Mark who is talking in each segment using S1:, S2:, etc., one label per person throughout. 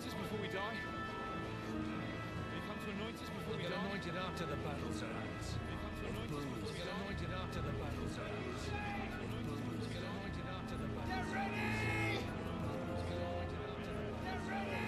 S1: anoint us before we die? Will you come to anoint us before we
S2: Get
S1: die?
S2: anointed after the battle, Sir Hans.
S1: Will you come to anoint us before we
S2: Get
S1: die?
S2: anointed after the battle, Sir Hans. Get anointed after the battle.
S3: Get ready!
S2: Get anointed after the battle.
S3: Get ready!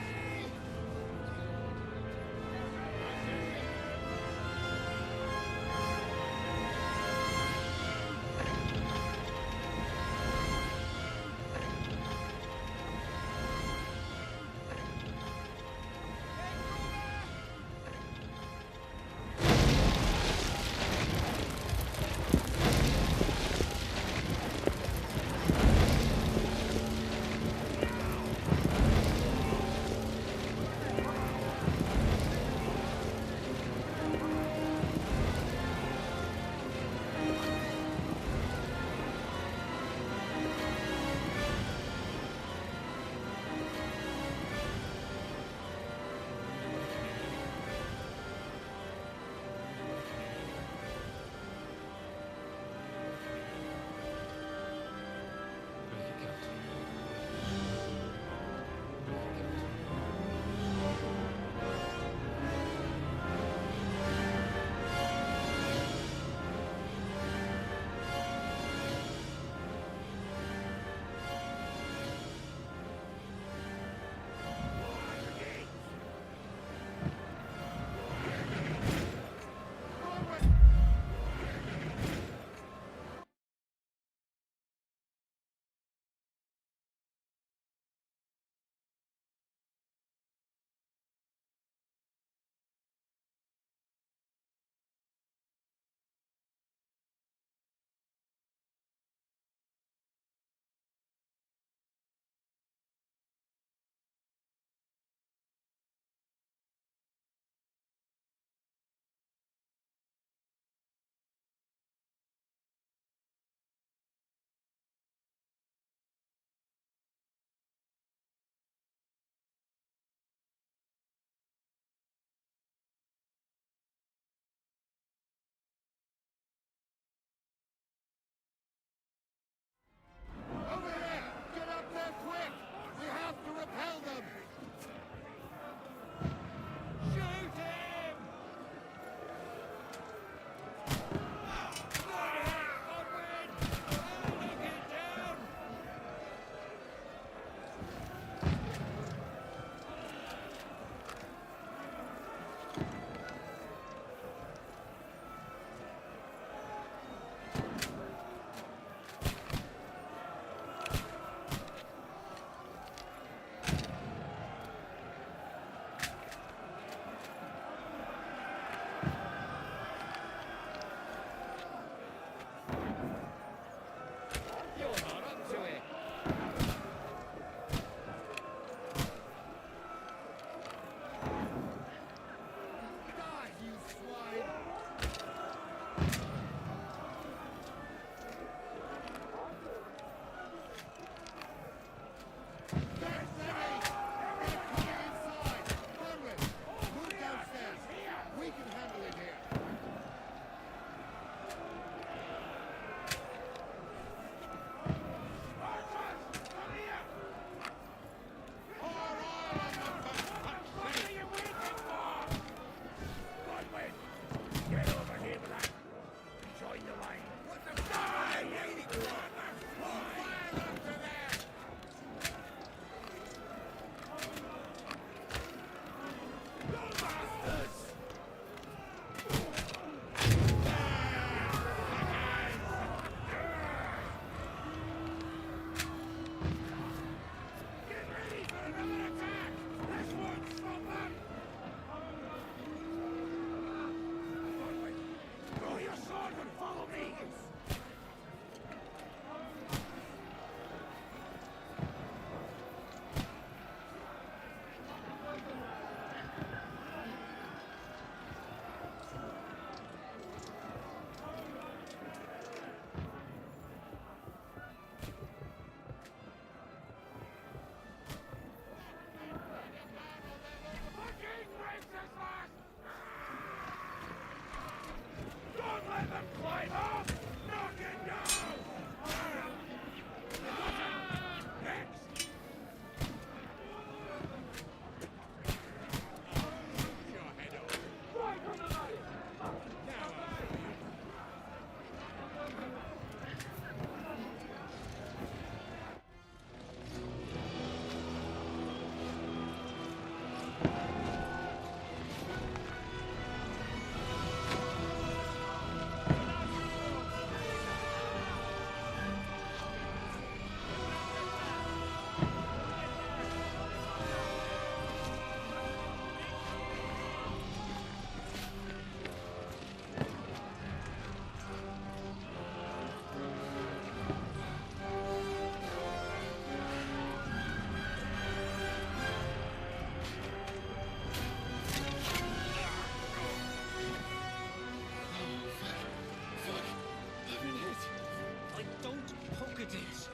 S2: it is.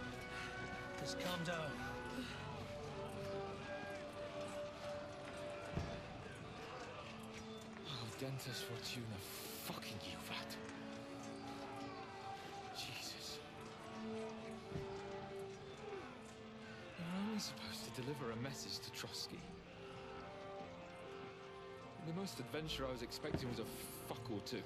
S2: Just calm down.
S1: Oh, Dentes Fortuna, fucking you, that. Jesus. You're only supposed to deliver a message to Trotsky. The most adventure I was expecting was a fuck or two.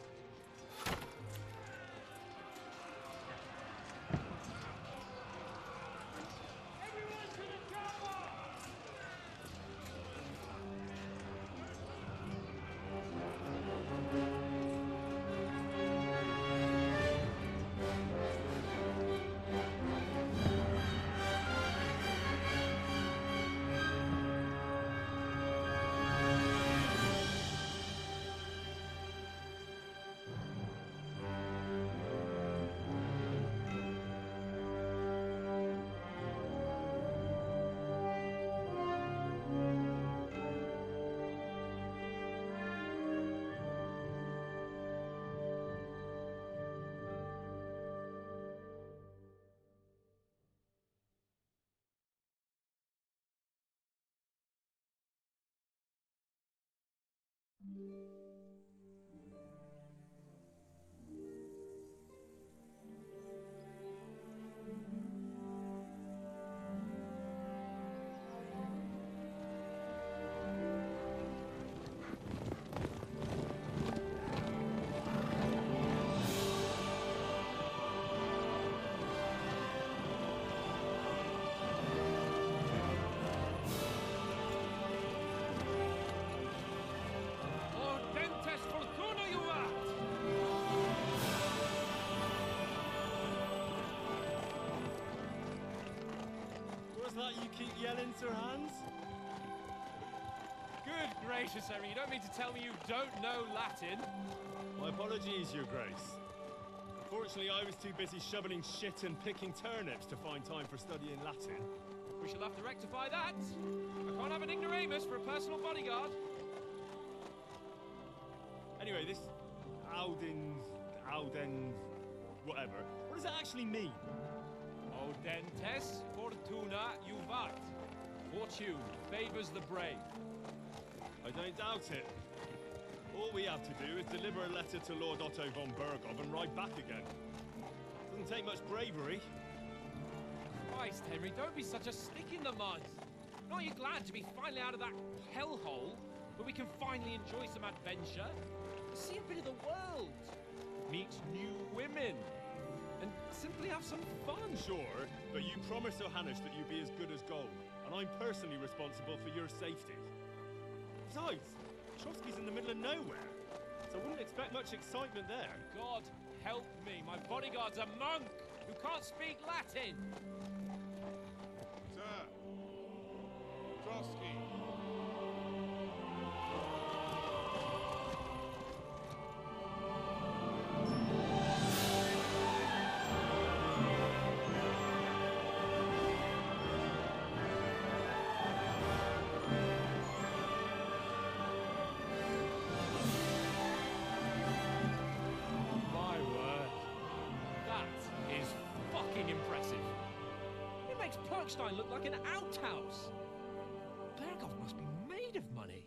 S3: That you keep yelling, Sir Hans?
S1: Good gracious, Harry, you don't mean to tell me you don't know Latin?
S3: My apologies, Your Grace. Unfortunately, I was too busy shoveling shit and picking turnips to find time for studying Latin.
S1: We shall have to rectify that. I can't have an ignoramus for a personal bodyguard.
S3: Anyway, this Audens, whatever. What does that actually mean?
S1: Audentes fortuna juvat. Fortune favors the brave.
S3: I don't doubt it. All we have to do is deliver a letter to Lord Otto von Bergov and ride back again. Doesn't take much bravery.
S1: Christ, Henry, don't be such a stick in the mud. Aren't you glad to be finally out of that hellhole, where we can finally enjoy some adventure? See a bit of the world. Meet new women. And simply have some fun.
S3: Sure, but you promised Johannes that you'd be as good as gold, and I'm personally responsible for your safety. Besides, Trotsky's in the middle of nowhere, so I wouldn't expect much excitement there.
S1: God help me, my bodyguard's a monk who can't speak Latin.
S4: Sir, Trotsky.
S1: Bergstein looked like an outhouse. Bergov must be made of money.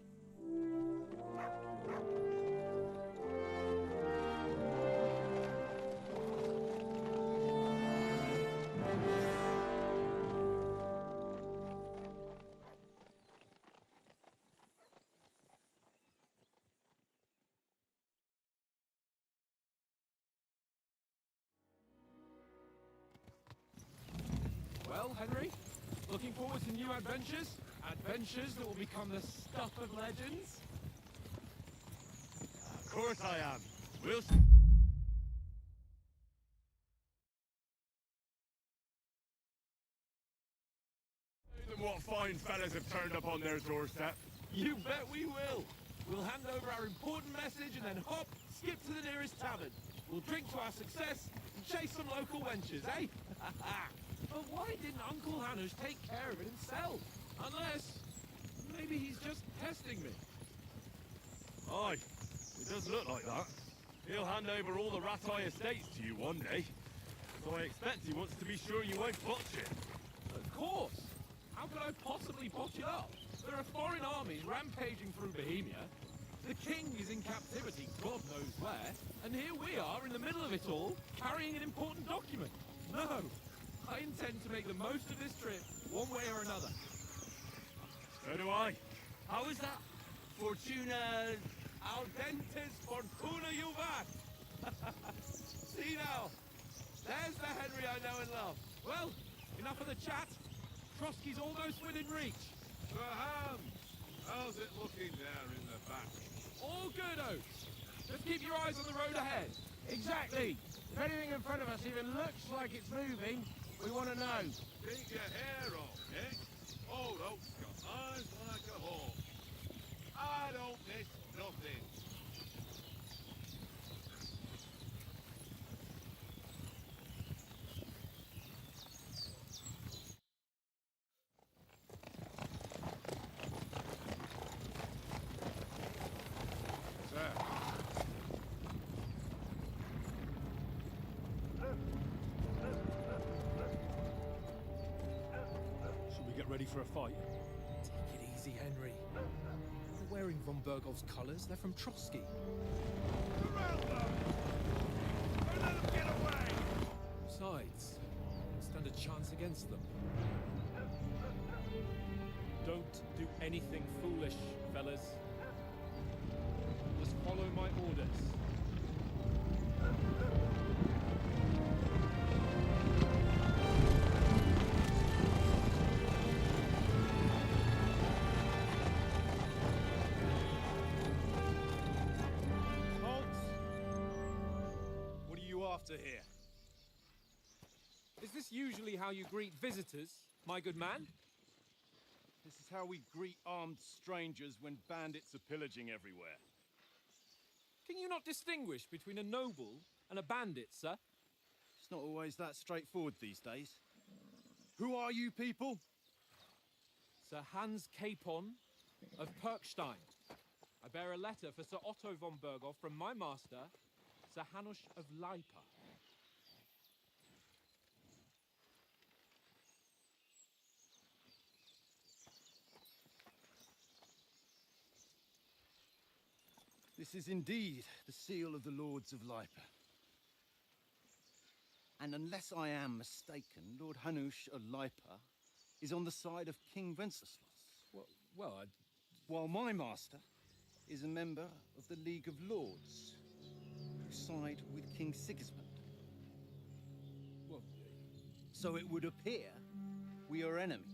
S1: Well, Henry, looking forward to new adventures? Adventures that will become the stuff of legends?
S3: Of course I am. We'll show them what fine fellas have turned up on their doorstep.
S1: You bet we will. We'll hand over our important message and then hop, skip to the nearest tavern. We'll drink to our success and chase some local wenches, eh? But why didn't Uncle Hanush take care of it himself? Unless, maybe he's just testing me.
S3: Aye, it does look like that. He'll hand over all the Ratai estates to you one day. So I expect he wants to be sure you won't botch it.
S1: Of course. How could I possibly botch it up? There are foreign armies rampaging through Bohemia. The king is in captivity, God knows where, and here we are in the middle of it all, carrying an important document. No, I intend to make the most of this trip, one way or another.
S3: So do I.
S4: How is that? Fortuna...
S1: Audentes fortuna juvat! See now, there's the Henry I know and love. Well, enough of the chat. Trotsky's almost within reach.
S5: Sir Hans, how's it looking there in the back?
S1: All good, Oates. Just keep your eyes on the road ahead.
S2: Exactly. If anything in front of us even looks like it's moving, we want to know.
S5: Keep your hair on, eh? Old Oak's got eyes like a hawk. I don't miss nothing. Sir.
S3: Should we get ready for a fight?
S6: Take it easy, Henry. They're wearing von Bergov's colours. They're from Trotsky.
S5: Surround them! Don't let them get away!
S6: Besides, we stand a chance against them.
S3: Don't do anything foolish, fellas. Just follow my orders. Halt! What are you after here?
S6: Is this usually how you greet visitors, my good man?
S3: This is how we greet armed strangers when bandits are pillaging everywhere.
S6: Can you not distinguish between a noble and a bandit, sir?
S7: It's not always that straightforward these days. Who are you people?
S6: Sir Hans Capon of Perkstein. I bear a letter for Sir Otto von Bergov from my master, Sir Hanush of Lipa.
S7: This is indeed the seal of the Lords of Lipa. And unless I am mistaken, Lord Hanush of Lipa is on the side of King Wenceslas,
S6: Well,
S7: while my master is a member of the League of Lords, who side with King Sigismund.
S6: well,
S7: So it would appear we are enemies.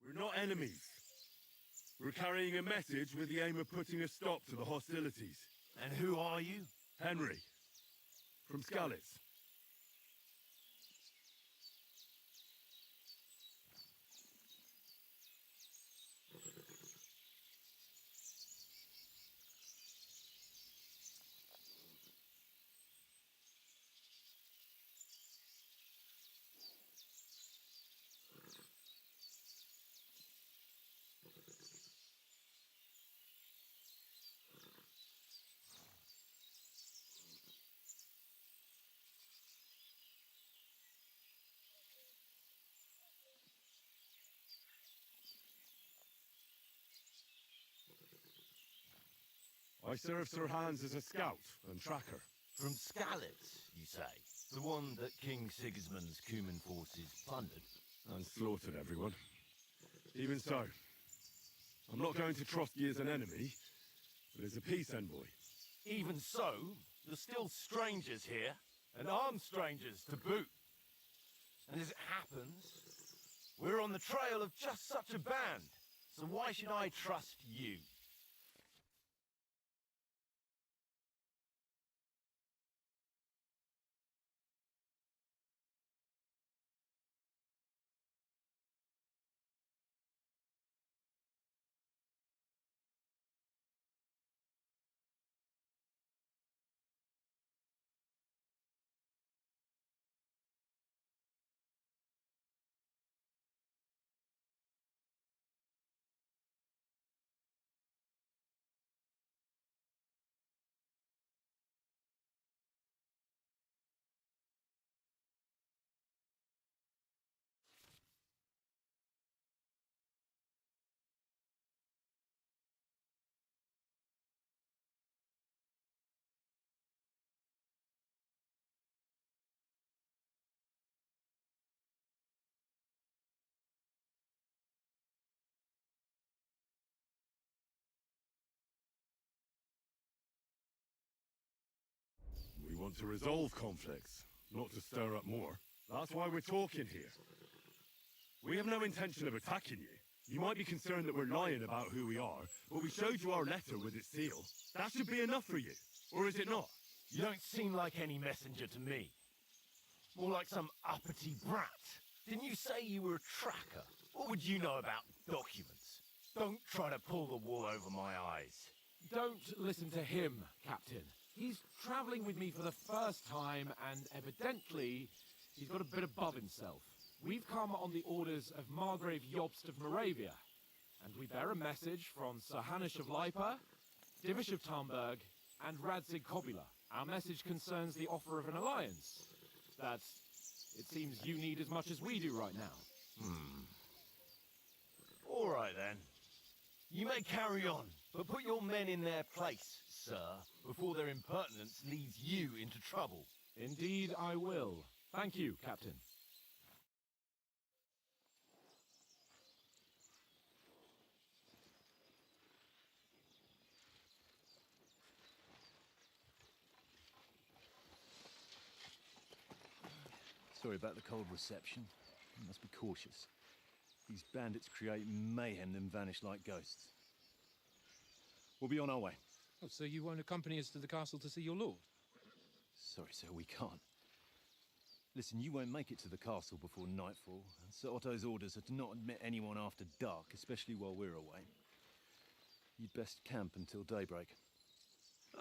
S3: We're not enemies. We're carrying a message with the aim of putting a stop to the hostilities.
S4: And who are you?
S3: Henry, from Skalitz. I serve Sir Hans as a scout and tracker.
S4: From Skalitz, you say? The one that King Sigismund's Cuman forces plundered?
S3: And slaughtered everyone. Even so, I'm not going to Trotsky as an enemy, but as a peace envoy.
S4: Even so, you're still strangers here, and armed strangers to boot. And as it happens, we're on the trail of just such a band, so why should I trust you?
S3: want to resolve conflicts, not to stir up more. That's why we're talking here. We have no intention of attacking you. You might be concerned that we're lying about who we are, but we showed you our letter with its seal. That should be enough for you. Or is it not?
S4: You don't seem like any messenger to me. More like some uppity brat. Didn't you say you were a tracker? What would you know about documents? Don't try to pull the wool over my eyes.
S6: Don't listen to him, Captain. He's travelling with me for the first time, and evidently, he's got a bit above himself. We've come on the orders of Margrave Jobst of Moravia, and we bear a message from Sir Hanush of Lipa, Divish of Tarnberg, and Radzig Kobula. Our message concerns the offer of an alliance that it seems you need as much as we do right now.
S4: All right, then. You may carry on, but put your men in their place, sir, before their impertinence leads you into trouble.
S6: Indeed, I will. Thank you, Captain.
S7: Sorry about the cold reception. You must be cautious. These bandits create mayhem, then vanish like ghosts. We'll be on our way.
S6: Oh, so you won't accompany us to the castle to see your lord?
S7: Sorry, sir, we can't. Listen, you won't make it to the castle before nightfall. And Sir Otto's orders are to not admit anyone after dark, especially while we're away. You'd best camp until daybreak.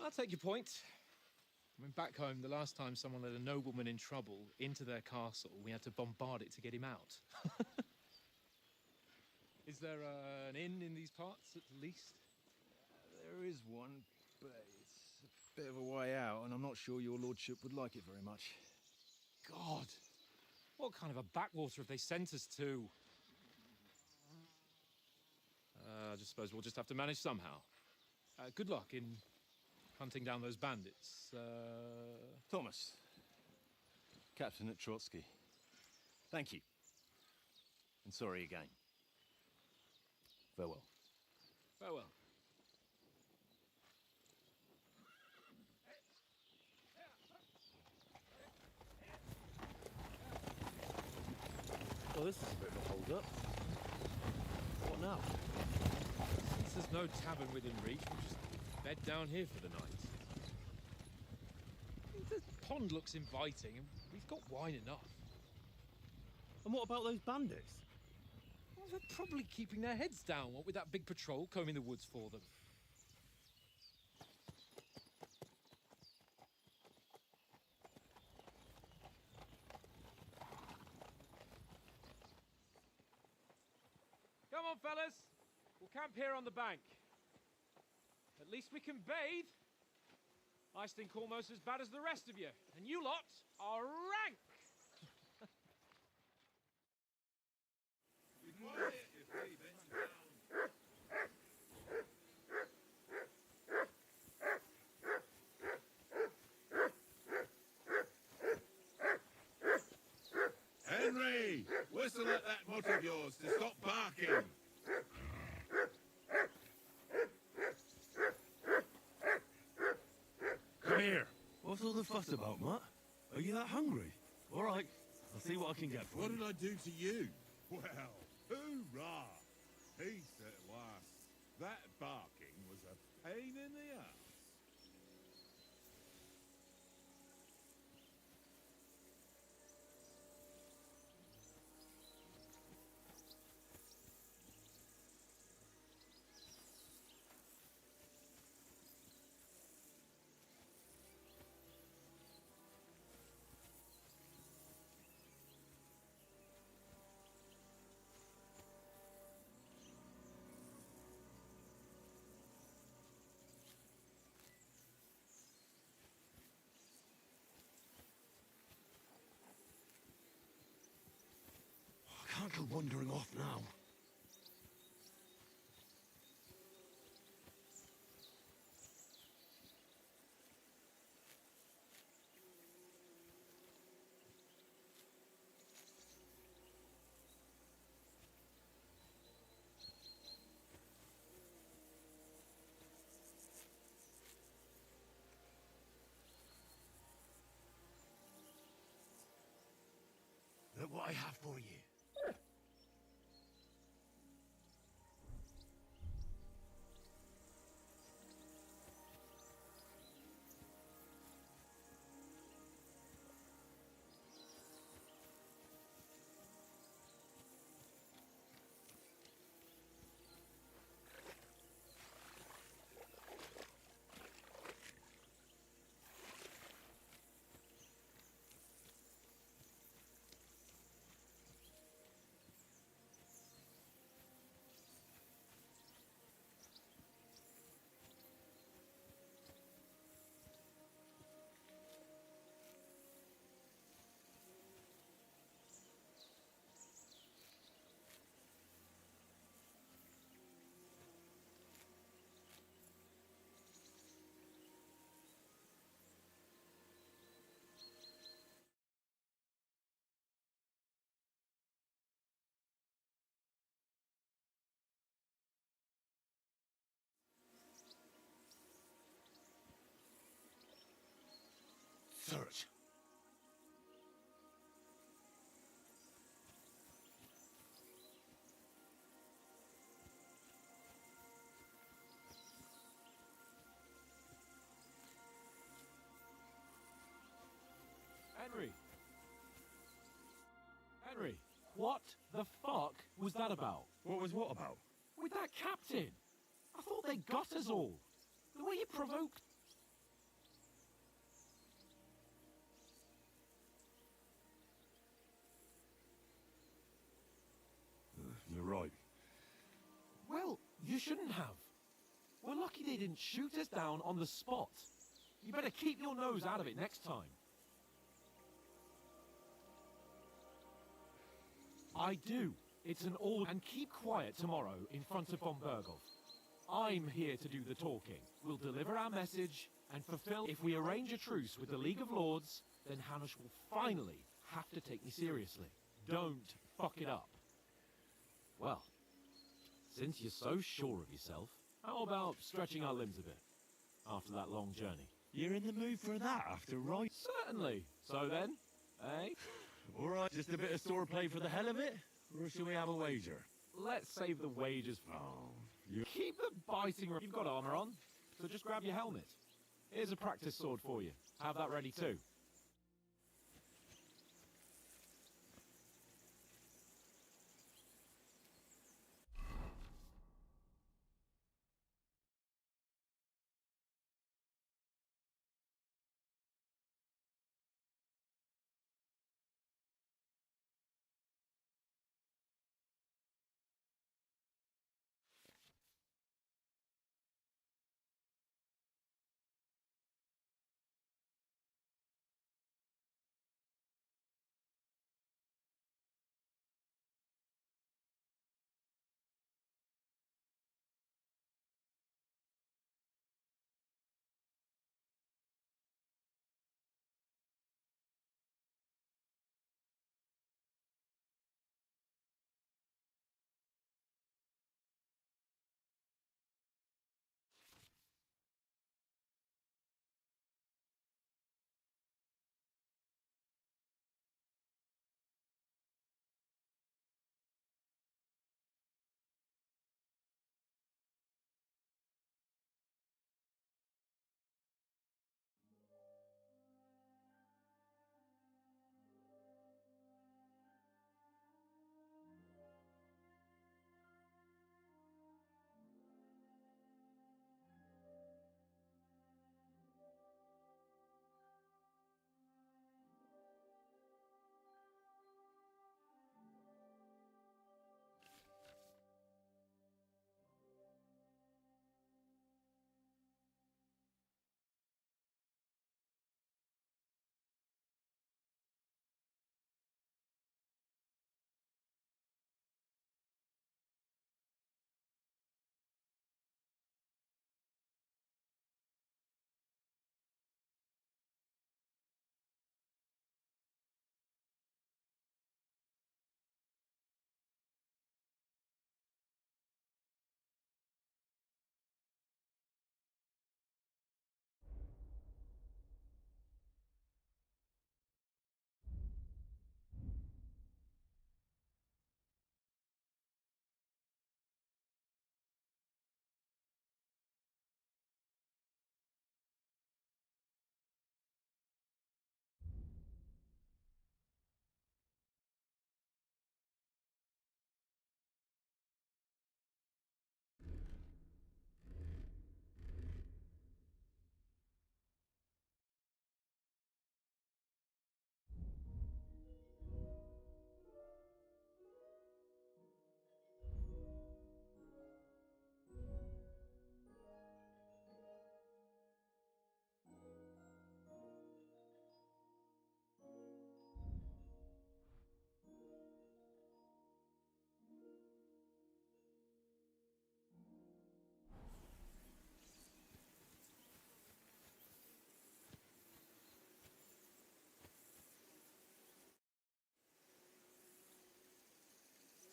S6: I'll take your point. I mean, back home, the last time someone let a nobleman in trouble into their castle, we had to bombard it to get him out. Is there an inn in these parts, at least?
S7: There is one, but it's a bit of a way out, and I'm not sure your lordship would like it very much.
S6: God! What kind of a backwater have they sent us to? I just suppose we'll just have to manage somehow. Good luck in hunting down those bandits.
S7: Thomas, Captain at Trotsky. Thank you. And sorry again. Farewell.
S6: Farewell.
S3: Well, this is a bit of a hold-up. What now?
S6: Since there's no tavern within reach, we'll just bed down here for the night. The pond looks inviting, and we've got wine enough.
S3: And what about those bandits?
S6: Well, they're probably keeping their heads down, what with that big patrol combing the woods for them. Come on, fellas. We'll camp here on the bank. At least we can bathe. I stink almost as bad as the rest of you, and you lot are rank.
S5: Be quiet, you three bent down. Henry, whistle at that mutt of yours to stop barking.
S3: Come here. What's all the fuss about, Mutt? Are you that hungry? All right, I'll see what I can get for
S5: What
S3: you.
S5: did I do to you? Well, hoorah! Peace at last. That barking was a pain in the ass.
S3: I can't go wandering off now.
S4: I have for you. Search.
S6: Henry! Henry, what the fuck was that about?
S3: What was what about?
S6: With that captain! I thought they got us all. The way you provoked...
S3: You're right.
S6: Well, you shouldn't have. We're lucky they didn't shoot us down on the spot. You better keep your nose out of it next time. I do. It's an all... And keep quiet tomorrow in front of von Berghoff. I'm here to do the talking. We'll deliver our message and fulfill... If we arrange a truce with the League of Lords, then Hanush will finally have to take me seriously. Don't fuck it up. Well, since you're so sure of yourself, how about stretching our limbs a bit after that long journey?
S3: You're in the mood for that after right?
S6: Certainly. So then, eh?
S3: All right, just a bit of swordplay for the hell of it? Or should we have a wager?
S6: Let's save the wages for...
S3: Oh,
S6: Keep the biting... You've got armor on, so just grab your helmet. Here's a practice sword for you. Have that ready too.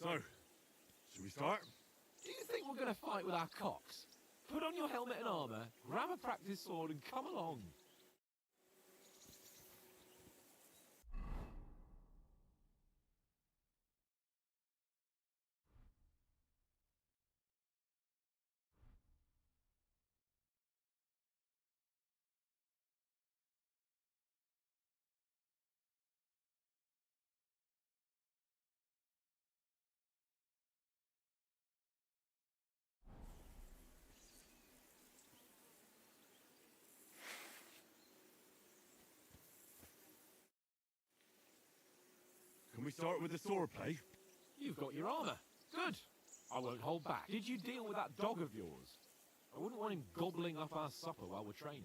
S5: So, should we start?
S6: Do you think we're going to fight with our cocks? Put on your helmet and armour, grab a practice sword and come along.
S5: Can we start with the sword play?
S6: You've got your armour. Good. I won't hold back. Did you deal with that dog of yours? I wouldn't want him gobbling up our supper while we're training.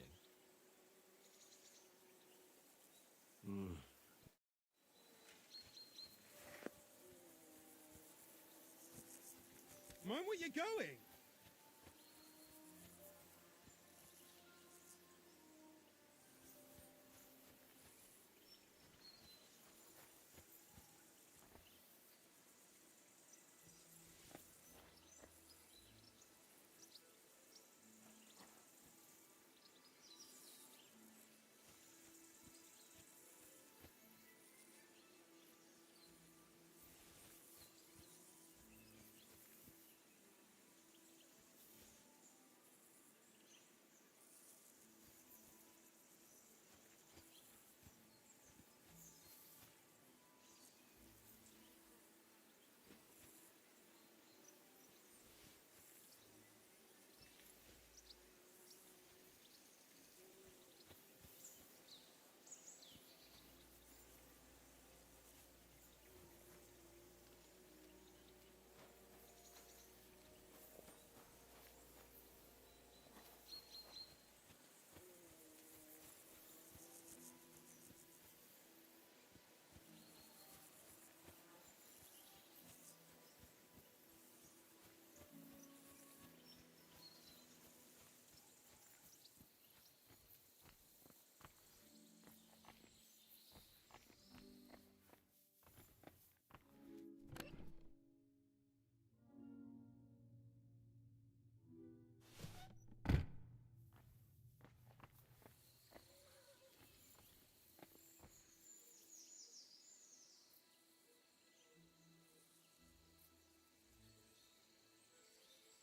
S5: Mind where you're going?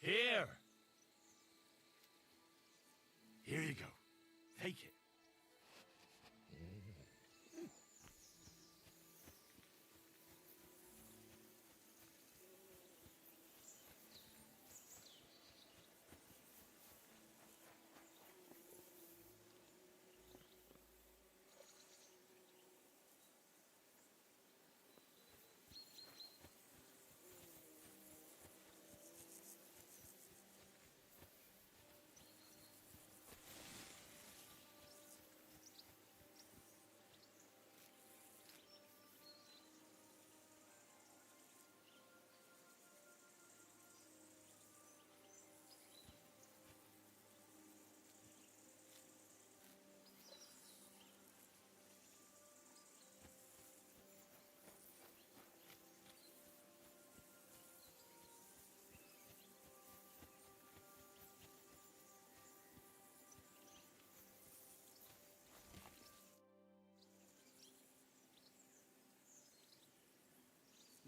S4: Here! Here you go. Take it.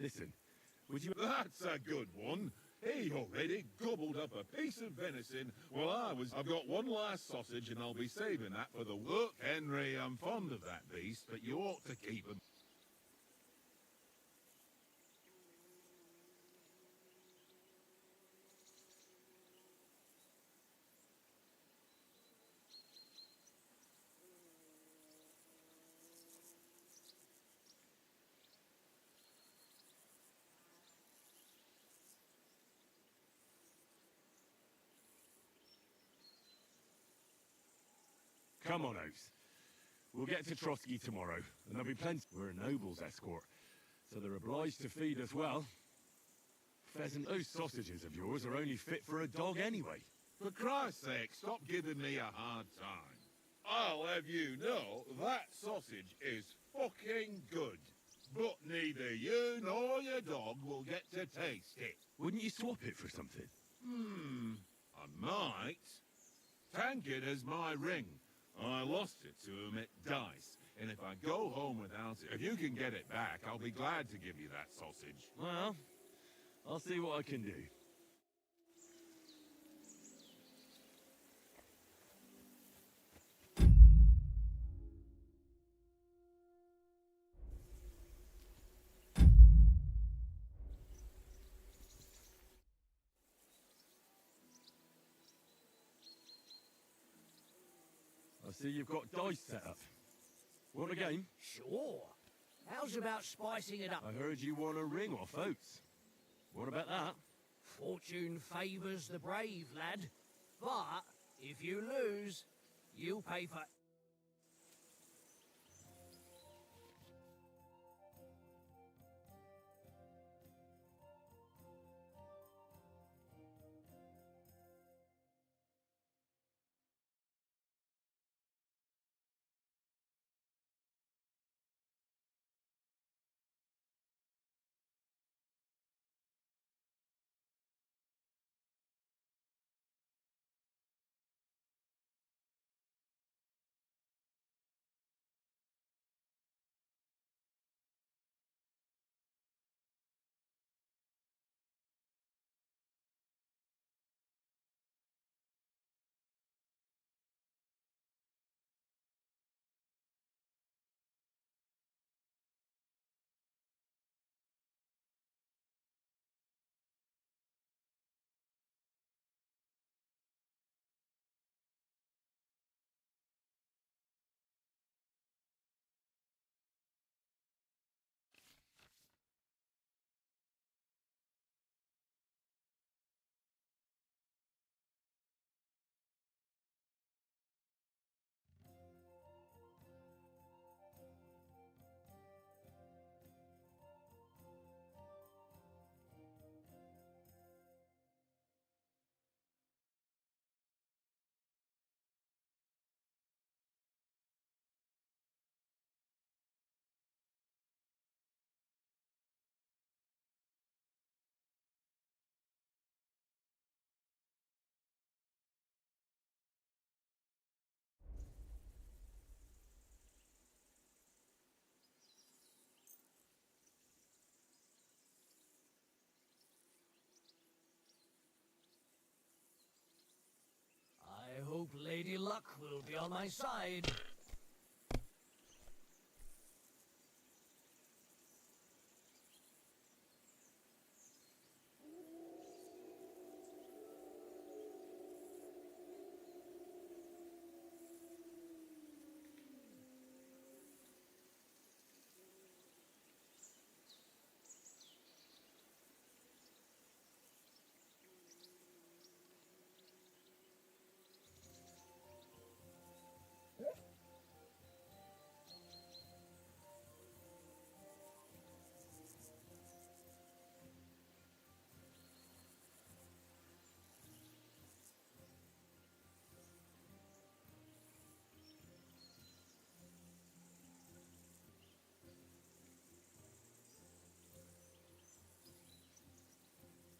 S5: Listen, would you... That's a good one. He already gobbled up a piece of venison while I've got one last sausage and I'll be saving that for the work. Henry, I'm fond of that beast, but you ought to keep him.
S3: Come on, Oates. We'll get to Trotsky tomorrow, and there'll be plenty. We're a noble's escort, so they're obliged to feed us well. Pheasant, those sausages of yours are only fit for a dog anyway.
S5: For Christ's sake, stop giving me a hard time. I'll have you know that sausage is fucking good. but neither you nor your dog will get to taste it.
S8: Wouldn't you swap it for something?
S5: I might. Tankard has my ring. I lost it to him at dice, and if I go home without it, if you can get it back, I'll be glad to give you that sausage.
S8: Well, I'll see what I can do. I see you've got dice set up. Want a game?
S2: Sure. How's about spicing it up?
S8: I heard you won a ring off Oates. What about that?
S2: Fortune favours the brave, lad. But if you lose, you'll pay for... I hope Lady Luck will be on my side.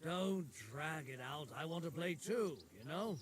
S2: Don't drag it out. I want to play too, you know?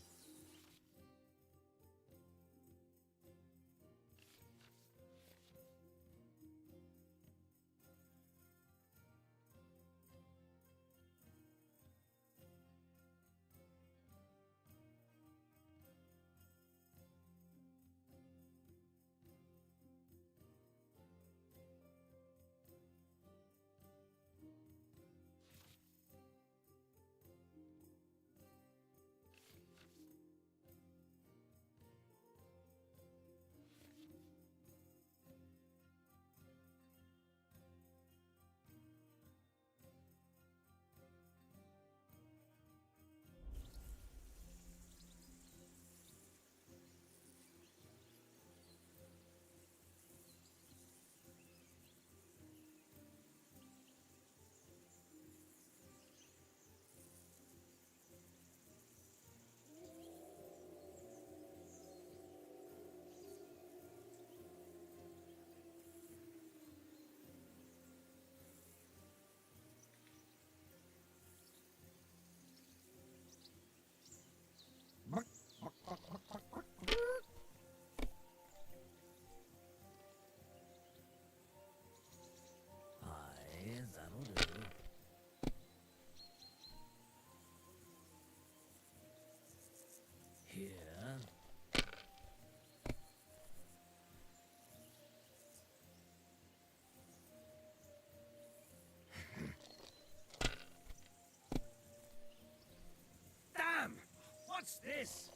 S2: this?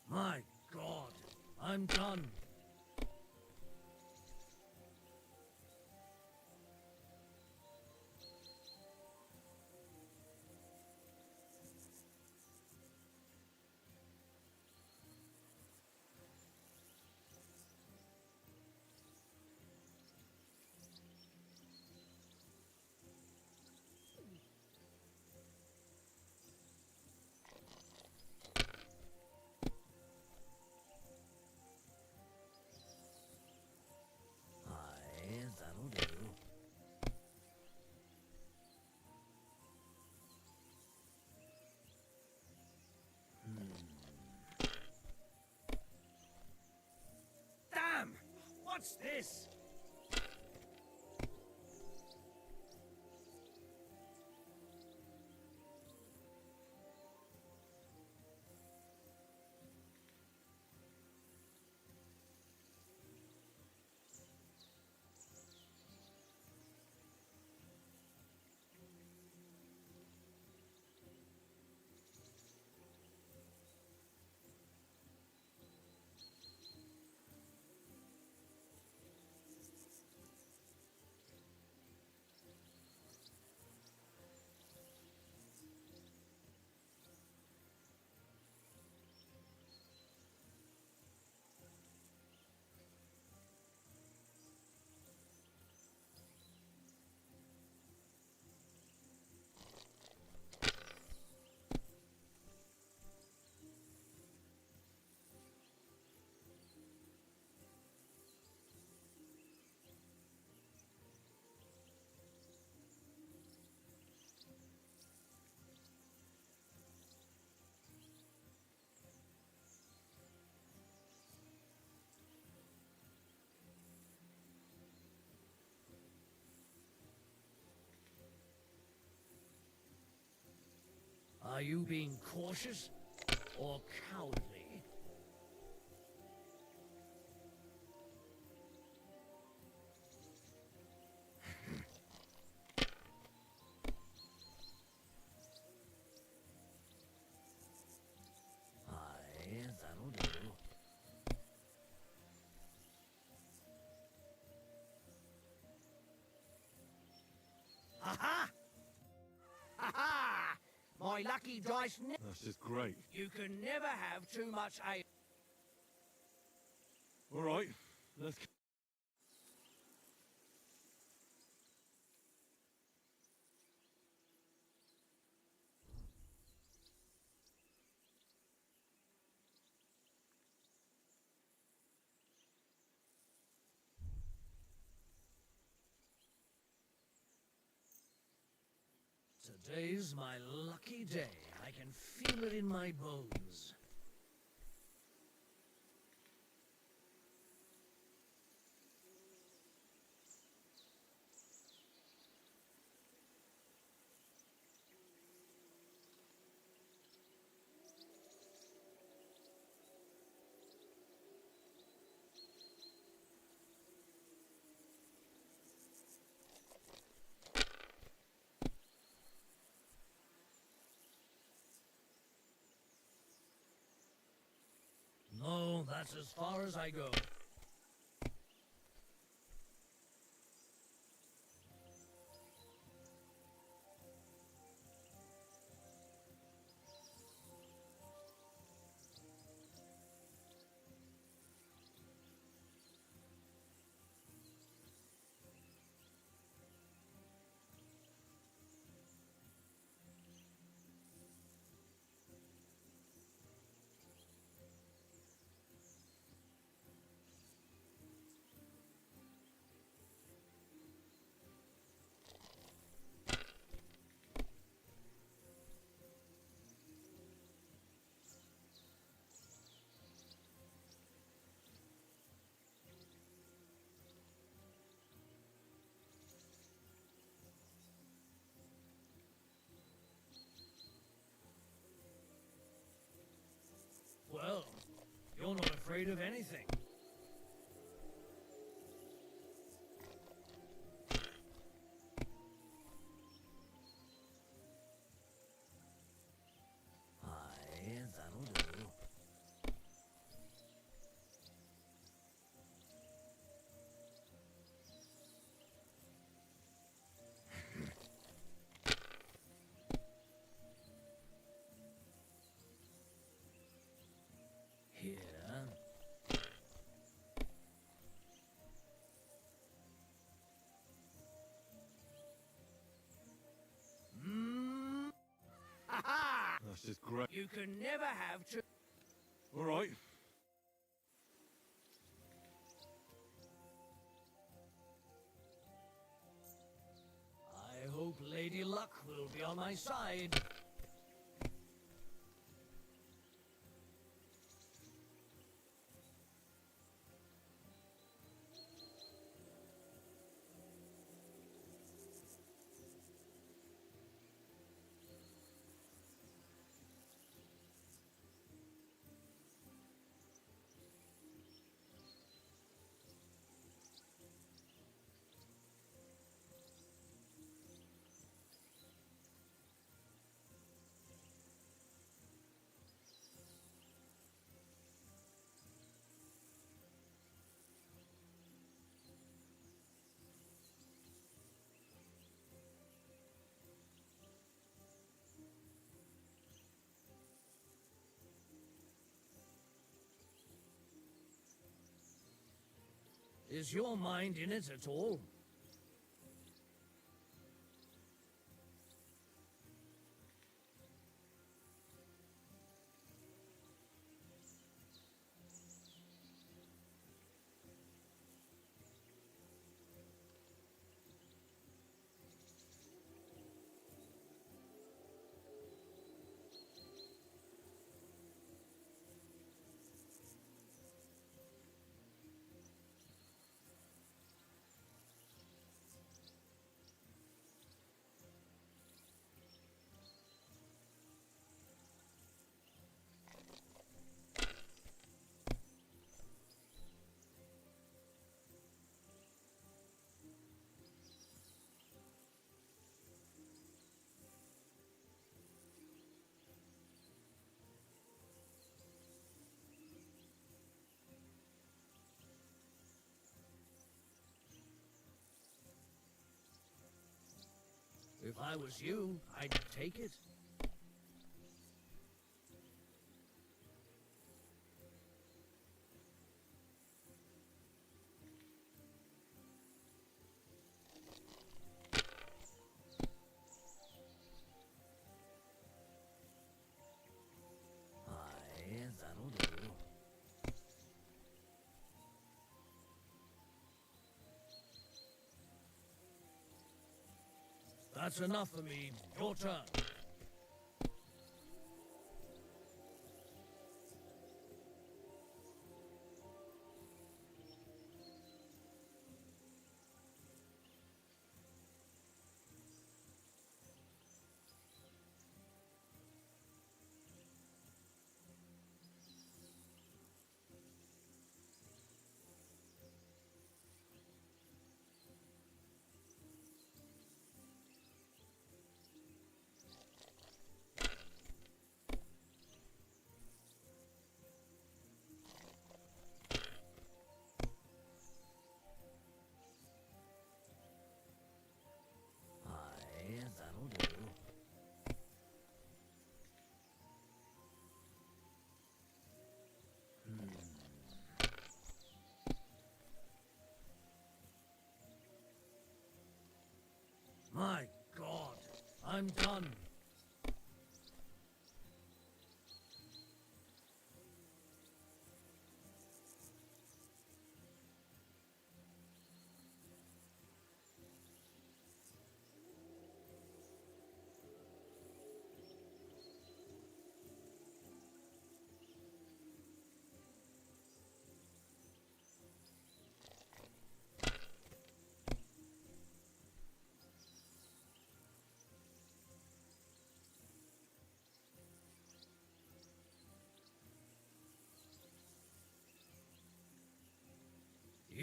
S2: My God, I'm done. Aye, that'll do. Damn! What's this? Are you being cautious or cowardly? Aye, that'll do. Aha! Ha-ha! My lucky dice
S8: That's just great.
S2: You can never have too much ale.
S8: All right, let's.
S2: Today's my lucky day. I can feel it in my bones. No, that's as far as I go. afraid of anything. Aye, that'll do. Here. Ha-ha!
S8: That's just great.
S2: You can never have to.
S8: All right.
S2: I hope Lady Luck will be on my side. Is your mind in it at all? If I was you, I'd take it. Aye, that'll do. That's enough for me. Your turn. Aye, that'll do. My God, I'm done.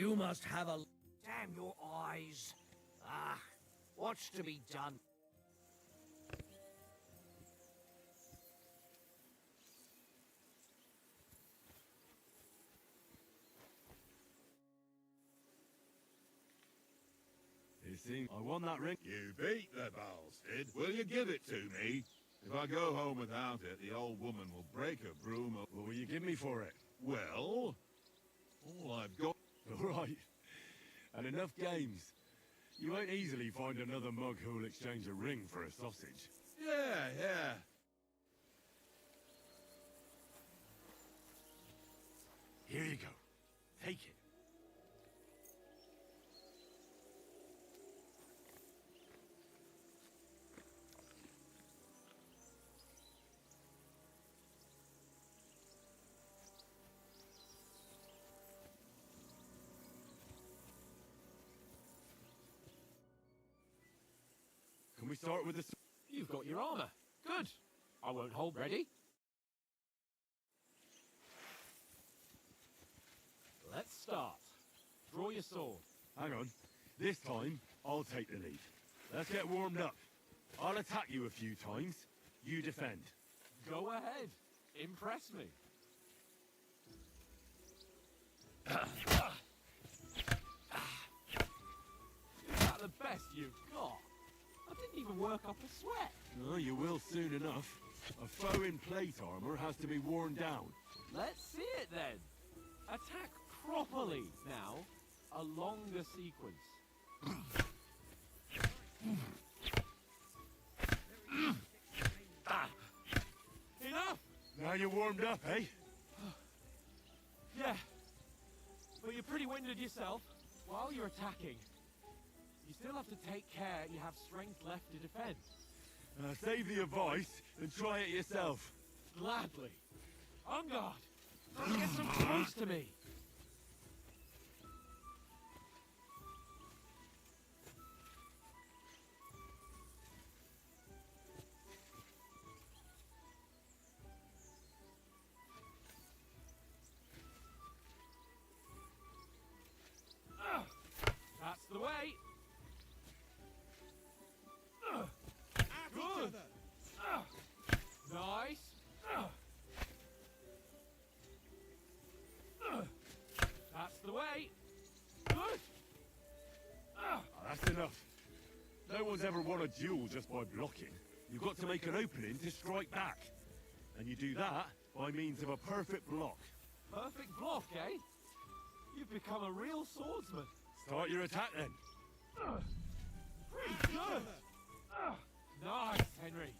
S2: You must have a... Damn your eyes. Ah, what's to be done?
S8: It seems I won that ring.
S5: You beat the bastard. Will you give it to me? If I go home without it, the old woman will break her broom.
S8: What will you give me for it?
S5: Well, all I've got...
S8: All right. And enough games. You won't easily find another mug who'll exchange a ring for a sausage.
S5: Yeah.
S8: Here you go. Take it. Can we start with the...
S6: You've got your armor. Good. I won't hold. Ready? Let's start. Draw your sword.
S8: Hang on. This time, I'll take the lead. Let's get warmed up. I'll attack you a few times. You defend.
S6: Go ahead. Impress me. Is that the best you've got? I didn't even work up a sweat.
S8: No, you will soon enough. A foe in plate armor has to be worn down.
S6: Let's see it then. Attack properly now. A longer sequence. Enough!
S8: Now you're warmed up, eh?
S6: Yeah. But you're pretty winded yourself. While you're attacking, you still have to take care you have strength left to defend.
S8: Save the advice and try it yourself.
S6: Gladly. On guard. Don't get so close to me. That's the way. Good. Nice. That's the way. Good.
S8: That's enough. No one's ever won a duel just by blocking. You've got to make an opening to strike back. And you do that by means of a perfect block.
S6: Perfect block, eh? You've become a real swordsman.
S8: Start your attack then.
S6: Pretty good. Nice, Henry.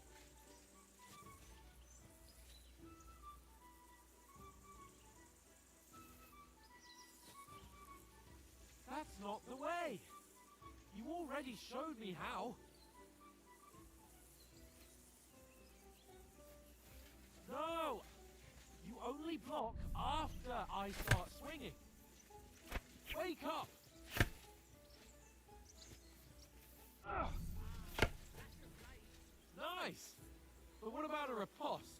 S6: That's not the way. You already showed me how. No! You only block after I start swinging. Wake up! Nice! But what about a riposte?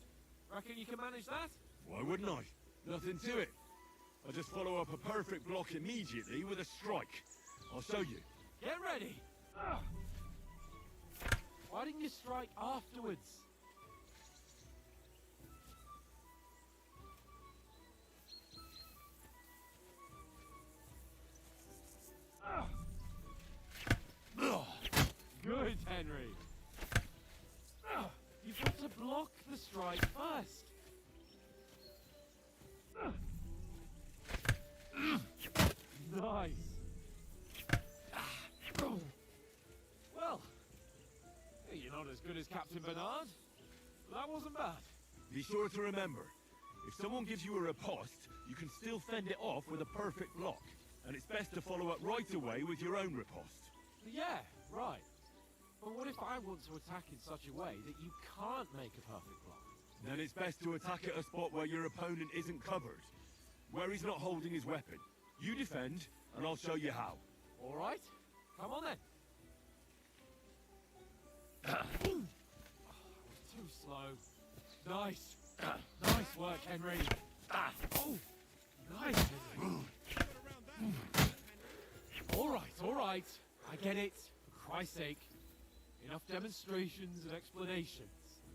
S6: Reckon you can manage that?
S8: Why wouldn't I? Nothing to it. I just follow up a perfect block immediately with a strike. I'll show you.
S6: Get ready! Why didn't you strike afterwards? Good, Henry. You've got to block the strike first. Nice. Well, you're not as good as Captain Bernard. That wasn't bad.
S8: Be sure to remember, if someone gives you a riposte, you can still fend it off with a perfect block. And it's best to follow up right away with your own riposte.
S6: Yeah, right. But what if I want to attack in such a way that you can't make a perfect block?
S8: Then it's best to attack at a spot where your opponent isn't covered. Where he's not holding his weapon. You defend, and I'll show you how.
S6: All right. Come on then. Too slow. Nice. Nice work, Henry. Oh, nice, Henry. right. I get it. For Christ's sake. Enough demonstrations and explanations.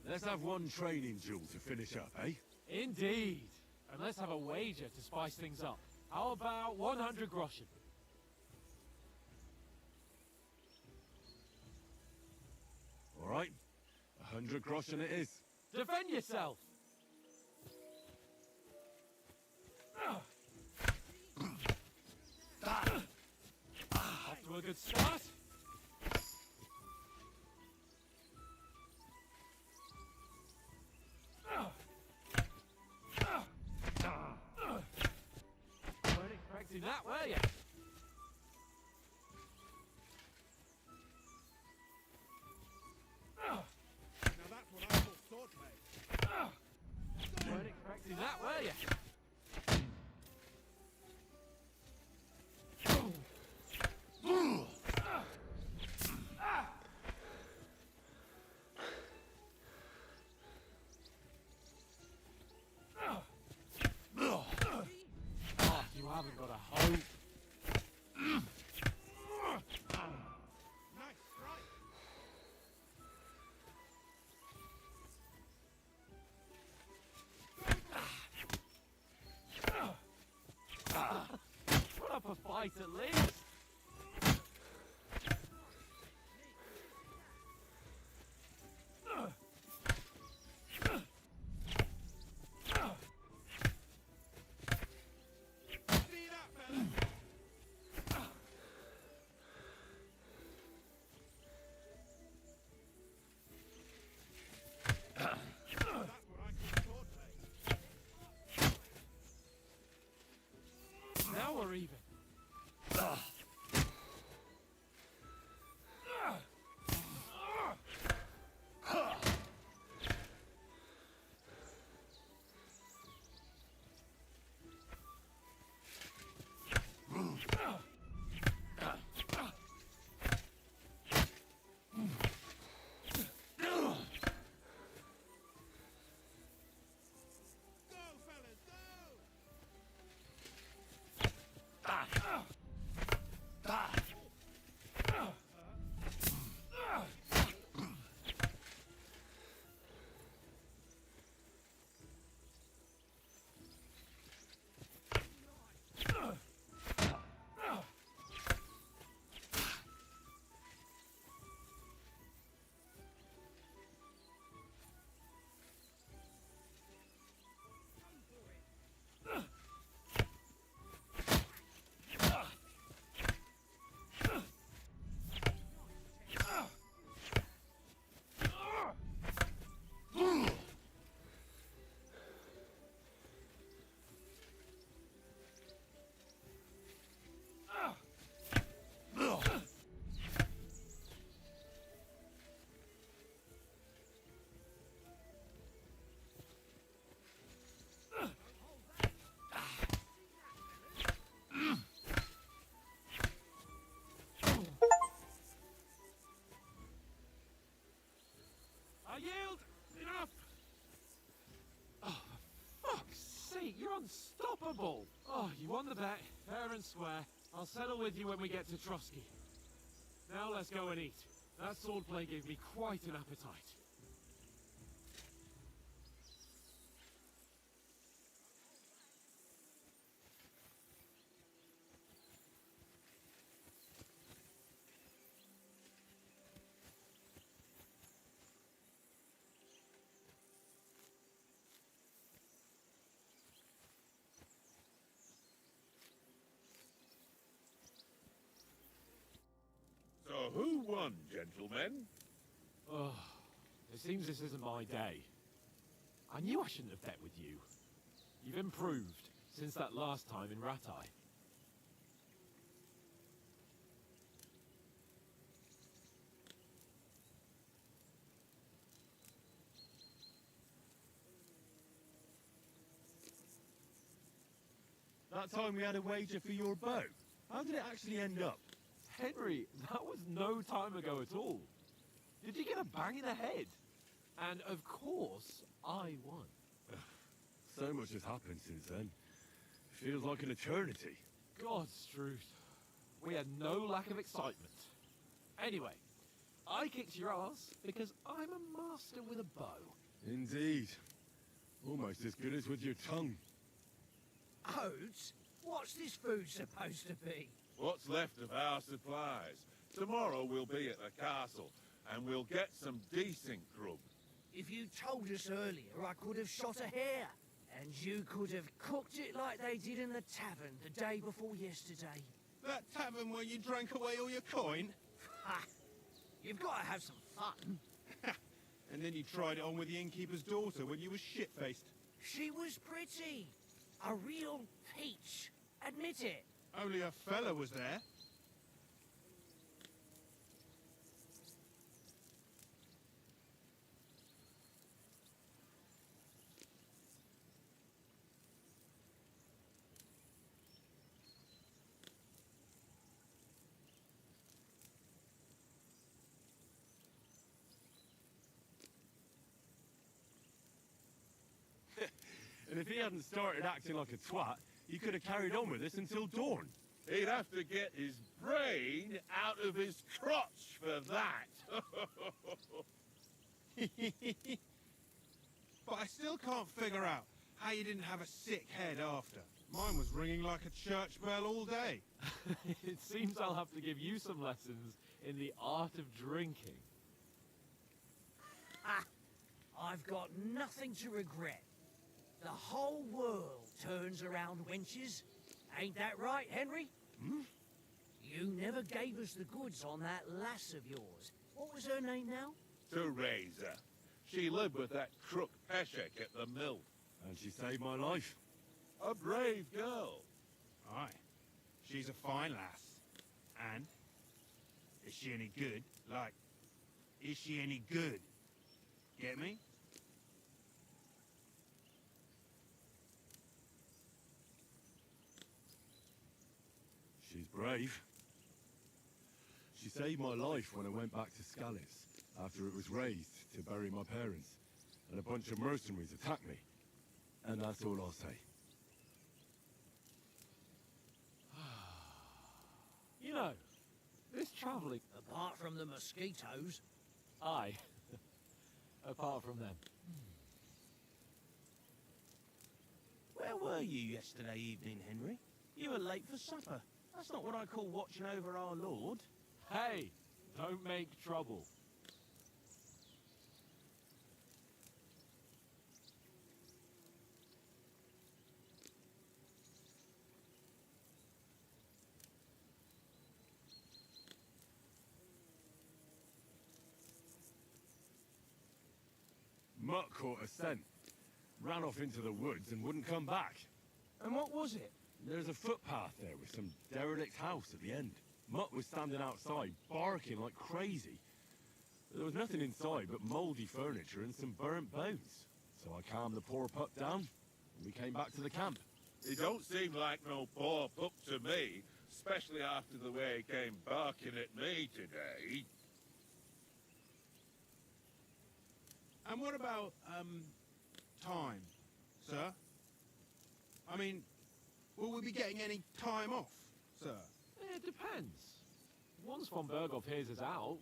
S8: Let's have one training duel to finish up, eh?
S6: Indeed. And let's have a wager to spice things up. How about 100 groschen?
S8: All right. 100 groschen it is.
S6: Defend yourself! Off to a good start. Weren't expecting that, were you?
S1: Now that's what I call swordplay.
S6: Weren't expecting that, were you? You haven't got a hope.
S1: Nice strike.
S6: Put up a fight at least.
S1: See that, fella? That's what I call swordplay.
S6: Now we're even.
S1: Go, fellas, go!
S6: I yield! Enough! Oh, for fuck's sake, you're unstoppable! Oh, you won the bet, fair and square. I'll settle with you when we get to Trotsky. Now let's go and eat. That swordplay gave me quite an appetite.
S5: So who won, gentlemen?
S6: Oh, it seems this isn't my day. I knew I shouldn't have bet with you. You've improved since that last time in Ratai.
S8: That time we had a wager for your bow. How did it actually end up?
S6: Henry, that was no time ago at all. Did you get a bang in the head? And of course, I won.
S8: So much has happened since then. Feels like an eternity.
S6: God's truth. we had no lack of excitement. Anyway, I kicked your ass because I'm a master with a bow.
S8: Indeed. Almost as good as with your tongue.
S2: Oats? What's this food supposed to be?
S5: What's left of our supplies. Tomorrow we'll be at the castle, and we'll get some decent grub.
S2: If you told us earlier, I could have shot a hare. And you could have cooked it like they did in the tavern the day before yesterday.
S1: That tavern where you drank away all your coin?
S2: Ha! You've got to have some fun.
S1: And then you tried it on with the innkeeper's daughter when you were shit-faced.
S2: She was pretty. A real peach. Admit it.
S1: Only a fella was there.
S8: And if he hadn't started acting like a twat, he could have carried on with us until dawn.
S5: He'd have to get his brain out of his crotch for that.
S1: But I still can't figure out how you didn't have a sick head after. Mine was ringing like a church bell all day.
S6: It seems I'll have to give you some lessons in the art of drinking.
S2: Ah, I've got nothing to regret. The whole world turns around wenches. Ain't that right, Henry?
S8: Hmm?
S2: You never gave us the goods on that lass of yours. What was her name now?
S5: Teresa. She lived with that crook Peshek at the mill.
S8: And she saved my life.
S5: A brave girl.
S1: Aye. She's a fine lass. And? Is she any good? Like, is she any good? Get me?
S8: She's brave. She saved my life when I went back to Scallis after it was raised to bury my parents, and a bunch of mercenaries attacked me. And that's all I'll say.
S6: You know, this travelling...
S2: Apart from the mosquitoes.
S6: Aye. Apart from them.
S9: Where were you yesterday evening, Henry? You were late for supper. That's not what I call watching over our Lord.
S6: Hey, don't make trouble.
S8: Mutt caught a scent, ran off into the woods and wouldn't come back.
S9: And what was it?
S8: There's a footpath there with some derelict house at the end. Mutt was standing outside, barking like crazy. There was nothing inside but mouldy furniture and some burnt bones. So I calmed the poor pup down, and we came back to the camp.
S5: He don't seem like no poor pup to me, especially after the way he came barking at me today.
S1: And what about, time, sir? I mean, will we be getting any time off, sir?
S6: It depends. Once von Berghoff hears us out,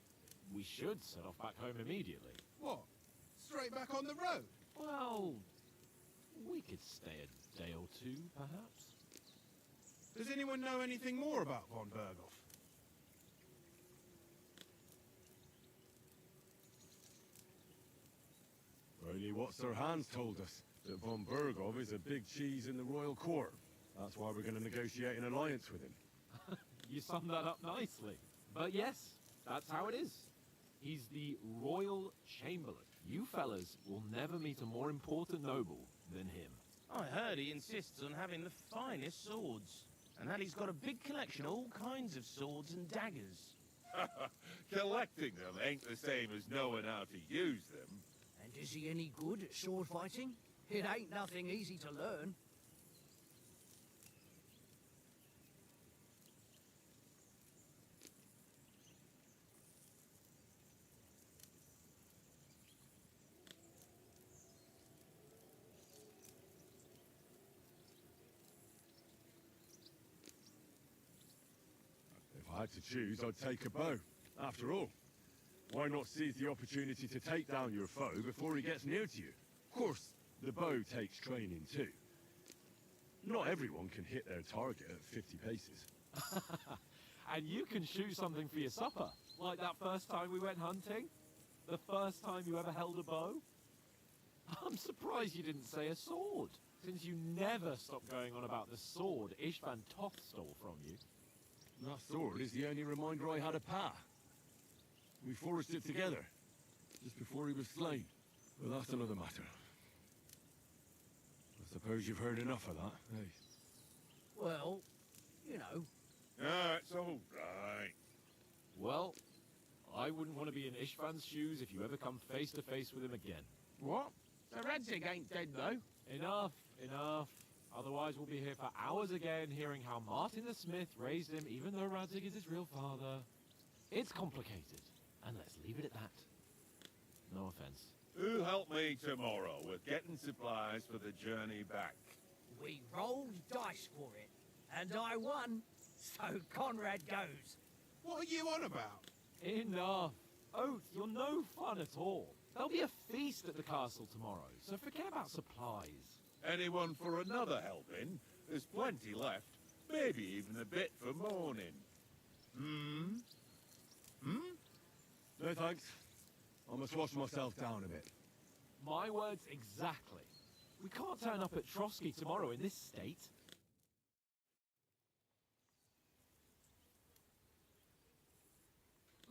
S6: we should set off back home immediately.
S1: What? Straight back on the road?
S6: Well, we could stay a day or two, perhaps.
S1: Does anyone know anything more about von Berghoff?
S8: Only what Sir Hans told us, that von Berghoff is a big cheese in the royal court. That's why we're going to negotiate an alliance with him.
S6: You summed that up nicely. But yes, that's how it is. He's the Royal Chamberlain. You fellas will never meet a more important noble than him.
S9: I heard he insists on having the finest swords. And that he's got a big collection of all kinds of swords and daggers.
S5: Collecting them ain't the same as knowing how to use them.
S2: And is he any good at sword fighting? It ain't nothing easy to learn.
S8: had to choose, I'd take a bow. After all, why not seize the opportunity to take down your foe before he gets near to you? Of course, the bow takes training too. Not everyone can hit their target at 50 paces.
S6: And you can shoot something for your supper, like that first time we went hunting? The first time you ever held a bow? I'm surprised you didn't say a sword, since you never stopped going on about the sword Ishvan Toth stole from you.
S8: That sword is the only reminder I had of Pa. We forged it together, just before he was slain. But that's another matter. I suppose you've heard enough of that, eh?
S2: Well, you know.
S5: Ah, it's all right.
S6: Well, I wouldn't want to be in Ishvan's shoes if you ever come face to face with him again.
S9: What? The Radzig ain't dead, though.
S6: Enough, enough. Otherwise we'll be here for hours again hearing how Martin the Smith raised him even though Radzig is his real father. It's complicated, and let's leave it at that. No offense.
S5: Who'll help me tomorrow with getting supplies for the journey back?
S2: We rolled dice for it, and I won, so Conrad goes.
S1: What are you on about?
S6: Enough. Oath, you're no fun at all. There'll be a feast at the castle tomorrow, so forget about supplies.
S5: Anyone for another helping? There's plenty left. Maybe even a bit for morning. Hmm?
S8: No thanks. I must wash myself down a bit.
S6: My words exactly. We can't turn up at Trotsky tomorrow in this state.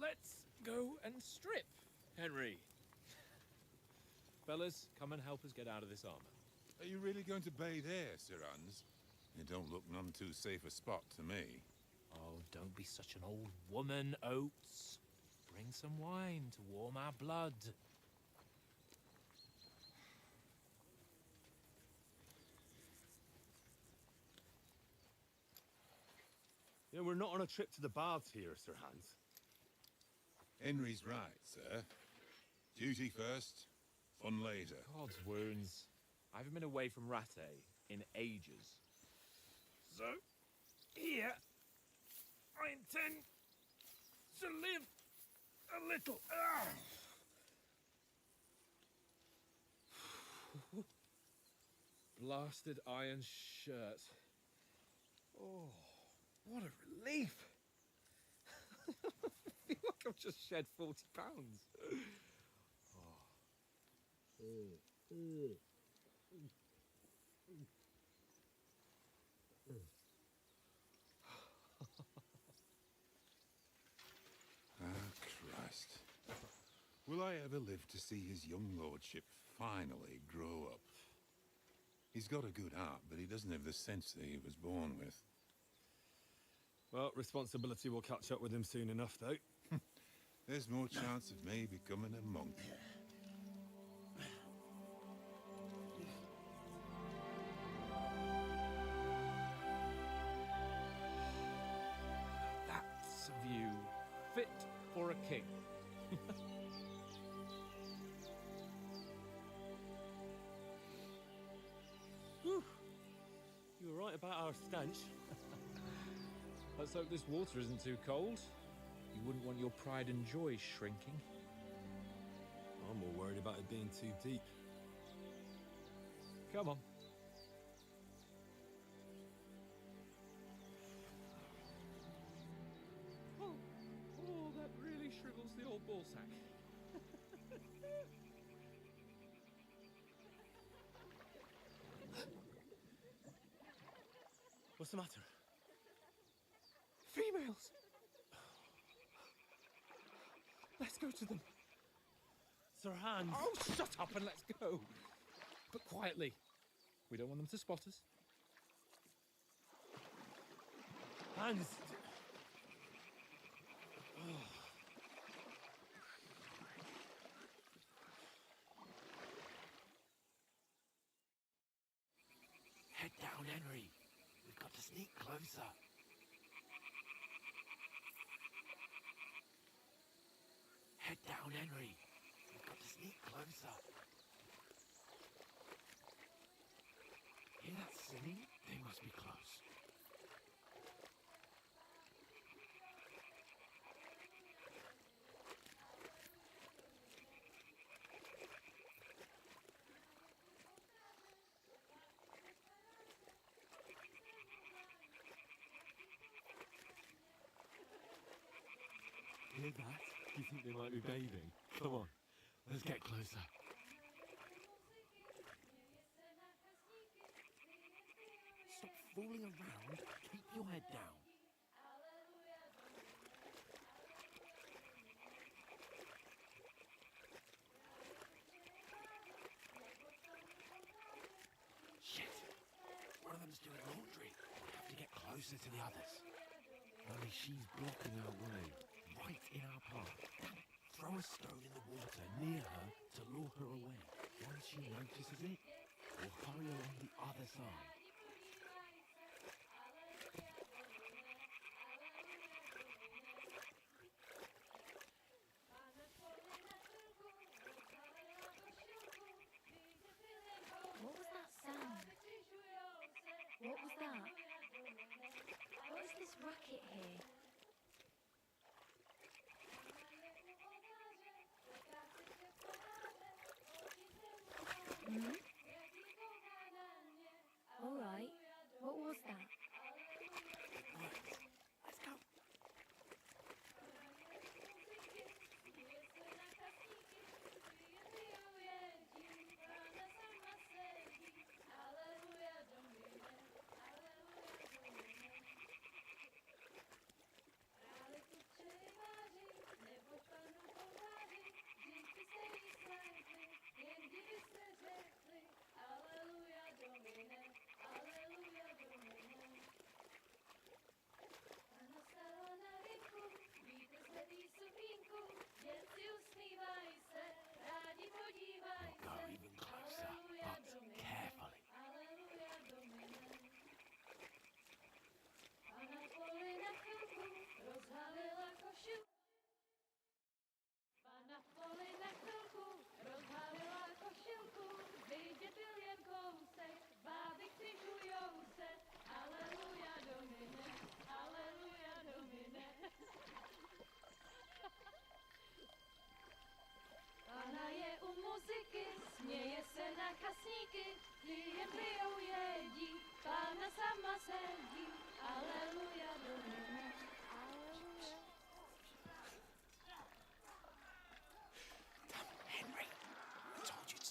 S10: Let's go and strip, Henry. Fellas, come and help us get out of this armor.
S11: Are you really going to bathe here, Sir Hans? It don't look none too safe a spot to me.
S10: Oh, don't be such an old woman, Oates. Bring some wine to warm our blood.
S3: You know, we're not on a trip to the baths here, Sir Hans.
S11: Henry's right, sir. Duty first, fun later.
S10: God's wounds. I haven't been away from Rattay in ages. So, here, I intend to live a little. Blasted iron shirt. Oh, what a relief. I feel like I've just shed 40 pounds.
S11: Christ. Will I ever live to see his young lordship finally grow up? He's got a good heart, but he doesn't have the sense that he was born with.
S3: Well, responsibility will catch up with him soon enough, though.
S11: There's more chance of me becoming a monk.
S10: That's a view fit for a king.
S3: Whew. You were right about our stench.
S10: Let's hope this water isn't too cold. You wouldn't want your pride and joy shrinking.
S3: I'm more worried about it being too deep.
S10: Come on. Oh, that really shrivels the old ball sack.
S3: What's the matter?
S10: Females! Let's go to them.
S3: Sir Hans!
S10: Oh, shut up and let's go. But quietly. We don't want them to spot us.
S3: Hans!
S6: Head down, Henry. We've got to sneak closer. Head down, Henry. We've got to sneak closer. Hear that singing? They must be close. hear that? You think they might be bathing? Come on, let's get closer. Stop fooling around. Keep your head down. Shit! One of them's doing laundry. We have to get closer to the others. Only she's blocking our way, right in our path. Throw a stone in the water near her to lure her away. Once she notices it, we'll hurry along the other side.
S12: What was that sound? What was that? What is this racket here? Hmm? All right. What was that?
S6: Let's go. We'll go even closer, but carefully.
S12: Pana je u muzyky, směje se na kasníky, jen pijou jedí, Pána sama sedí, aleluja, domine, aleluja.
S6: Henry, I told you to...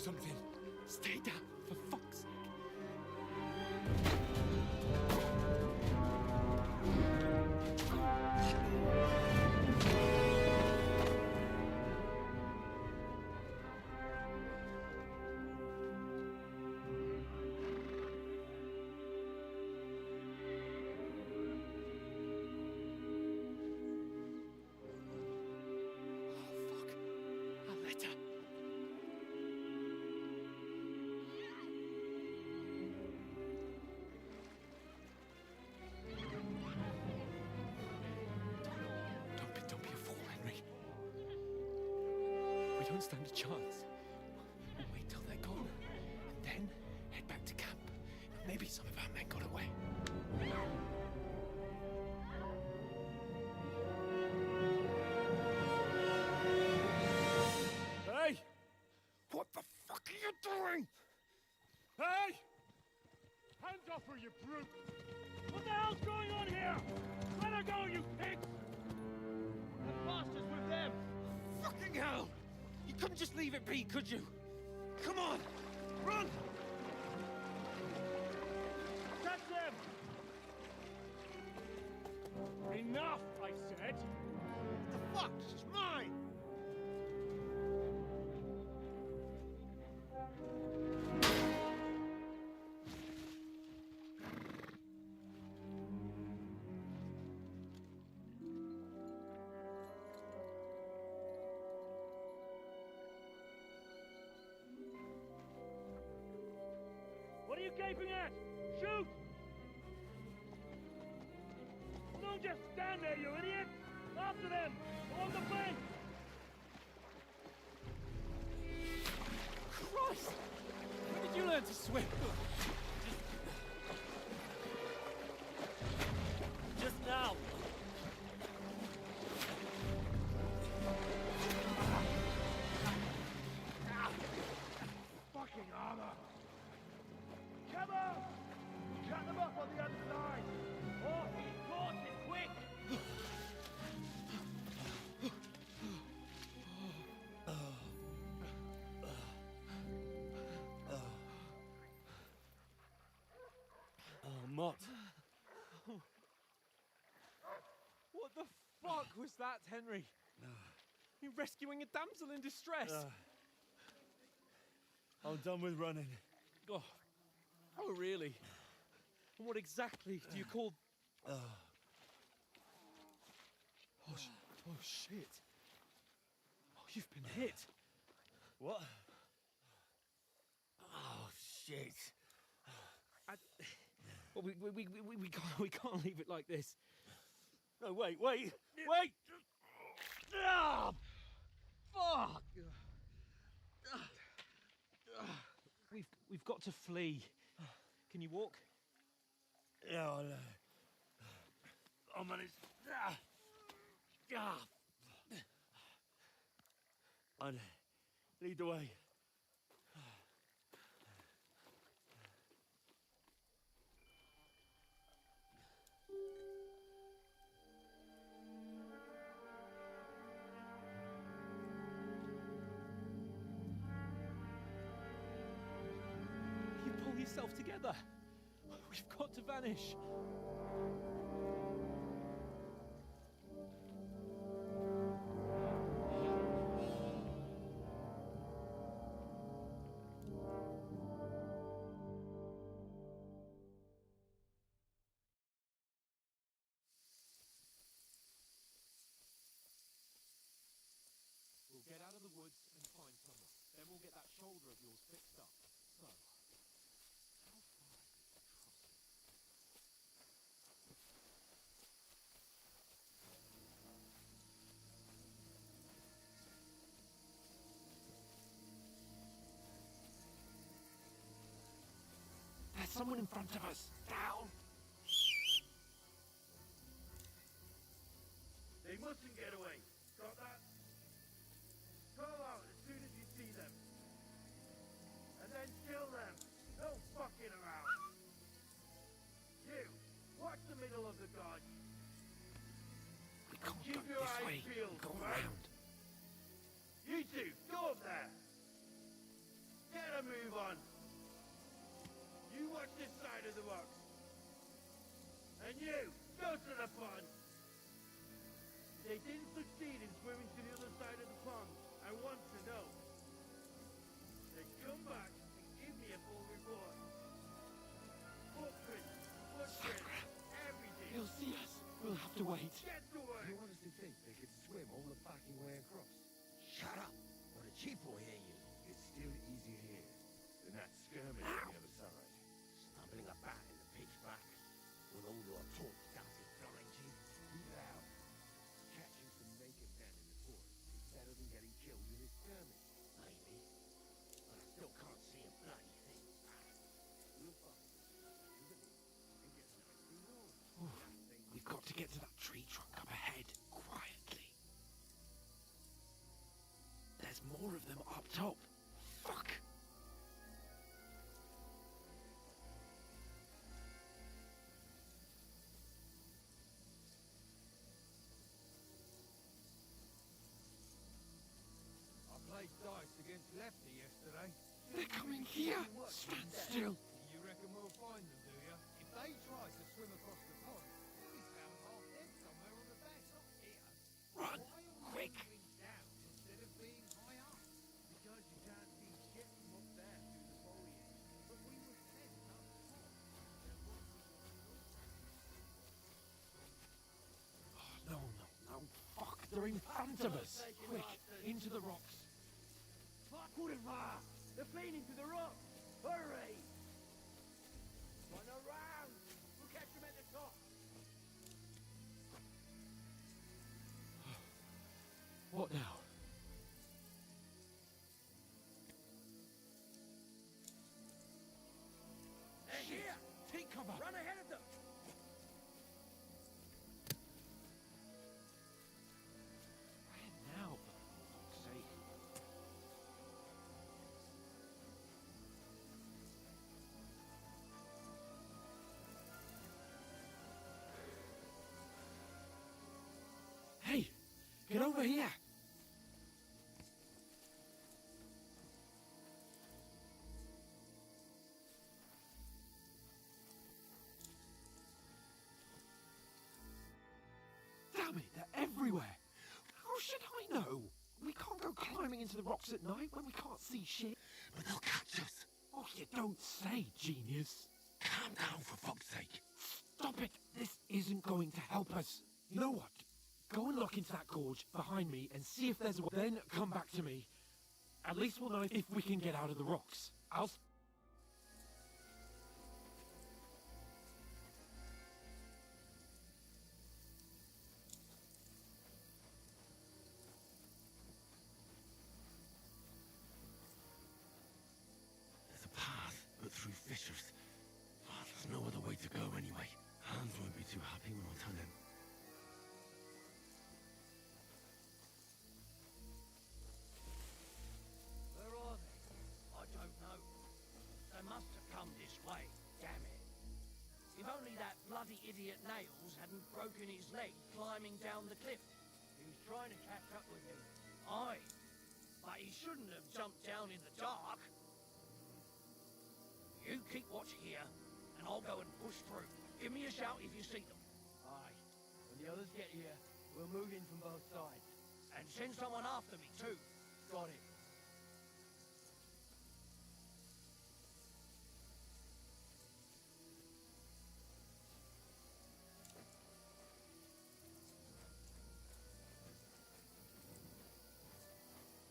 S6: Something. Stay down, for fuck's sake. Oh, fuck. A letter. Don't be a fool, Henry. We don't stand a chance. We'll wait till they're gone, and then head back to camp. Maybe some of our men got away. Hey! What the fuck are you doing?
S3: Hey! Hands off her, you brute! What the hell's going on here? Let her go, you pigs! The bastards with them!
S6: Fucking hell! You couldn't just leave it be, could you? Come on! Run!
S3: Catch them! Enough, I said!
S6: The fuck? She's mine!
S3: What are you gaping at? Shoot! Don't just stand there, you idiot! After them! On the bank!
S6: Christ! When did you learn to swim?
S10: fuck was that, Henry? You rescuing a damsel in distress?
S8: I'm done with running.
S10: Oh, oh, really? And what exactly do you call... Oh, oh, shit. Oh, you've been hit.
S8: What?
S9: Oh, shit.
S10: Well, we can't leave it like this.
S8: No, wait!
S10: Ah, fuck! We've got to flee. Can you walk?
S8: Yeah, I'll manage. And lead the way.
S10: You pull yourself together. We've got to vanish. We'll get out of the woods and find someone. Then we'll get that shoulder of yours fixed up. So, how far is it There's someone in front of us. Down.
S4: They mustn't get away. Got that? Call out as soon as you see them. And then kill them. No fucking around. You, watch the middle of the garden.
S10: We can't
S4: Keep
S10: go
S4: your
S10: this
S4: eyes
S10: way.
S4: peeled,
S10: Go
S4: right?
S10: around.
S4: You two, go up there. Get a move on. You watch this side of the rocks. And you, go to the pond. They didn't succeed in swimming to the other side of the pond. I want to know. Then come back and give me a full report. Footprints, everything.
S10: He'll see us. We'll have to wait.
S4: Get to work.
S2: You honestly think they could swim all the fucking way across?
S9: Shut up, or the chief will hear you.
S8: It's still easier here than that skirmish on the other side.
S9: Stumbling about in the pitch black, with all your talk dancing behind you.
S8: Be loud. Catching some naked men in the forest is better than getting killed in a skirmish.
S9: Maybe, but I still can't see a bloody thing.
S8: We'll find it. And get nicely warm.
S10: We've got to get to that tree trunk up ahead, quietly. There's more of them up top. Fuck!
S2: I played dice against Lefty yesterday.
S10: They're coming here! Stand still!
S2: You reckon we'll find them, do you? If they try to swim across the pond, we'll be found half dead somewhere on the bank, not here.
S10: Run!
S2: Why are we
S10: Quick!
S2: moving down instead of being high up? Because you can't see shit from up there through the foliage. But we were sent up top.
S10: Oh, no. Fuck! They're in front of us! Quick! Into the rocks!
S4: Kurva! They're playing into the rock! Hurry! Run around! We'll catch them at the top!
S10: What now?
S4: They're here!
S10: Take cover!
S4: Run ahead of them!
S10: Where now, for fuck's sake? Hey! Get over here! Damn it, they're everywhere!
S6: going into the rocks at night when we can't see shit?
S8: But they'll catch us.
S6: Oh, you don't say, genius.
S8: Calm down, for fuck's sake.
S6: Stop it. This isn't going to help us. You know what? Go and look into that gorge behind me and see if there's a way. Then come back to me. At least we'll know if we can get out of the rocks.
S8: There's a path, but through fissures. Oh, there's no other way to go anyway. Hans won't be too happy when I tell him.
S2: Where are they? I don't know. They must have come this way, damn it. If only that bloody idiot Nails hadn't broken his leg climbing down the cliff. He was trying to catch up with him. Aye, but he shouldn't have jumped down in the dark. You keep watch here, and I'll go and push through. Give me a shout if you see them. Aye. When the others get here, we'll move in from both sides. And send someone after me, too. Got it.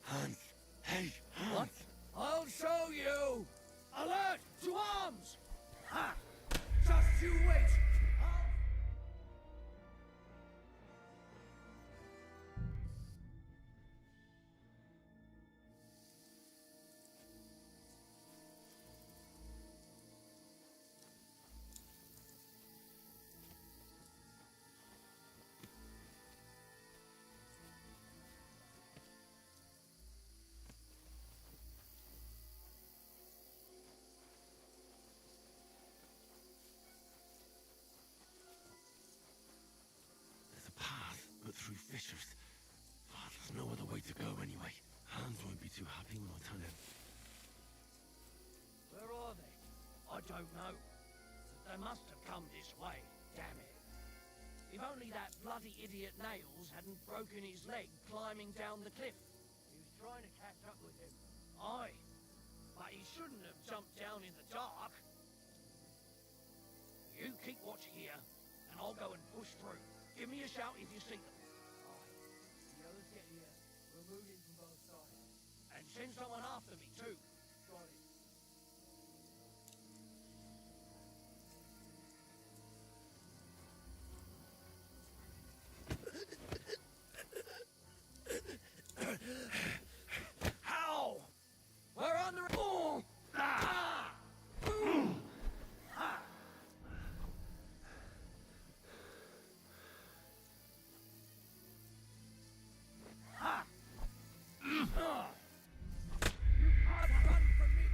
S8: Hans! Hey, Hans!
S2: What? I'll show you! Alert! To arms! Ha! Just you wait!
S8: There's a path, but through fissures. Oh, there's no other way to go anyway. Hans won't be too happy when I tell him.
S2: Where are they? I don't know. They must have come this way, damn it. If only that bloody idiot Nails hadn't broken his leg climbing down the cliff. He was trying to catch up with him. Aye, but he shouldn't have jumped down in the dark. You keep watch here, and I'll go and push through. Give me a shout if you see them. Aye. The others get here, we'll move in from both sides. And send someone after me, too. Got it. How? We're under... Oh! Ah! Ha! Ha! Ah! You can't run from me!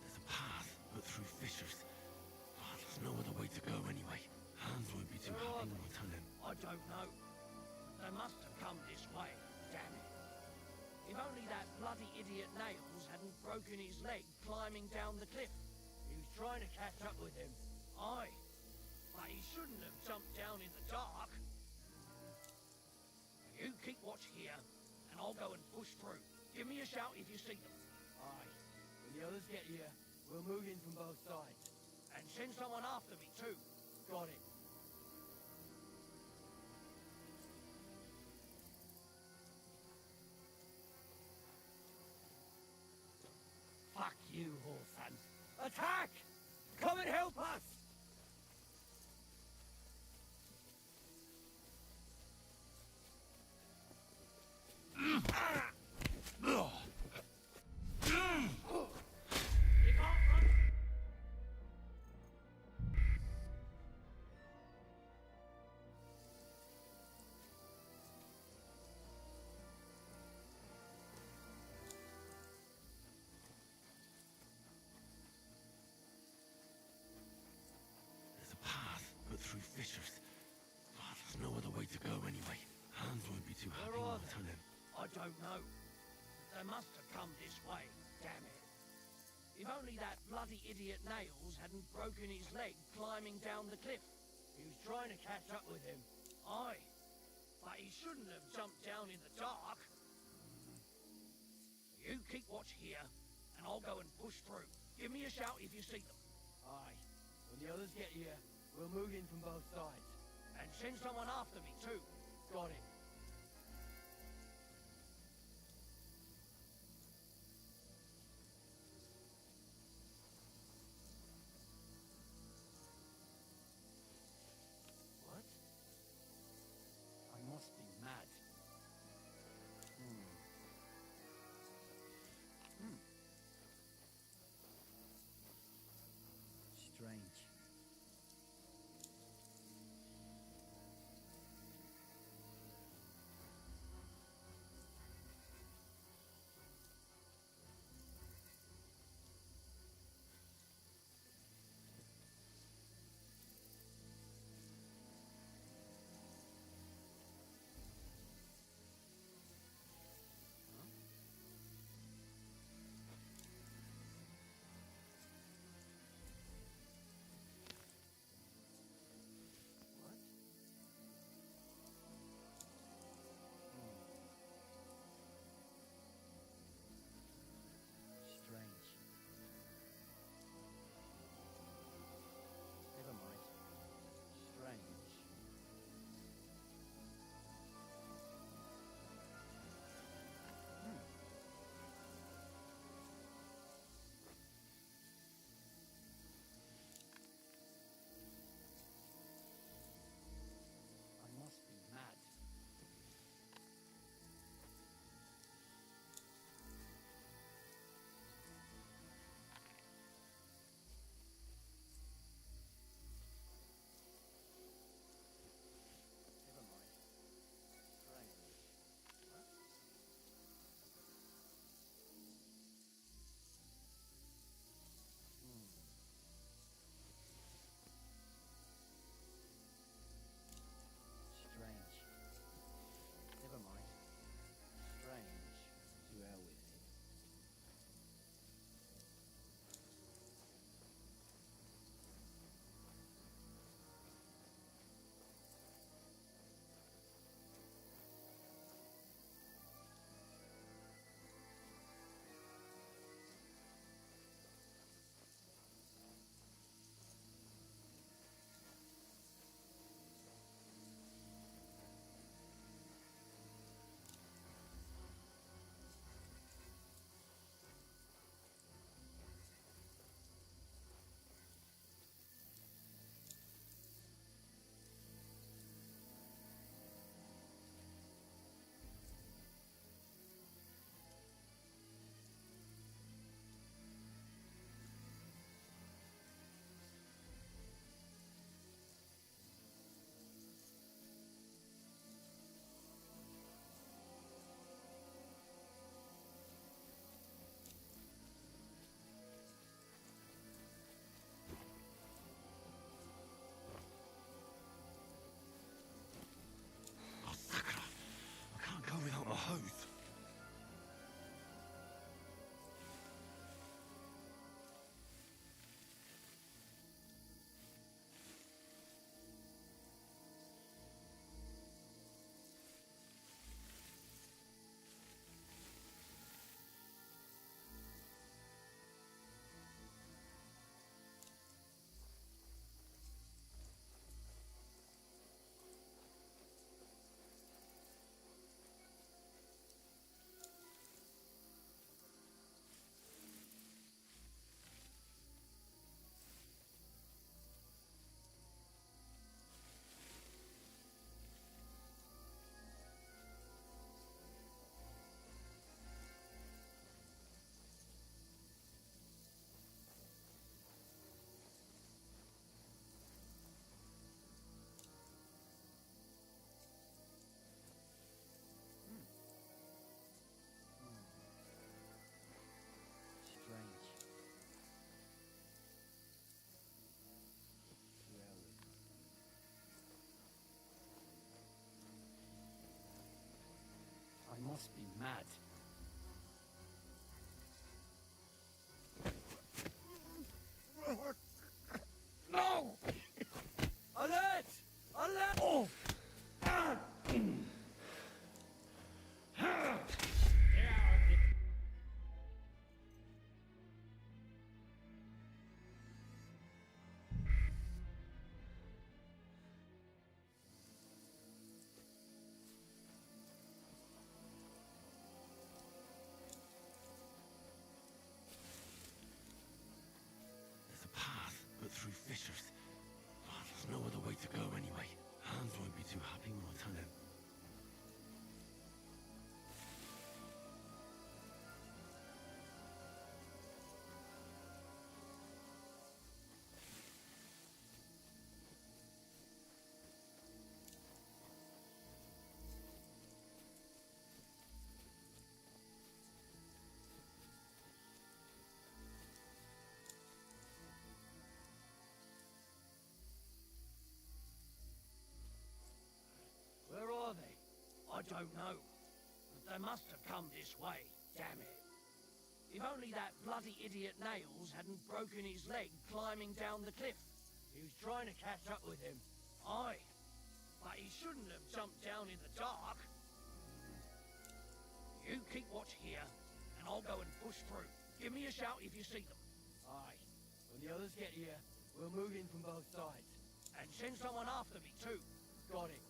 S8: There's a path, but through fissures. Oh, there's no other way to go anyway. Hans won't be too happy when I tell him.
S2: I don't know. They must have come this way, damn it. If only that bloody idiot Nails hadn't broken his leg climbing down the cliff. He was trying to catch up with him. Aye, but he shouldn't have jumped down in the dark. You keep watch here, and I'll go and push through. Give me a shout if you see them. Aye. When the others get here, we'll move in from both sides. And send someone after me, too. Got it. Fuck you, Horsan. Attack! Come and help us! You can't run.
S8: There's a path, but through fissures. Oh, there's no other way to go anyway. Hans won't be too happy
S2: Where
S8: when
S2: are
S8: I
S2: they?
S8: tell him.
S2: I don't know. They must have come this way, damn it. If only that bloody idiot Nails hadn't broken his leg climbing down the cliff. He was trying to catch up with him. Aye. But he shouldn't have jumped down in the dark. You keep watch here, and I'll go and push through. Give me a shout if you see them. Aye. When the others get here, we'll move in from both sides. And send someone after me, too. Got it. What? I must be mad.
S9: Strange.
S2: don't know. But they must have come this way, damn it. If only that bloody idiot Nails hadn't broken his leg climbing down the cliff. He was trying to catch up with him. Aye, but he shouldn't have jumped down in the dark. You keep watch here, and I'll go and push through. Give me a shout if you see them.
S9: Aye. When the others get here, we'll move in from both sides.
S2: And send someone after me too.
S9: Got it.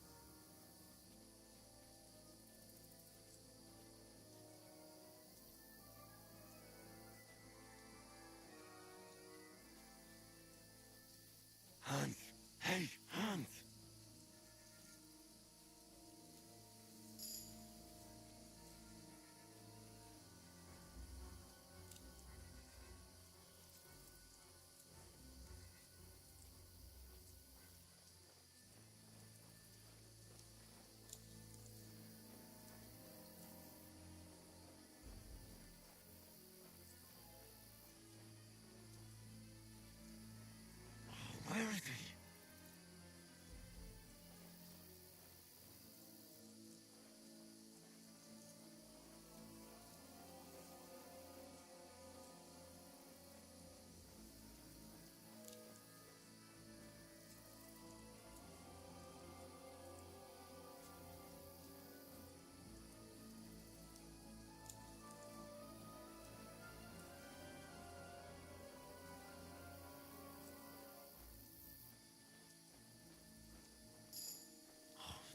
S8: Hans! Hey, Hans! Where is he?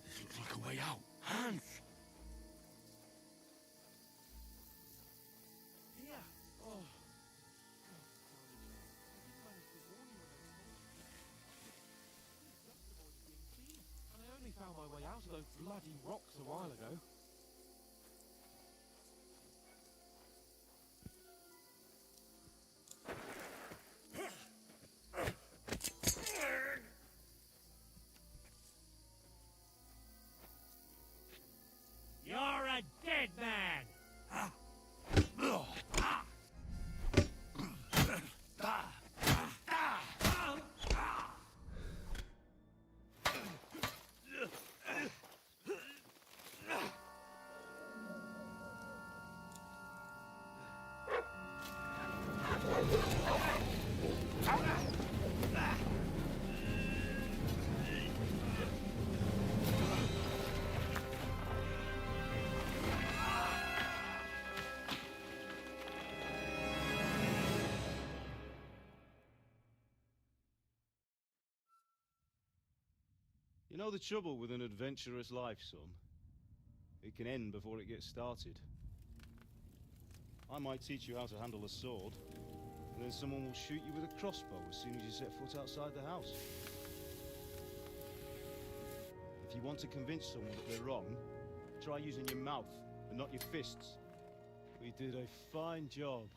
S8: This looks like a way out. Hans!
S6: Here. Oh. And I only found my way out of those bloody rocks a while ago.
S2: You're a dead man!
S3: You know the trouble with an adventurous life, son? It can end before it gets started. I might teach you how to handle a sword, and then someone will shoot you with a crossbow as soon as you set foot outside the house. If you want to convince someone that they're wrong, try using your mouth and not your fists. We did a fine job.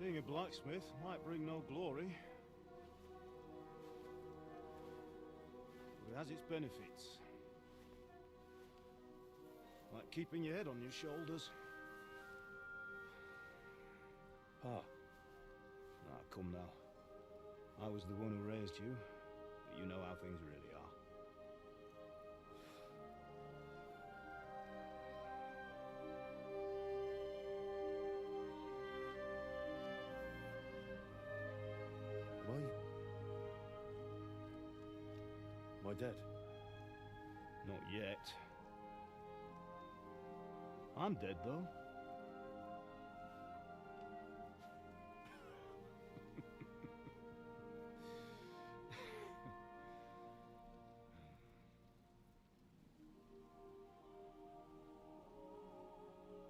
S3: Being a blacksmith might bring no glory, but it has its benefits. Like keeping your head on your shoulders. Pa. Ah, come now. I was the one who raised you, but you know how things really are. Am I dead? Not yet. I'm dead, though.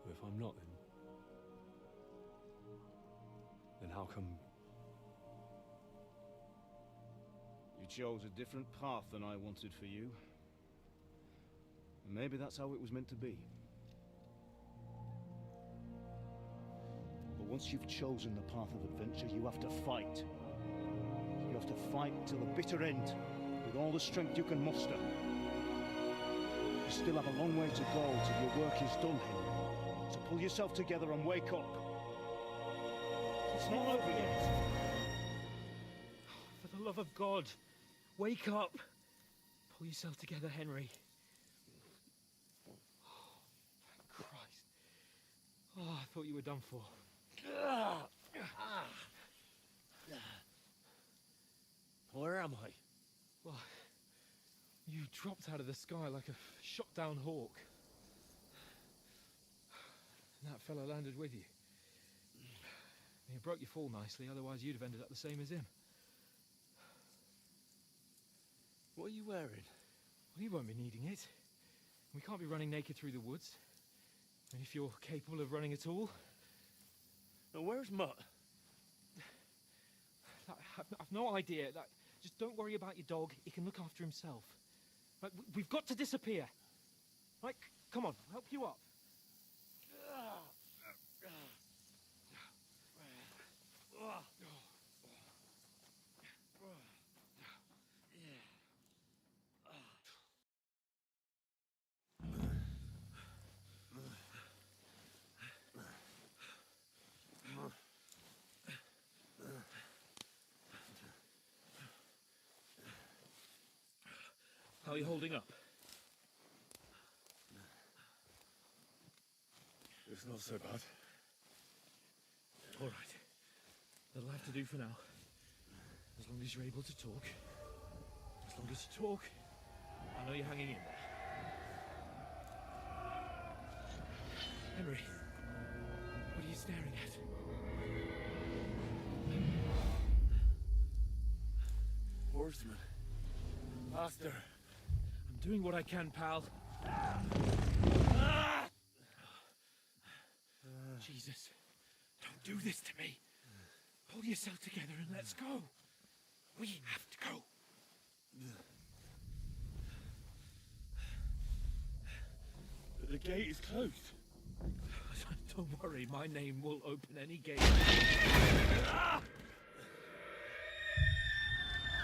S8: If I'm not, then how come...
S3: You chose a different path than I wanted for you. And maybe that's how it was meant to be. But
S13: Once you've chosen the path of adventure, you have to fight. You have to fight till the bitter end, with all the strength you can muster. You still have a long way to go till your work is done, Henry. So pull yourself together and wake up. It's not over yet.
S10: For the love of God, wake up. Pull yourself together, Henry. Thank Christ. Oh, I thought you were done for.
S8: Where am I?
S10: Well, you dropped out of the sky like a shot-down hawk. And that fella landed with you. You broke your fall nicely, otherwise you'd have ended up the same as him.
S8: What are you wearing?
S10: Well, you won't be needing it. We can't be running naked through the woods. And if you're capable of running at all...
S8: Now, where's Mutt?
S10: I've no idea. Just don't worry about your dog. He can look after himself. We've got to disappear. Right, come on, I'll help you up. How are you holding up?
S8: It's not so bad.
S10: All right. That'll have to do for now. As long as you're able to talk. As long as you talk, I know you're hanging in there. Henry, what are you staring at?
S8: Horseman. Master.
S10: I'm doing what I can, pal. Jesus, don't do this to me. Pull yourself together and let's go. We have to go.
S8: But the gate is closed.
S10: Don't worry, my name will open any gate.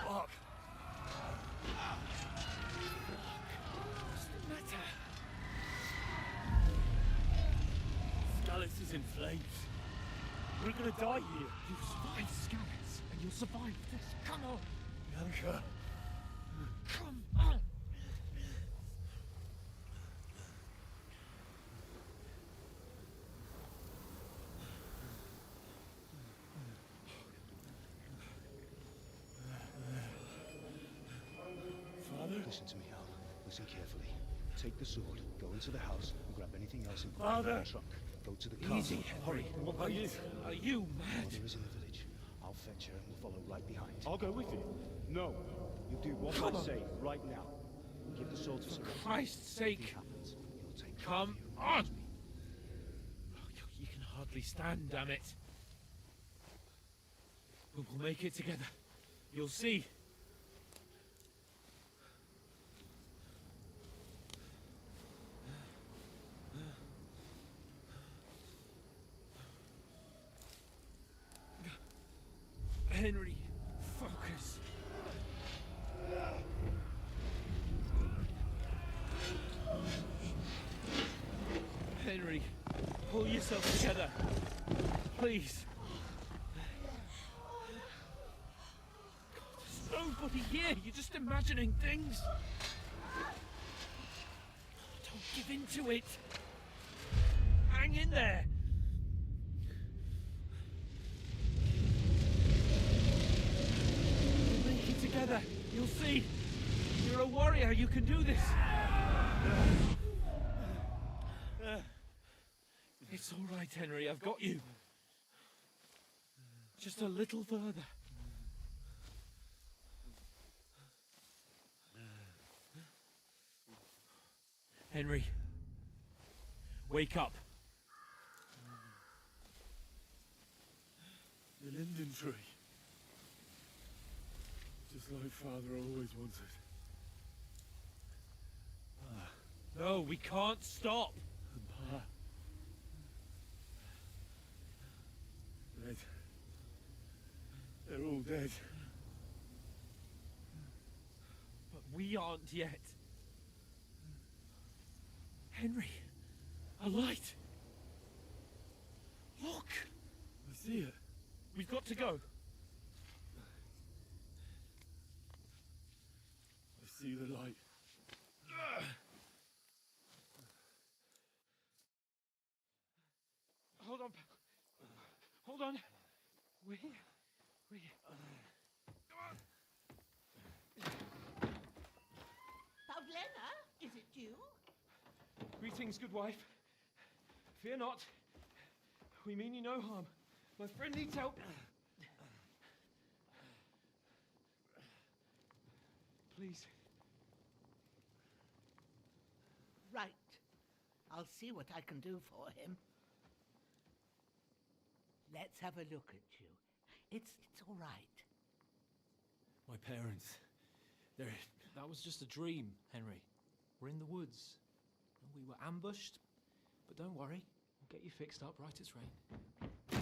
S8: Fuck.
S10: What's the matter?
S8: Scallis is in flames. We're gonna die here.
S10: You survived Scallis, and you'll survive this. Come on.
S8: Bianca.
S10: Come on.
S13: Listen to me, Al. Listen carefully. Take the sword, go into the house, and grab anything else in
S8: Father!
S13: the truck. Go to the car.
S10: Easy, Henry.
S8: What about you?
S10: Are you mad?
S13: Mother is in the village. I'll fetch her and we'll follow right behind.
S8: I'll go with you.
S13: No. You do what
S10: Come
S13: I
S10: on.
S13: say right now. Give the sword to
S10: For
S13: Sebastian.
S10: Christ's
S13: If anything
S10: sake.
S13: happens, he'll take
S10: Come
S13: care of
S10: on.
S13: you.
S10: You can hardly stand, damn it. But we'll make it together. You'll see. Henry, focus. Henry, pull yourself together. Please. God, there's nobody here. You're just imagining things. Don't give in to it. Hang in there. We'll make it together. You'll see. You're a warrior. You can do this. It's all right, Henry. I've got you. Just a little further. Henry, wake up.
S8: The linden tree. Just like Father always wanted.
S10: No, we can't stop.
S8: And Pa. Dead. They're all dead.
S10: But we aren't yet. Henry, a light. Look.
S8: I see it.
S10: We've got to go.
S8: I see the light.
S10: Hold on. Hold on. We.
S2: Pavlena, is it you?
S10: Greetings, good wife. Fear not. We mean you no harm. My friend needs help. Please.
S2: Right. I'll see what I can do for him. Let's have a look at you. It's all right.
S10: My parents. That was just a dream, Henry. We're in the woods. We were ambushed. But don't worry. We'll get you fixed up right as rain.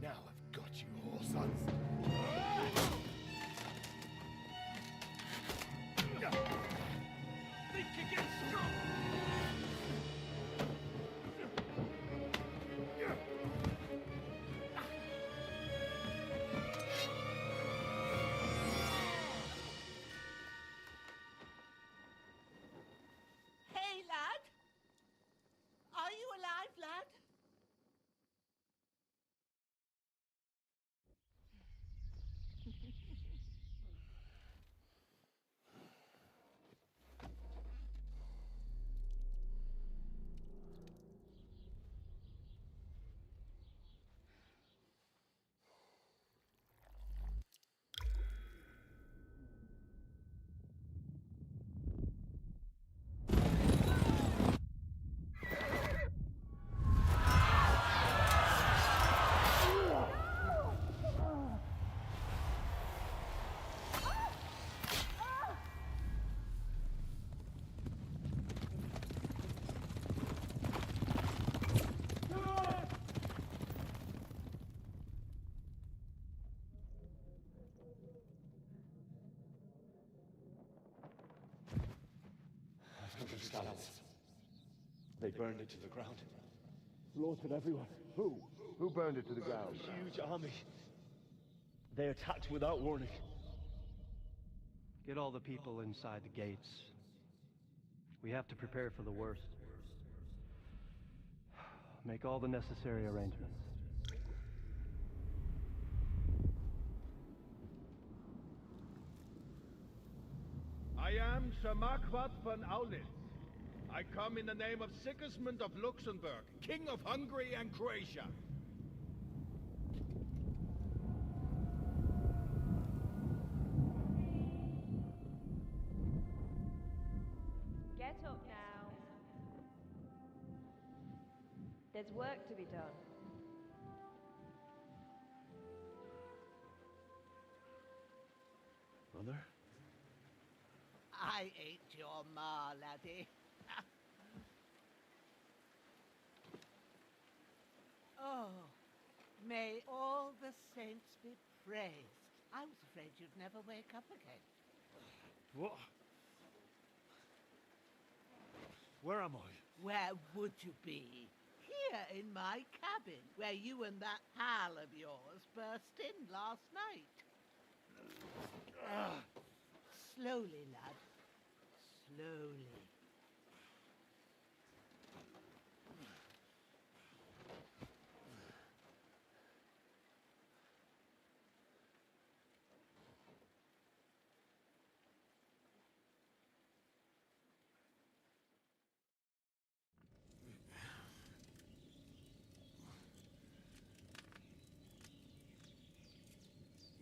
S8: Now I've got you, all sons.
S10: Think again, strong!
S2: Hey, lad! Are you alive, lad?
S8: They burned it to the ground. Slaughtered everyone. Who? Who burned it to the ground? A huge army. They attacked without warning.
S14: Get all the people inside the gates. We have to prepare for the worst. Make all the necessary arrangements.
S15: I am Sir Marquardt von Aulitz. I come in the name of Sigismund of Luxembourg, King of Hungary and Croatia.
S12: Get up now. There's work to be done.
S8: Mother?
S2: I ain't your ma, laddie. Oh, may all the saints be praised. I was afraid you'd never wake up again.
S8: What? Where am I?
S2: Where would you be? Here in my cabin, where you and that pal of yours burst in last night. Slowly, lad. Slowly.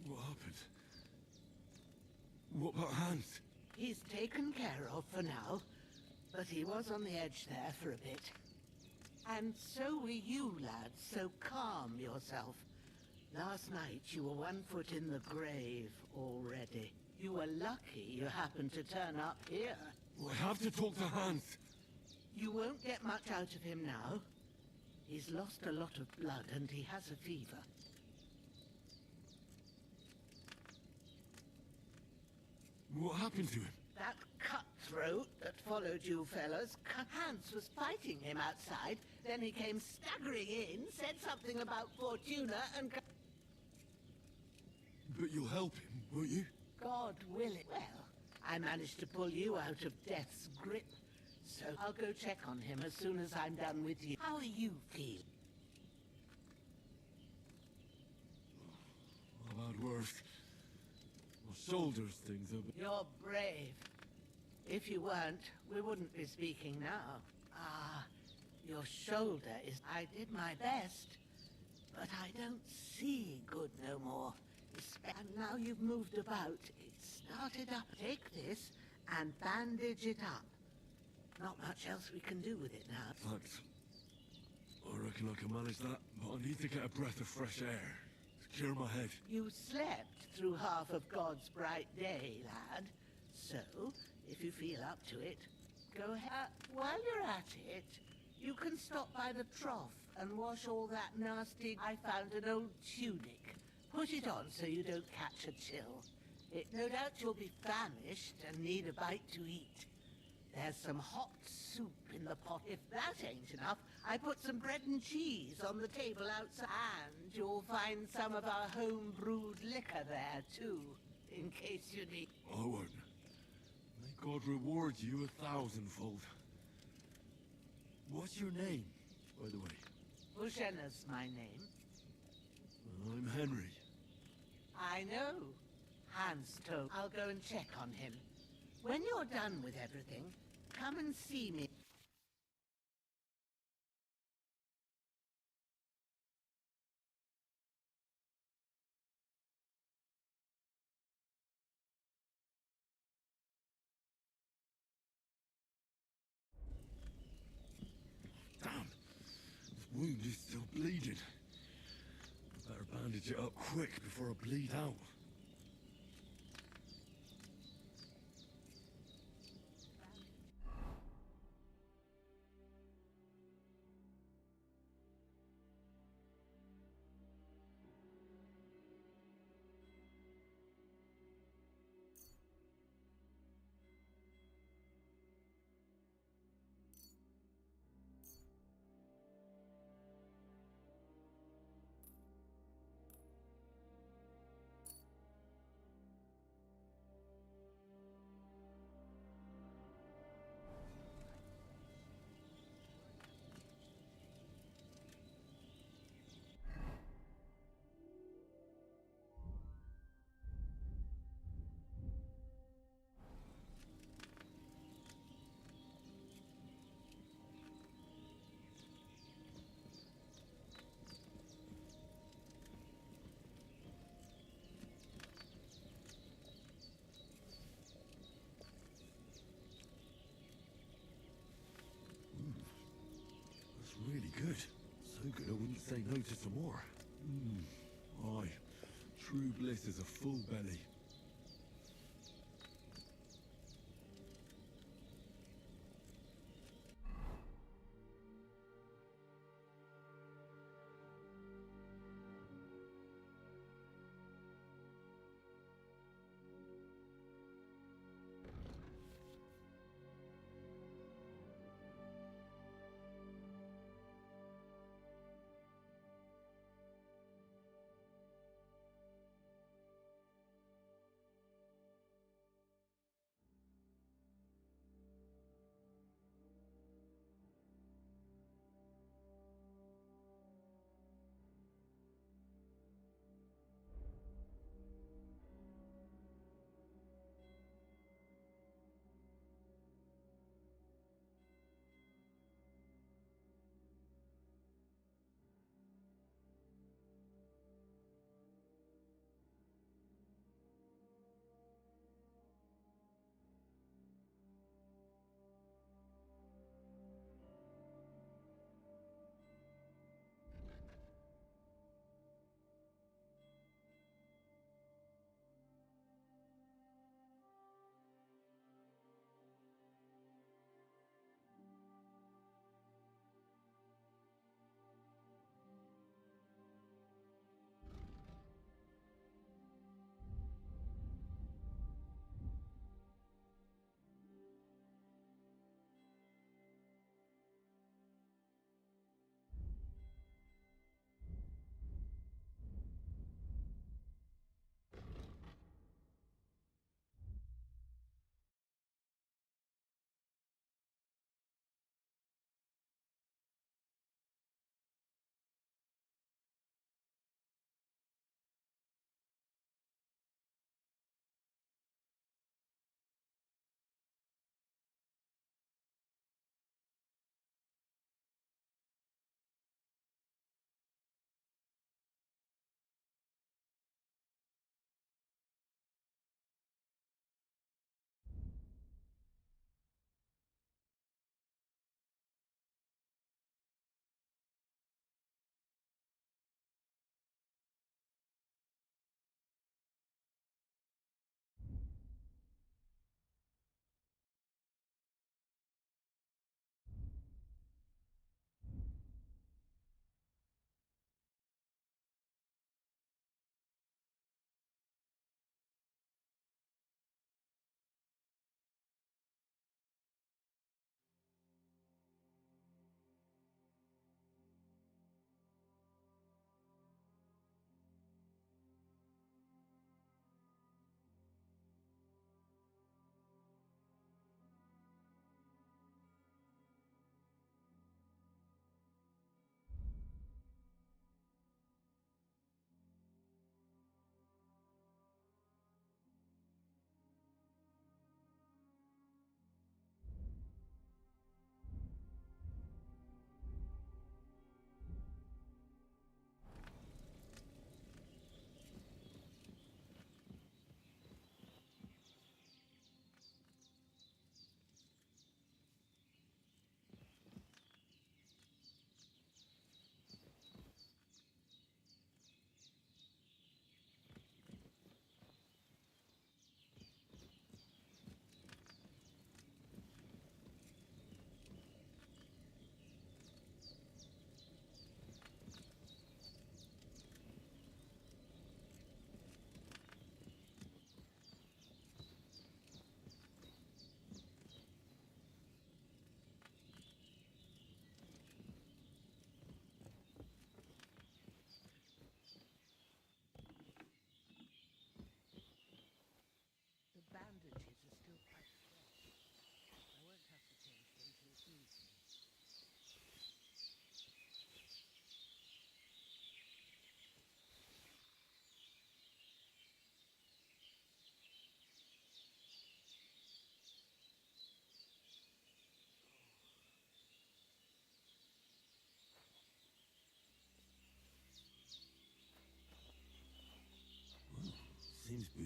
S8: What happened? What about Hans?
S2: He's taken care of for now, but he was on the edge there for a bit. And so were you, lad, so calm yourself. Last night you were 1 foot in the grave already. You were lucky you happened to turn up here.
S8: I have to talk to Hans.
S2: You won't get much out of him now.
S16: He's lost a lot of blood and he has a fever.
S8: What happened to him?
S16: That cutthroat that followed you fellas, Hans was fighting him outside, then he came staggering in, said something about Fortuna and...
S8: But you'll help him, won't you?
S16: God willing. Well, I managed to pull you out of death's grip, so I'll go check on him as soon as I'm done with you. How are you feeling?
S8: I've had worse. My shoulder's things a bit.
S16: You're brave. If you weren't, we wouldn't be speaking now. Ah, your shoulder is... I did my best, but I don't see good no more. And now you've moved about. It's started up. Take this and bandage it up. Not much else we can do with it now.
S8: Thanks. I reckon I can manage that, but I need to get a breath of fresh air to clear my head.
S16: You slept through half of God's bright day, lad. So, if you feel up to it, go ahead. While you're at it, you can stop by the trough and wash all that nasty... I found an old tunic. Put it on so you don't catch a chill. No doubt you'll be famished and need a bite to eat. There's some hot soup in the pot. If that ain't enough, I put some bread and cheese on the table outside. And you'll find some of our home-brewed liquor there, too, in case you need...
S8: I won't. May God reward you 1,000-fold. What's your name, by the way?
S16: Bushenna's my name.
S8: I'm Henry.
S16: I know. Hans told. I'll go and check on him. When you're done with everything, come and see me.
S8: Damn. This wound is still bleeding. I better bandage it up quick before I bleed out. Really good. So good I wouldn't say no to some more. Aye. True bliss is a full belly.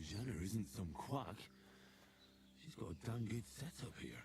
S8: Jenna isn't some quack. She's got a damn good setup here.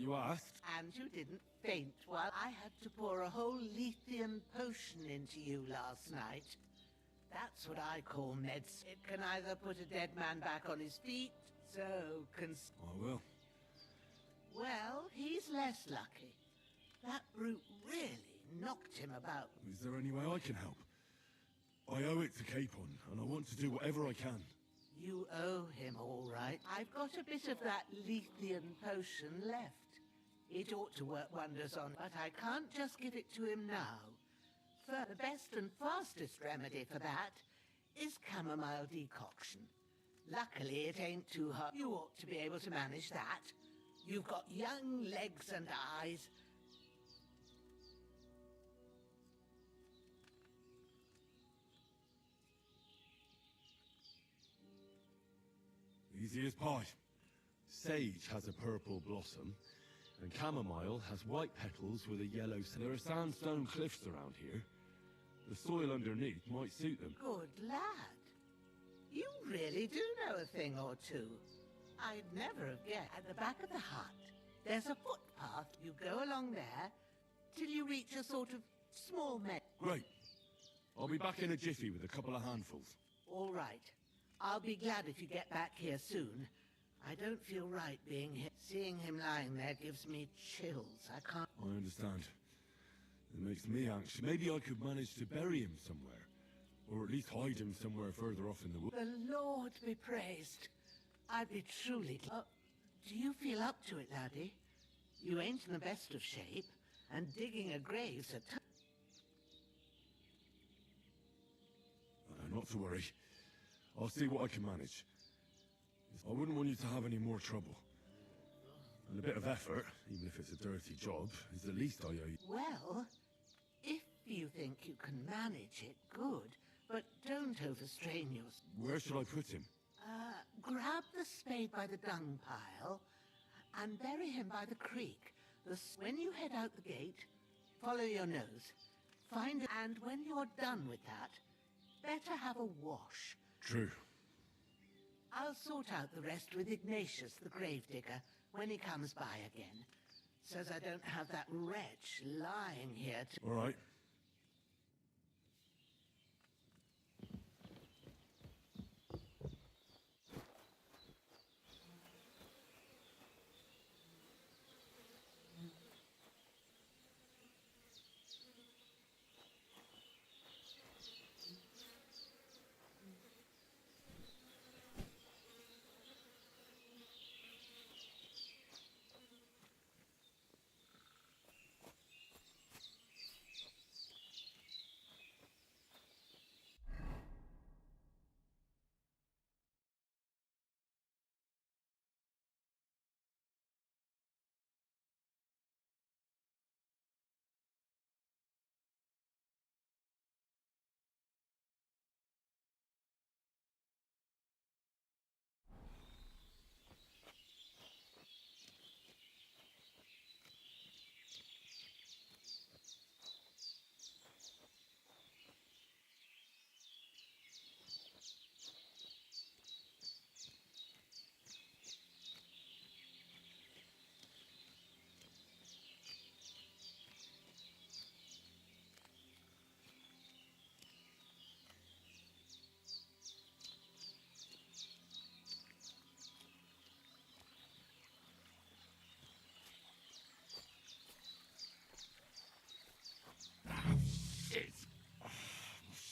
S8: you asked.
S16: And you didn't faint while I had to pour a whole Lethean potion into you last night. That's what I call meds. It can either put a dead man back on his feet, so
S8: I will.
S16: Well, he's less lucky. That brute really knocked him about.
S8: Is there any way I can help? I owe it to Capon, and I want to do whatever I can.
S16: You owe him, all right. I've got a bit of that Lethean potion left. It ought to work wonders on, but I can't just give it to him now. For the best and fastest remedy for that is chamomile decoction. Luckily, it ain't too hard. You ought to be able to manage that. You've got young legs and eyes.
S8: Easy as pie. Sage has a purple blossom, and chamomile has white petals with a yellow... There are sandstone cliffs around here. The soil underneath might suit them.
S16: Good lad. You really do know a thing or two. I'd never have guessed. At the back of the hut, there's a footpath. You go along there till you reach a sort of small meadow.
S8: Great. I'll be back in a jiffy with a couple of handfuls.
S16: All right. I'll be glad if you get back here soon. I don't feel right being here. Seeing him lying there gives me chills. I can't...
S8: I understand. It makes me anxious. Maybe I could manage to bury him somewhere. Or at least hide him somewhere further off in the woods.
S16: The Lord be praised. I'd be truly... do you feel up to it, laddie? You ain't in the best of shape, and digging a grave's a
S8: Not to worry. I'll see what I can manage. I wouldn't want you to have any more trouble. And a bit of effort, even if it's a dirty job, is the least I owe you.
S16: Well, if you think you can manage it, good. But don't overstrain yourself.
S8: Where should I put him?
S16: Grab the spade by the dung pile and bury him by the creek. When you head out the gate, follow your nose. Find it, and when you're done with that, better have a wash.
S8: True.
S16: I'll sort out the rest with Ignatius, the gravedigger, when he comes by again. Says I don't have that wretch lying here to...
S8: All right.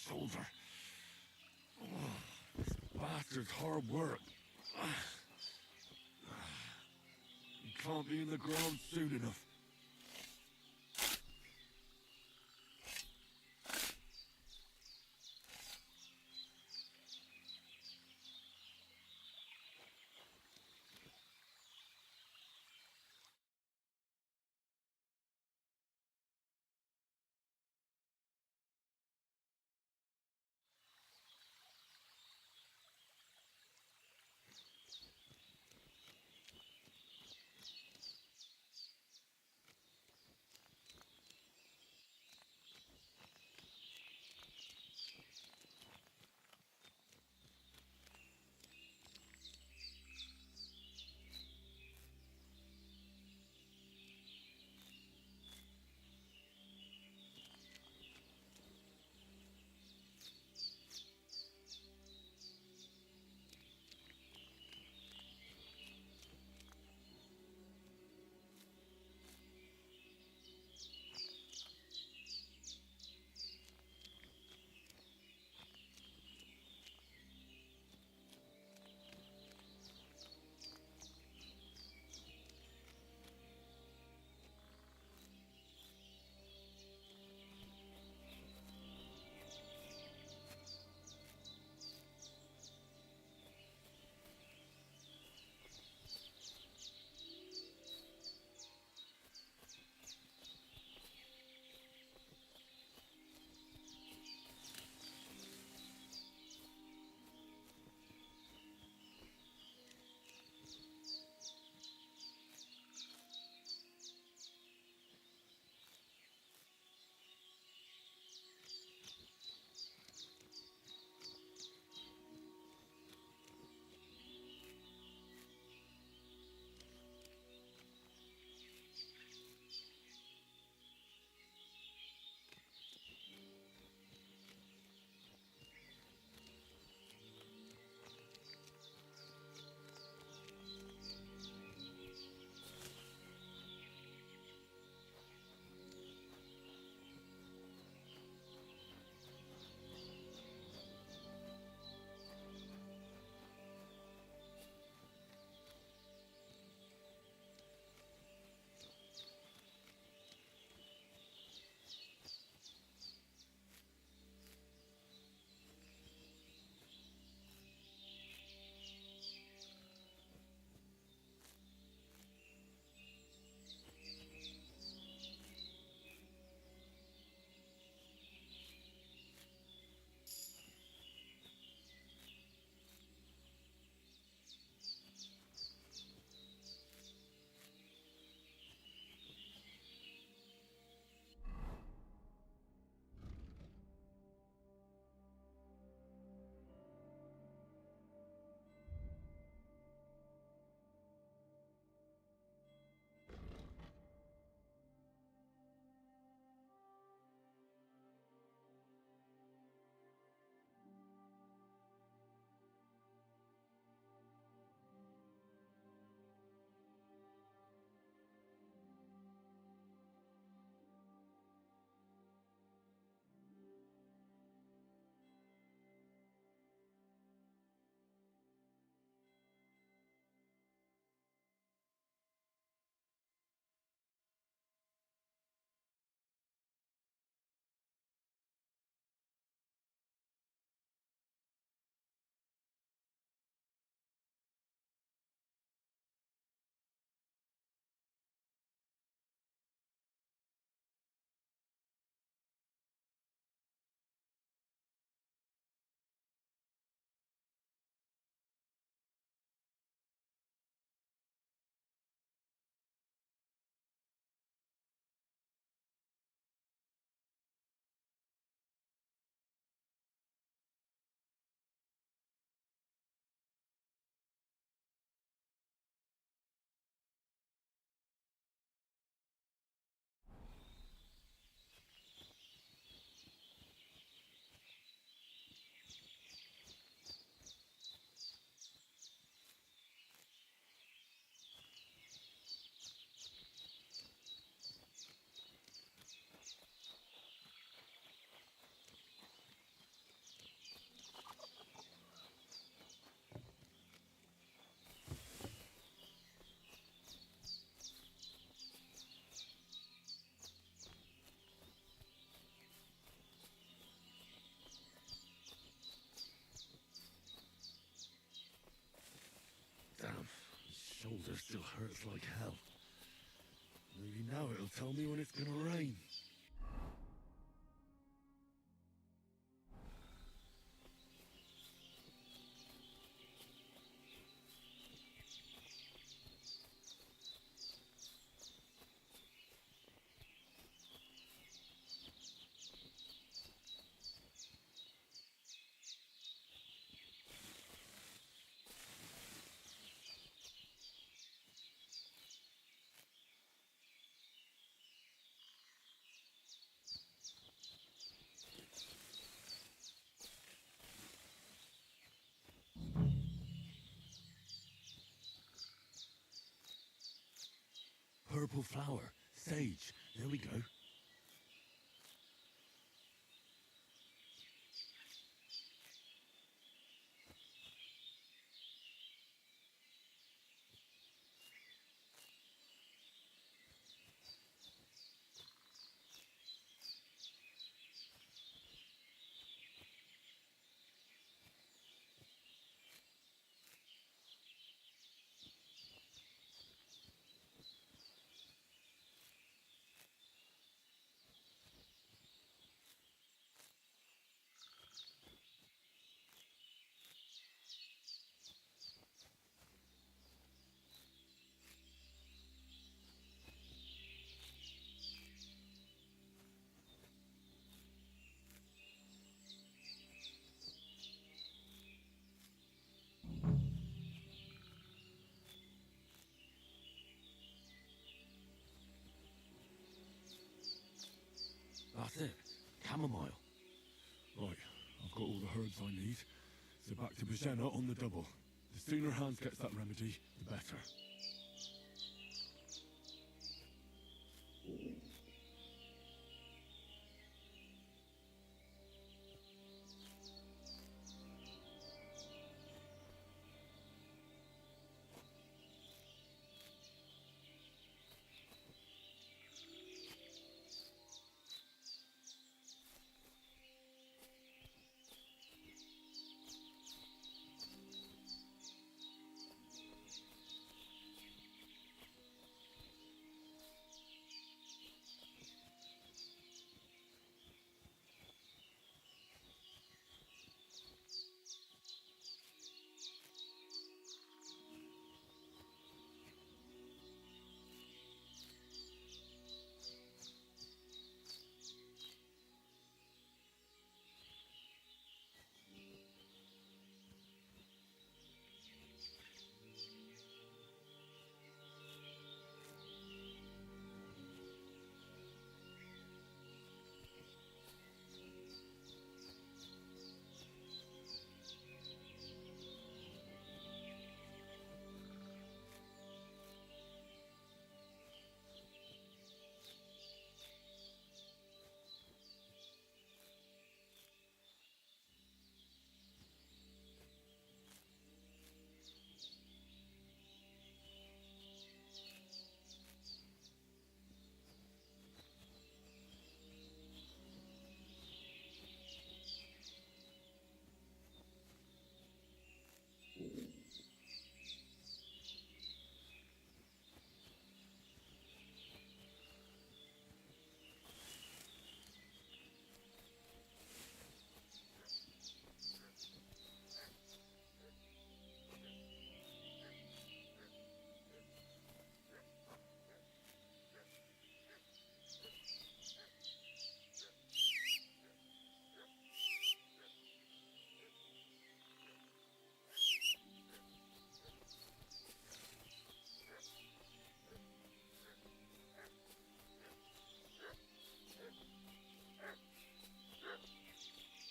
S8: Shoulder. This bastard's hard work. You can't be in the ground soon enough. hurts like hell. Maybe now it'll tell me when it's gonna rain. Purple flower. Sage. There we go. That's it. Chamomile. Right, I've got all the herbs I need. So back to Bajena on the double. The sooner Hans gets that remedy, the better.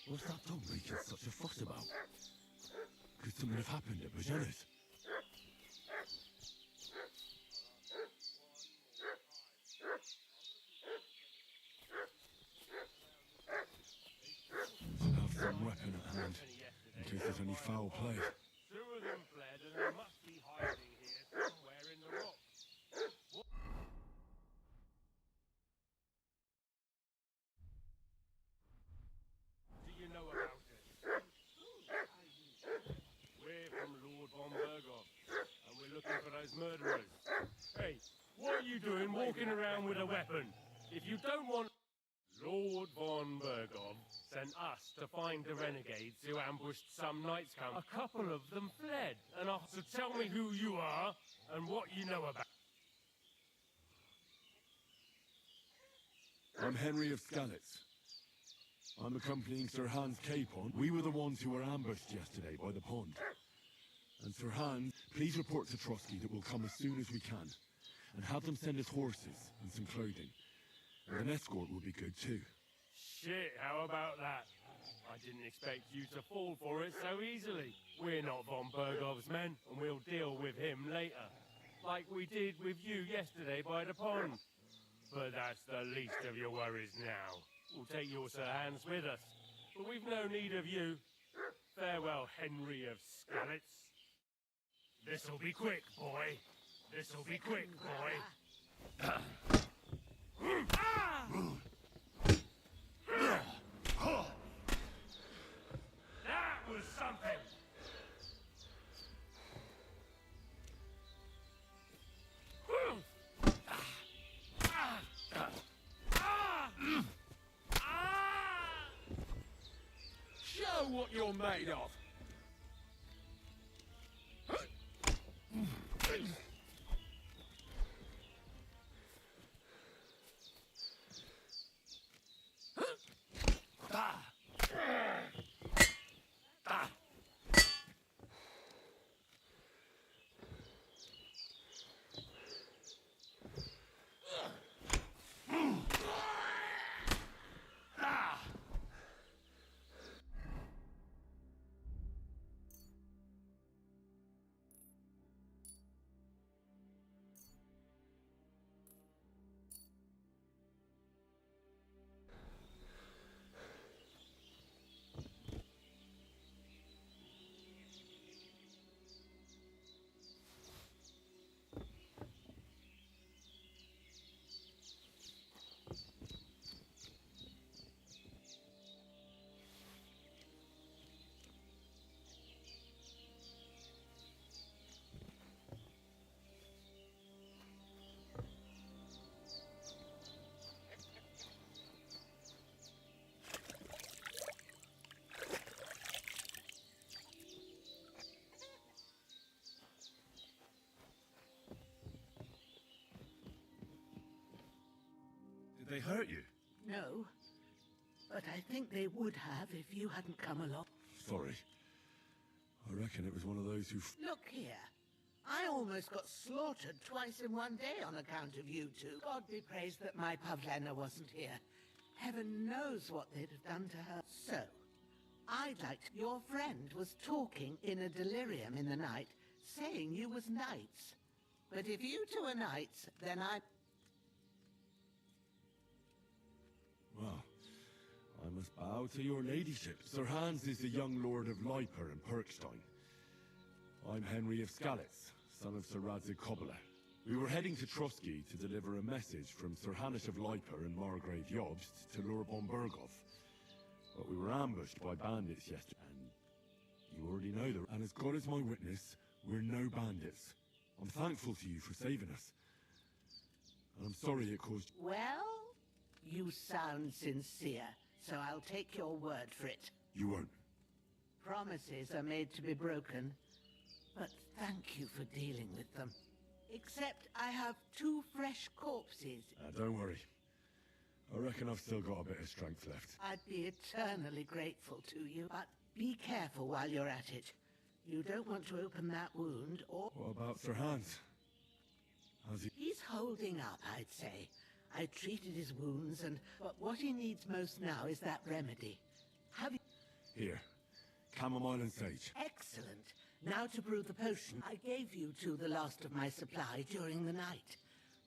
S8: What's that dog making such a fuss about? Could something have happened at Bajena's? Should have some weapon at hand, in case there's any foul play.
S4: Two of them fled and they must be hiding here somewhere in the rock. Do you know about it? We're from Lord von Berghoff, and we're looking for those murderers.
S8: Hey, what are you doing walking around with a weapon? If you don't want... Lord von Bergov sent us to find the renegades who ambushed some knights camp. A couple of them fled, and so tell me who you are and what you know about...
S17: I'm Henry of Skalitz. I'm accompanying Sir Hans Capon. We were the ones who were ambushed yesterday by the pond. And Sir Hans, please report to Trotsky that we'll come as soon as we can. And have them send us horses and some clothing. And an escort will be good too.
S8: Shit, how about that? I didn't expect you to fall for it so easily. We're not von Bergov's men, and we'll deal with him later. Like we did with you yesterday by the pond. But that's the least of your worries now. We'll take your Sir Hans with us. But we've no need of you. Farewell, Henry of Skalitz. This'll be quick, boy. This'll be quick, boy. That was something.
S15: Show what you're made of.
S17: Did they hurt you?
S16: No, but I think they would have if you hadn't come along.
S17: Sorry. I reckon it was one of those who...
S16: Look here. I almost got slaughtered twice in one day on account of you two. God be praised that my Pavlena wasn't here. Heaven knows what they'd have done to her. So, I'd like to... Your friend was talking in a delirium in the night, saying you was knights. But if you two are knights, then I...
S17: Well, I must bow to your ladyship. Sir Hans is the young lord of Leiper and Perkstein. I'm Henry of Skalitz, son of Sir Radzig Kobyla. We were heading to Trotsky to deliver a message from Sir Hanush of Leiper and Margrave Jobst to Lord von Bergov. But we were ambushed by bandits yesterday, and you already know that. And as God is my witness, we're no bandits. I'm thankful to you for saving us. And I'm sorry it caused...
S16: Well, you sound sincere, so I'll take your word for it.
S17: You won't.
S16: Promises are made to be broken, but thank you for dealing with them. Except I have 2 fresh corpses.
S17: Don't worry. I reckon I've still got a bit of strength left.
S16: I'd be eternally grateful to you, but be careful while you're at it. You don't want to open that wound, or...
S17: What about Sir Hans? How's he...
S16: He's holding up, I'd say. I treated his wounds, but what he needs most now is that remedy. Have you...
S17: Here. Chamomile and sage.
S16: Excellent. Now to brew the potion. I gave you two the last of my supply during the night.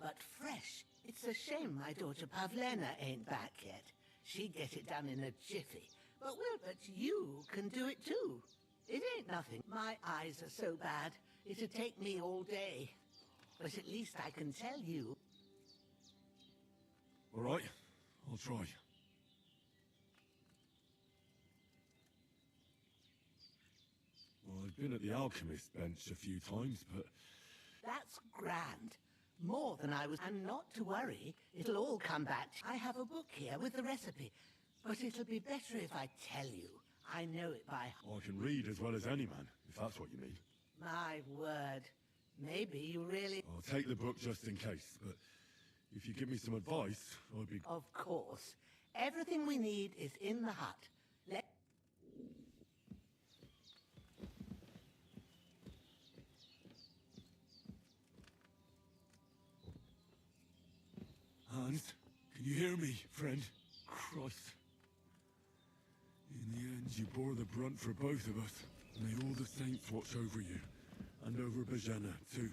S16: But fresh. It's a shame my daughter Pavlena ain't back yet. She'd get it done in a jiffy. But you can do it too. It ain't nothing. My eyes are so bad, it'd take me all day. But at least I can tell you.
S17: All right, I'll try. Well, I've been at the alchemist's bench a few times, but...
S16: That's grand. More than I was... And not to worry, it'll all come back. I have a book here with the recipe, but it'll be better if I tell you. I know it by...
S17: I can read as well as any man, if that's what you mean.
S16: My word. Maybe you really...
S17: I'll take the book just in case, but if you give me some advice, I'd be...
S16: Of course. Everything we need is in the hut.
S17: Hans, can you hear me, friend? Christ. In the end, you bore the brunt for both of us. May all the saints watch over you. And over Bajana, too.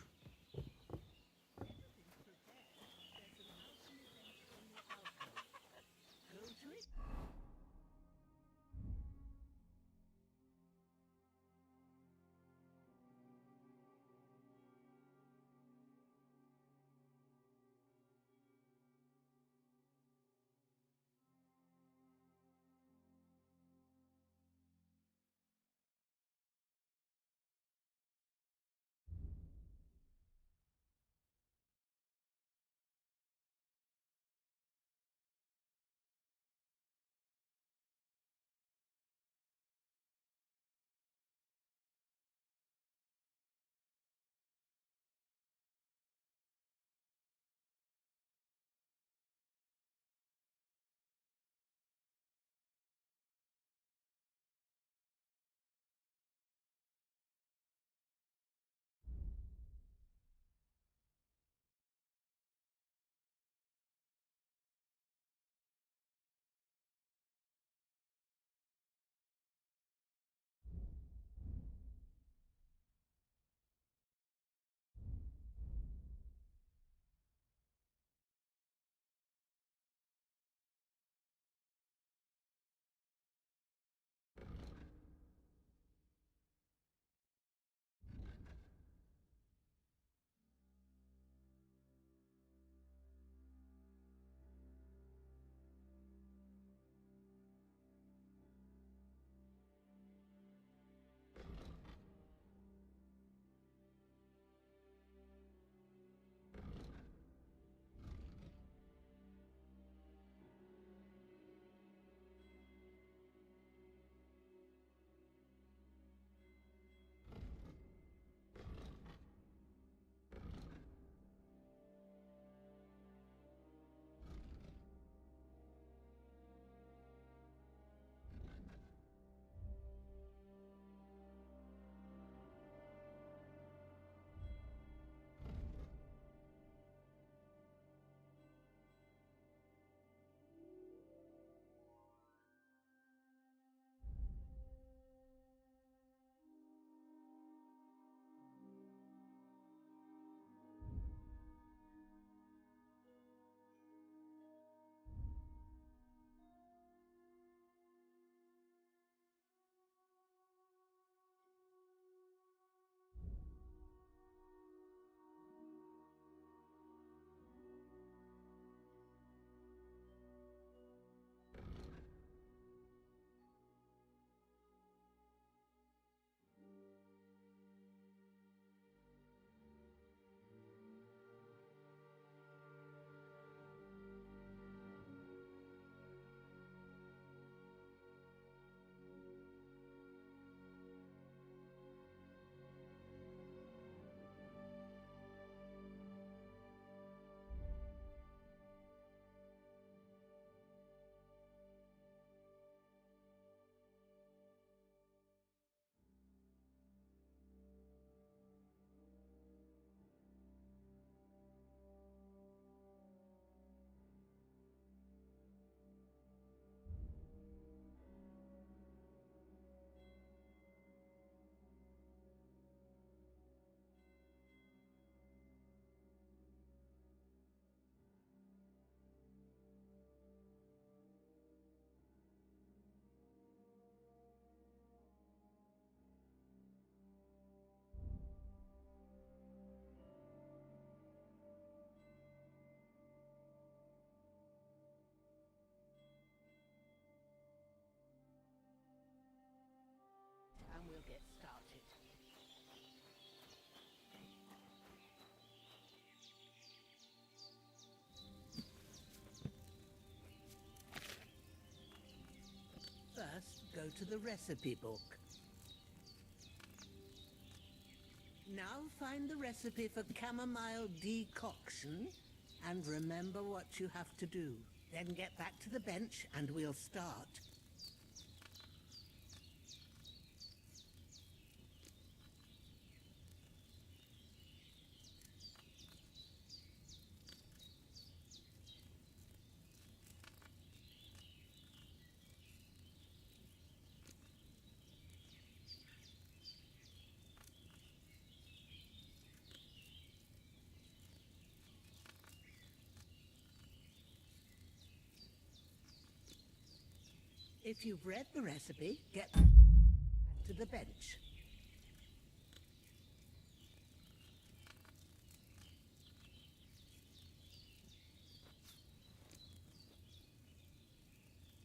S16: go to the recipe book. Now find the recipe for chamomile decoction and remember what you have to do. Then get back to the bench and we'll start. If you've read the recipe, get back to the bench.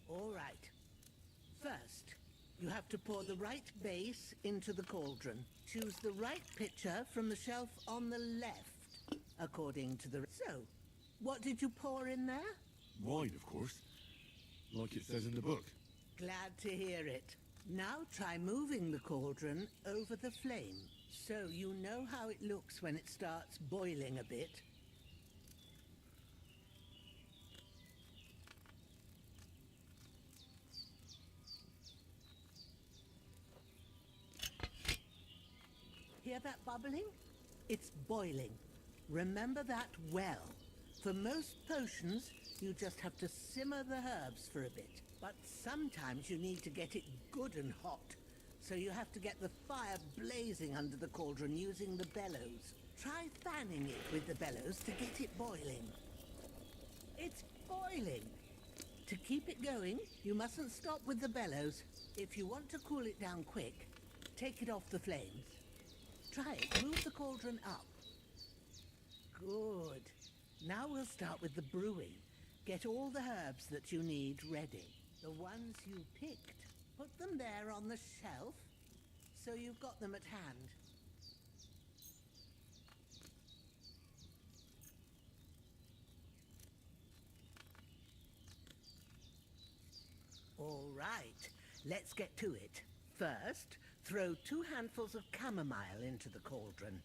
S16: All right. First, you have to pour the right base into the cauldron. Choose the right pitcher from the shelf on the left, according to the... So, what did you pour in there?
S17: Wine, of course. Like it says in the book.
S16: Glad to hear it. Now try moving the cauldron over the flame, so you know how it looks when it starts boiling a bit. Hear that bubbling? It's boiling. Remember that well. For most potions, you just have to simmer the herbs for a bit. But sometimes you need to get it good and hot. So you have to get the fire blazing under the cauldron using the bellows. Try fanning it with the bellows to get it boiling. It's boiling. To keep it going, you mustn't stop with the bellows. If you want to cool it down quick, take it off the flames. Try it. Move the cauldron up. Good. Now we'll start with the brewing. Get all the herbs that you need ready. The ones you picked. Put them there on the shelf, so you've got them at hand. All right, let's get to it. First, throw 2 handfuls of chamomile into the cauldron.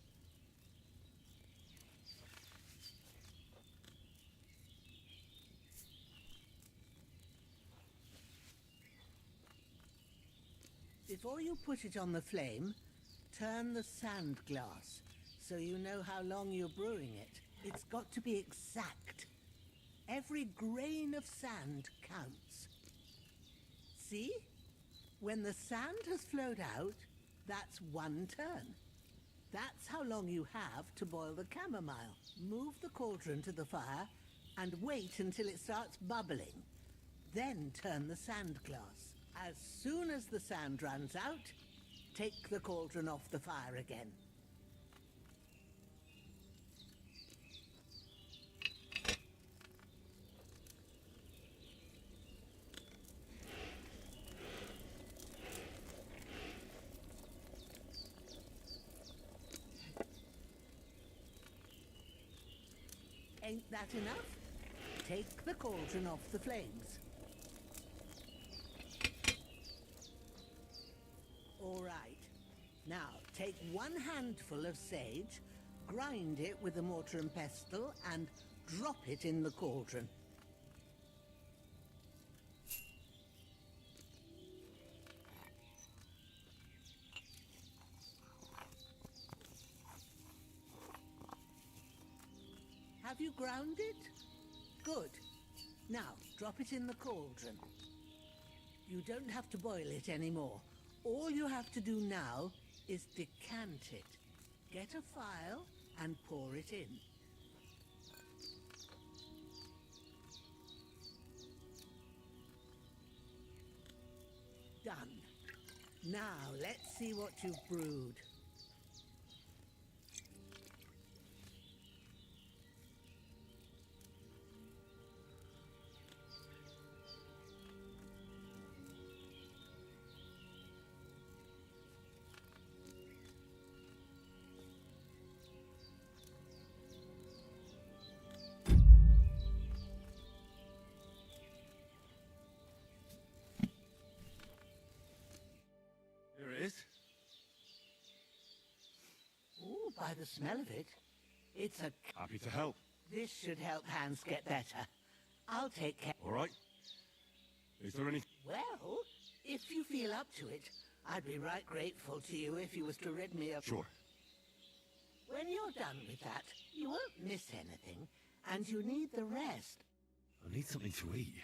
S16: Before you put it on the flame, turn the sand glass so you know how long you're brewing it. It's got to be exact. Every grain of sand counts. See? When the sand has flowed out, that's 1 turn. That's how long you have to boil the chamomile. Move the cauldron to the fire and wait until it starts bubbling. Then turn the sand glass. As soon as the sand runs out, take the cauldron off the fire again. Ain't that enough? Take the cauldron off the flames. All right. Now, take 1 handful of sage, grind it with a mortar and pestle, and drop it in the cauldron. Have you ground it? Good. Now, drop it in the cauldron. You don't have to boil it anymore. All you have to do now is decant it. Get a phial and pour it in. Done. Now let's see what you've brewed. the smell of it. It's a...
S17: Happy to help.
S16: This should help Hans get better. I'll take care...
S17: All right. Is there any...
S16: Well, if you feel up to it, I'd be right grateful to you if you was to rid me of...
S17: Sure.
S16: When you're done with that, you won't miss anything, and you need the rest.
S17: I need something to eat.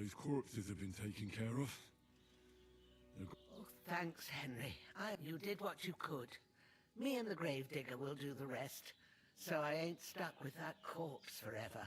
S17: Those corpses have been taken care of.
S16: Oh, thanks, Henry. You did what you could. Me and the gravedigger will do the rest, so I ain't stuck with that corpse forever.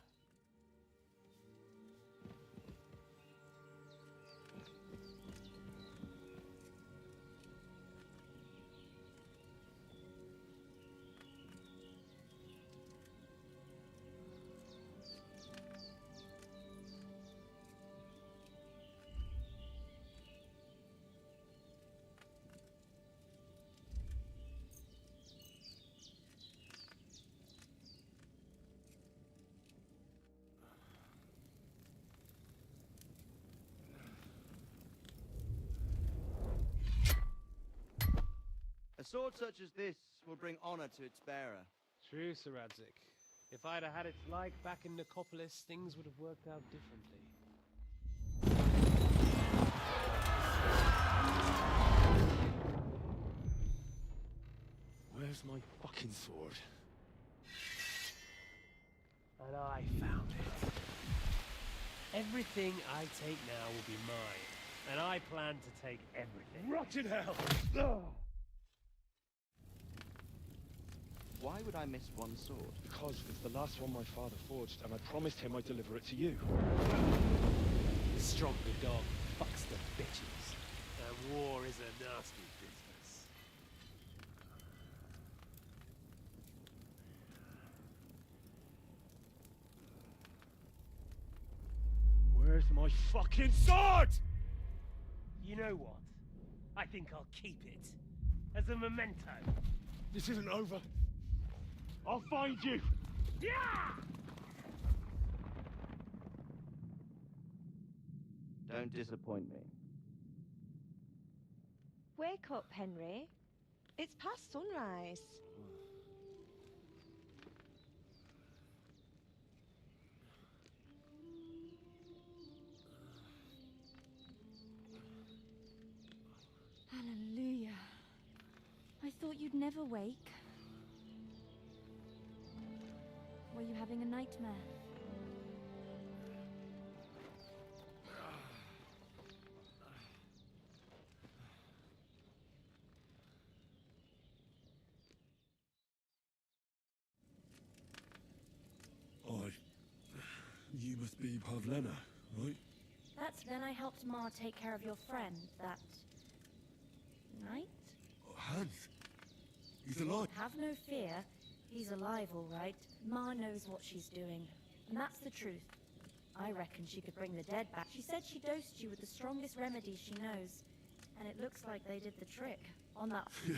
S18: A sword such as this will bring honor to its bearer.
S10: True, Sir Radzik. If I'd have had its like back in Nicopolis, things would have worked out differently.
S17: Where's my fucking sword?
S10: And I found it. Everything I take now will be mine, and I plan to take everything.
S17: Rot in hell!
S18: Why would I miss one sword?
S17: Because it's the last one my father forged, and I promised him I'd deliver it to you.
S10: The stronger dog fucks the bitches, and war is a nasty business.
S17: Where's my fucking sword?
S10: You know what? I think I'll keep it. As a memento.
S17: This isn't over. I'll find you!
S10: Yeah!
S18: Don't disappoint me.
S19: Wake up, Henry. It's past sunrise. Hallelujah. I thought you'd never wake. Were you having a nightmare?
S17: You must be Pavlena, right?
S19: That's when I helped Ma take care of your friend that night?
S17: Hans! He's alive!
S19: Have no fear. He's alive, all right. Ma knows what she's doing. And that's the truth. I reckon she could bring the dead back. She said she dosed you with the strongest remedy she knows. And it looks like they did the trick on that.
S17: Yeah,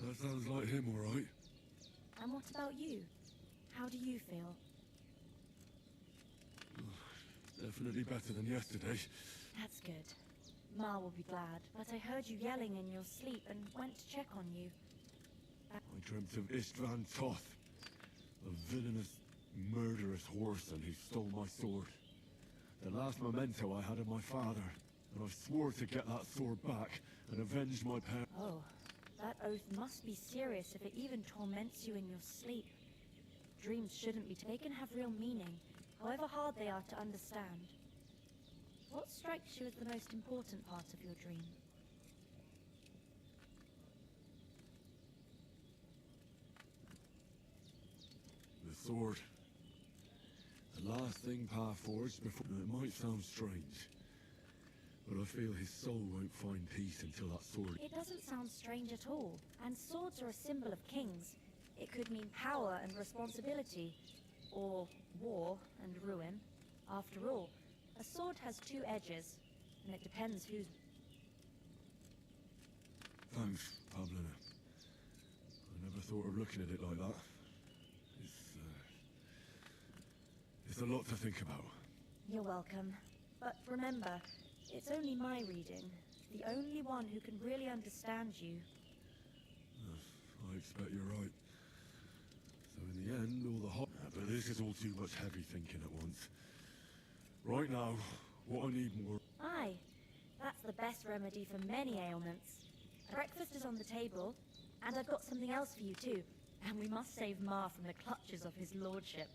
S17: that sounds like him, all right.
S19: And what about you? How do you feel?
S17: Definitely better than yesterday.
S19: That's good. Ma will be glad. But I heard you yelling in your sleep and went to check on you.
S17: I dreamt of Istvan Toth, a villainous, murderous whoreson who stole my sword. The last memento I had of my father, and I swore to get that sword back and avenge my parents.
S19: Oh, that oath must be serious if it even torments you in your sleep. Dreams shouldn't be taken, have real meaning, however hard they are to understand. What strikes you as the most important part of your dream?
S17: The sword. The last thing Pa forged before... It might sound strange, but I feel his soul won't find peace until that sword...
S19: It doesn't sound strange at all, and swords are a symbol of kings. It could mean power and responsibility, or war and ruin. After all, a sword has two edges, and it depends who's...
S17: Thanks, Pavlina. I never thought of looking at it like that. It's a lot to think about.
S19: You're welcome. But remember, it's only my reading. The only one who can really understand you.
S17: I expect you're right. So in the end, all the hot... But this is all too much heavy thinking at once. Right now, what I need more...
S19: Aye, that's the best remedy for many ailments. Breakfast is on the table, and I've got something else for you too. And we must save Ma from the clutches of his lordship.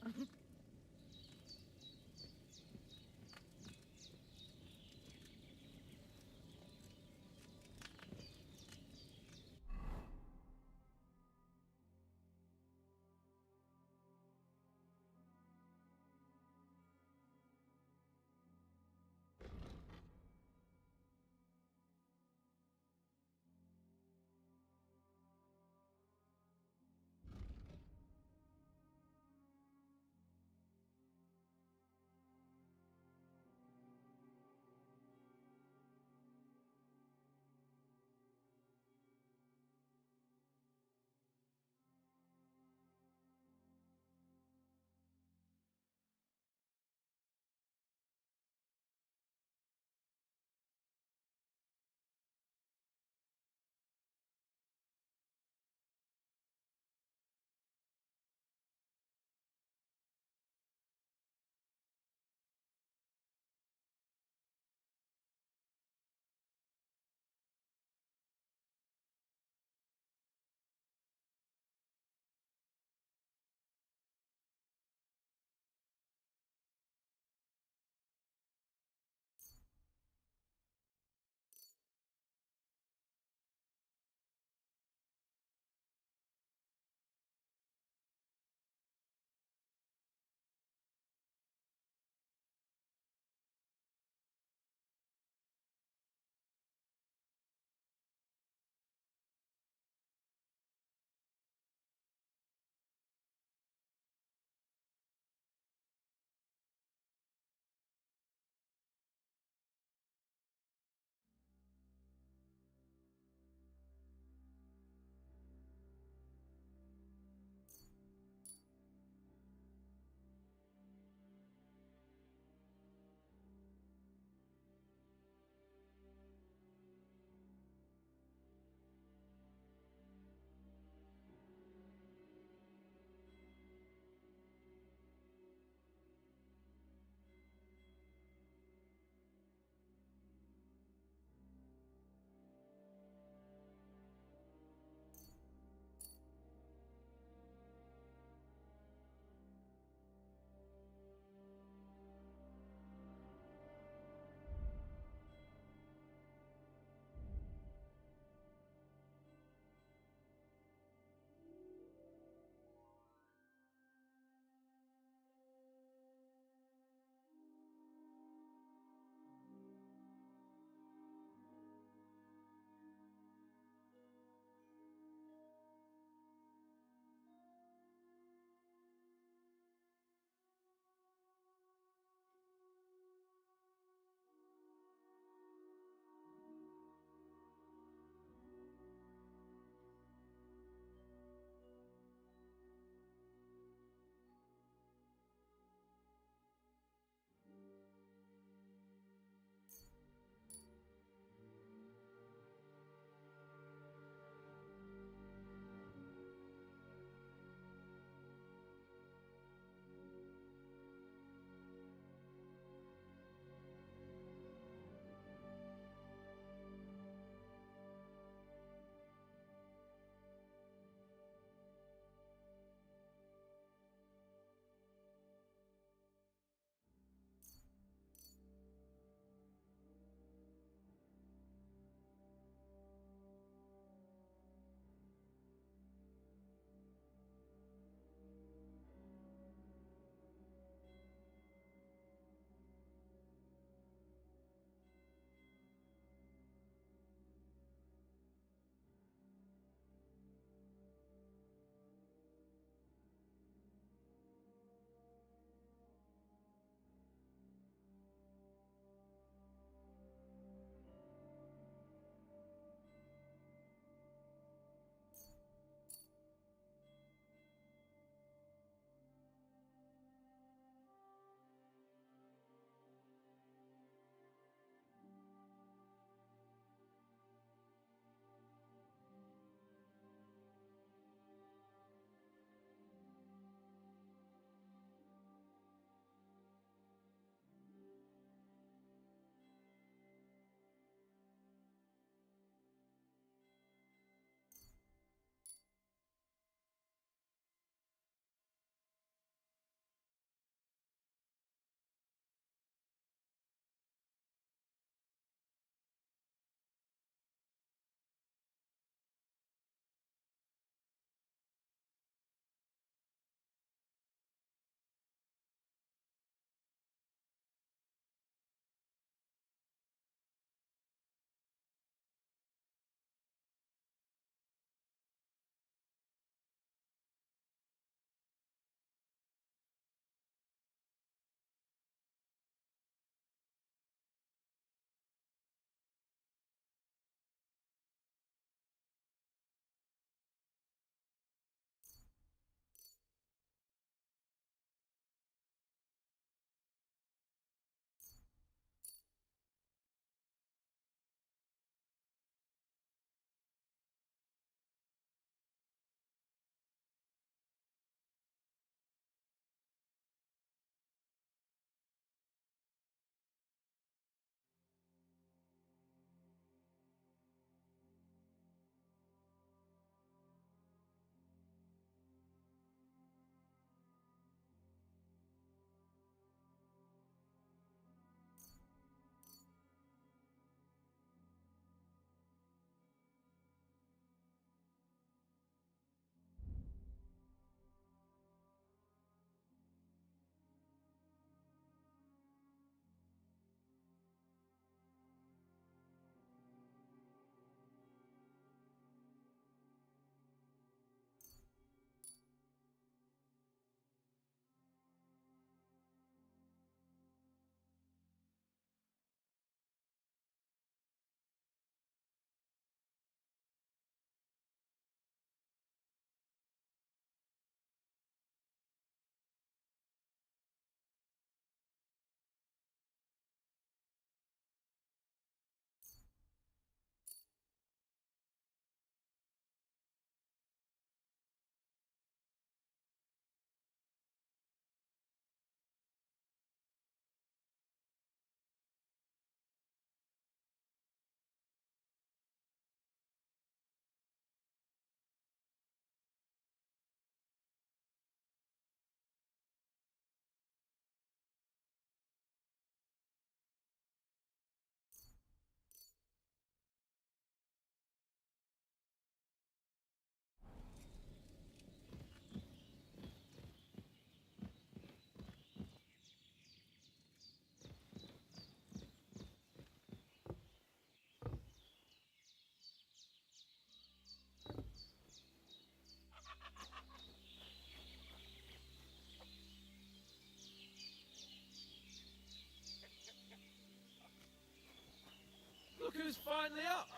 S6: is finally up.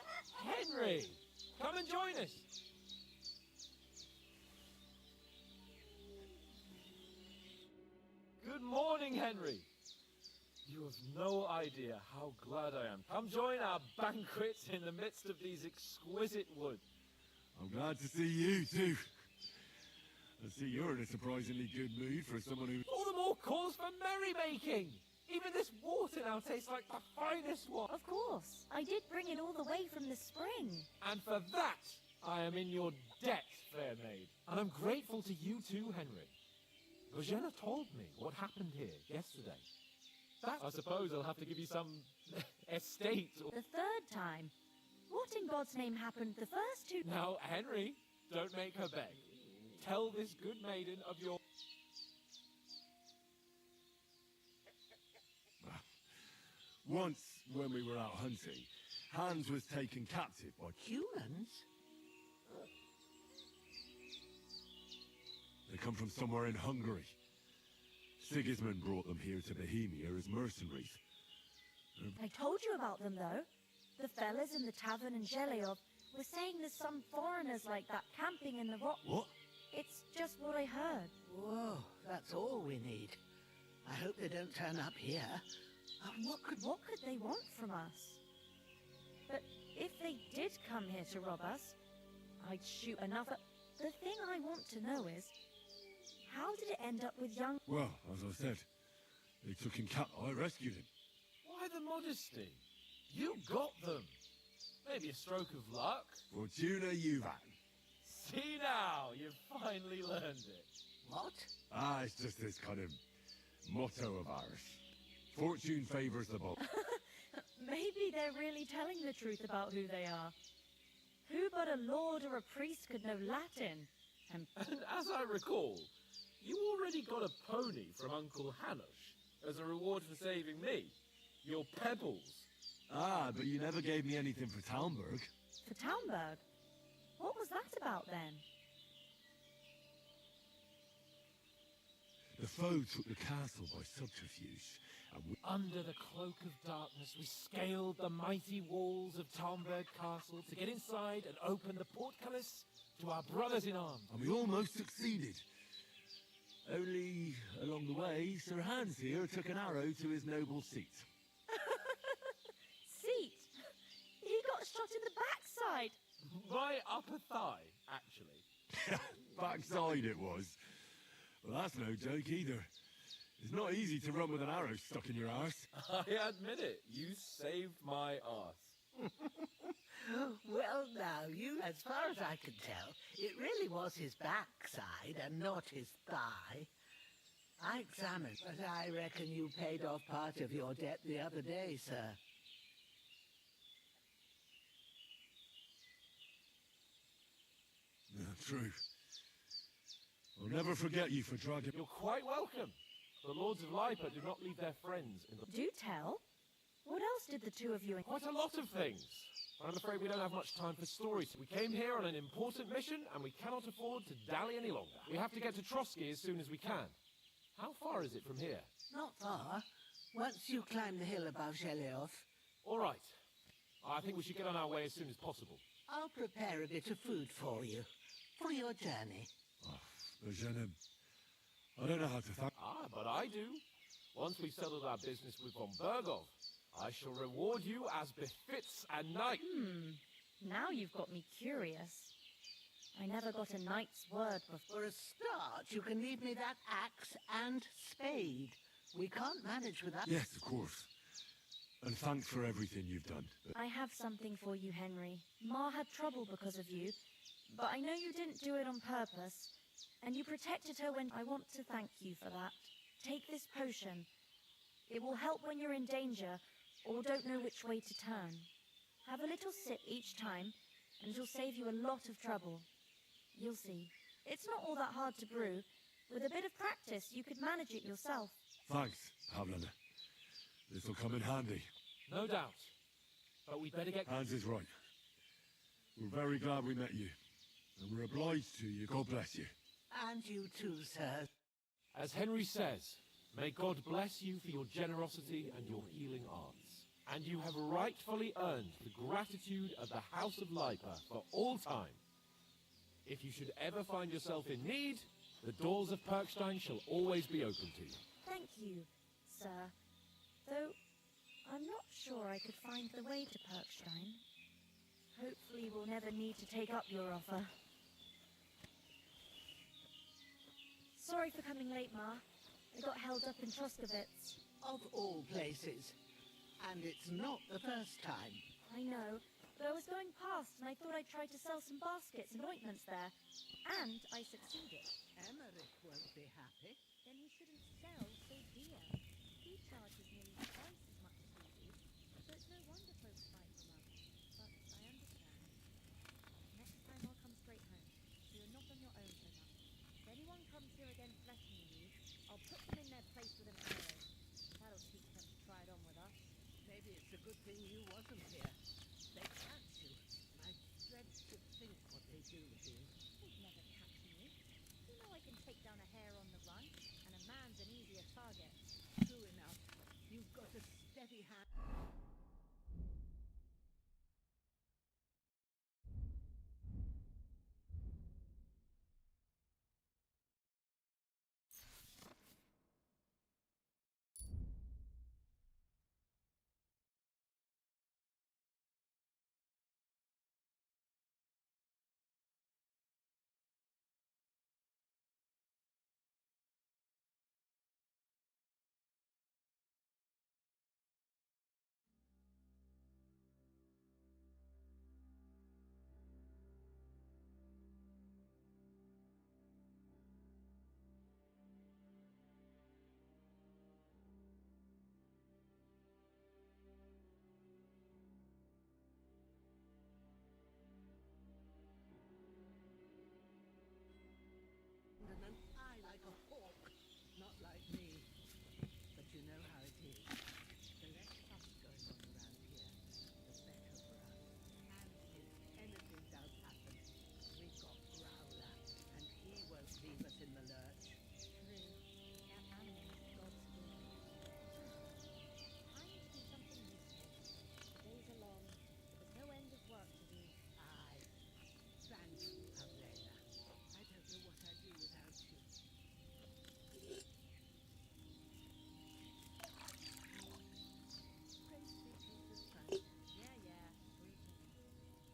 S6: Henry, come and join us. Good morning, Henry. You have no idea how glad I am. Come join our banquet in the midst of these exquisite wood.
S17: I'm glad to see you, too. I see you're in a surprisingly good mood for someone who...
S6: All the more cause for merrymaking. Even this water now tastes like the finest one.
S19: Of course. I did bring it all the way from the spring.
S6: And for that, I am in your debt, fair maid. And I'm grateful to you too, Henry. Rogena told me what happened here yesterday. That, I suppose I'll have to give you some estate or...
S19: The third time? What in God's name happened the first two...
S6: Now, Henry, don't make her beg. Tell this good maiden of your...
S17: Once, when we were out hunting, Hans was taken captive by...
S16: Humans?
S17: They come from somewhere in Hungary. Sigismund brought them here to Bohemia as mercenaries.
S19: I told you about them, though. The fellas in the tavern in Zheleov were saying there's some foreigners like that camping in the rock...
S17: What?
S19: It's just what I heard.
S16: Whoa, that's all we need. I hope they don't turn up here.
S19: What could they want from us? But if they did come here to rob us, I'd shoot another... The thing I want to know is, how did it end up with young...
S17: Well, as I said, they took him captive. I rescued him.
S6: Why the modesty? You got them. Maybe a stroke of luck.
S17: Fortuna Juvat.
S6: See now, you've finally learned it.
S16: What?
S17: It's just this kind of motto of ours. Fortune favors the bold.
S19: Maybe they're really telling the truth about who they are. Who but a lord or a priest could know Latin?
S6: And as I recall, you already got a pony from Uncle Hanush as a reward for saving me. Your pebbles.
S17: But you never gave me anything for Talmberg.
S19: For Talmberg? What was that about then?
S17: The foe took the castle by subterfuge, and we...
S6: Under the cloak of darkness, we scaled the mighty walls of Talmberg Castle to get inside and open the portcullis to our brothers in arms.
S17: And we almost succeeded. Only, along the way, Sir Hans here took an arrow to his noble seat.
S19: Seat? He got shot in the backside.
S6: My upper thigh, actually.
S17: Backside it was. Well, that's no joke either. It's not easy to run with an arrow stuck in your arse.
S6: I admit it. You saved my arse.
S16: Well, now, as far as I can tell, it really was his backside and not his thigh. I examined, but I reckon you paid off part of your debt the other day, sir.
S17: True. I'll never forget you for dragging...
S6: You're quite welcome. The Lords of Lipa do not leave their friends in the...
S19: Do tell. What else did the two of you...
S6: Quite a lot of things. I'm afraid we don't have much time for stories. We came here on an important mission, and we cannot afford to dally any longer. We have to get to Trotsky as soon as we can. How far is it from here?
S16: Not far. Once you climb the hill above Zheleov.
S6: All right. I think we should get on our way as soon as possible.
S16: I'll prepare a bit of food for you. For your journey.
S17: Eugenia, I don't know how to thank...
S6: But I do. Once we've settled our business with von Bergov, I shall reward you as befits a knight.
S19: Now you've got me curious. I never got a knight's word before.
S16: For a start, you can leave me that axe and spade. We can't manage without...
S17: Yes, of course. And thanks for everything you've done.
S19: I have something for you, Henry. Ma had trouble because of you, but I know you didn't do it on purpose. And you protected her when... I want to thank you for that. Take this potion. It will help when you're in danger or don't know which way to turn. Have a little sip each time, and it'll save you a lot of trouble. You'll see. It's not all that hard to brew. With a bit of practice, you could manage it yourself.
S17: Thanks, Havlana. This'll come in handy.
S6: No doubt. But we'd better get...
S17: Hans is right. We're very glad we met you. And we're obliged to you. God bless you.
S16: And you too, sir.
S6: As Henry says, may God bless you for your generosity and your healing arts. And you have rightfully earned the gratitude of the House of Liper for all time. If you should ever find yourself in need, the doors of Perkstein shall always be open to you.
S19: Thank you, sir. Though, I'm not sure I could find the way to Perkstein. Hopefully we'll never need to take up your offer. Sorry for coming late, Ma. I got held up in Troskovitz.
S16: Of all places. And it's not the first time.
S19: I know, but I was going past and I thought I'd try to sell some baskets and ointments there. And I succeeded.
S16: Emmerich won't be happy.
S19: Then he shouldn't sell so dear. He charges nearly twice as much as we do, so it's no wonder folks buy from us. But I understand. Next time I'll come straight home, so you're not on your own so much. If anyone comes here again threatening you, I'll put them in their place with an arrow. That'll teach them to try it on with us.
S16: Maybe it's a good thing you wasn't here. They catch you, and I dread to think what they do with you.
S19: They'd never catch me. You know I can take down a hare on the run, and a man's an easier target.
S16: True enough. You've got a steady hand. And an eye like a hawk, not like me. But you know how it is. The less fuss going on around here, the better for us. And if anything does happen, we've got Growler, and he won't leave us in the lurch.
S19: True. That animal is God's gift. I need to do something useful. The days are long. There's no end of work to do.
S16: Aye. Thank you, Pavlena. I don't know what I'd do without you. Praise be Jesus Christ.
S19: Yeah, yeah. Greetings.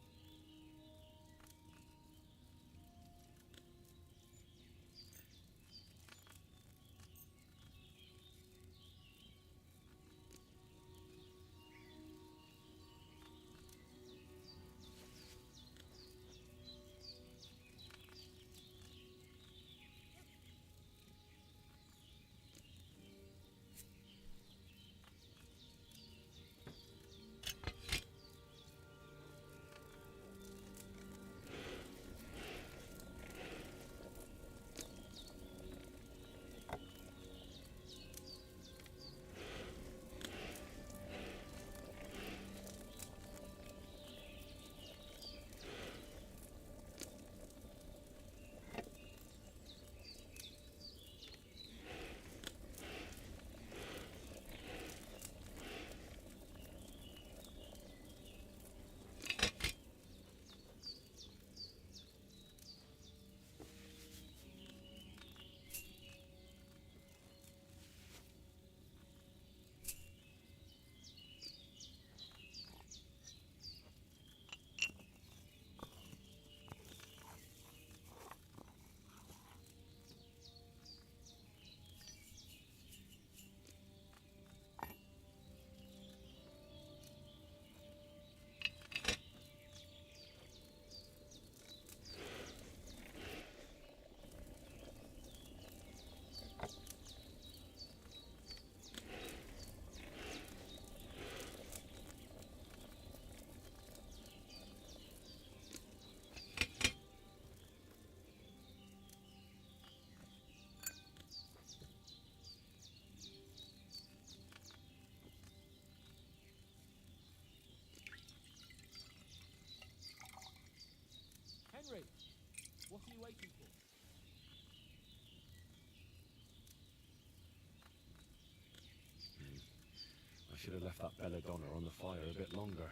S6: Henry, what are you waiting for?
S17: I
S8: should have left that belladonna on the fire a bit longer.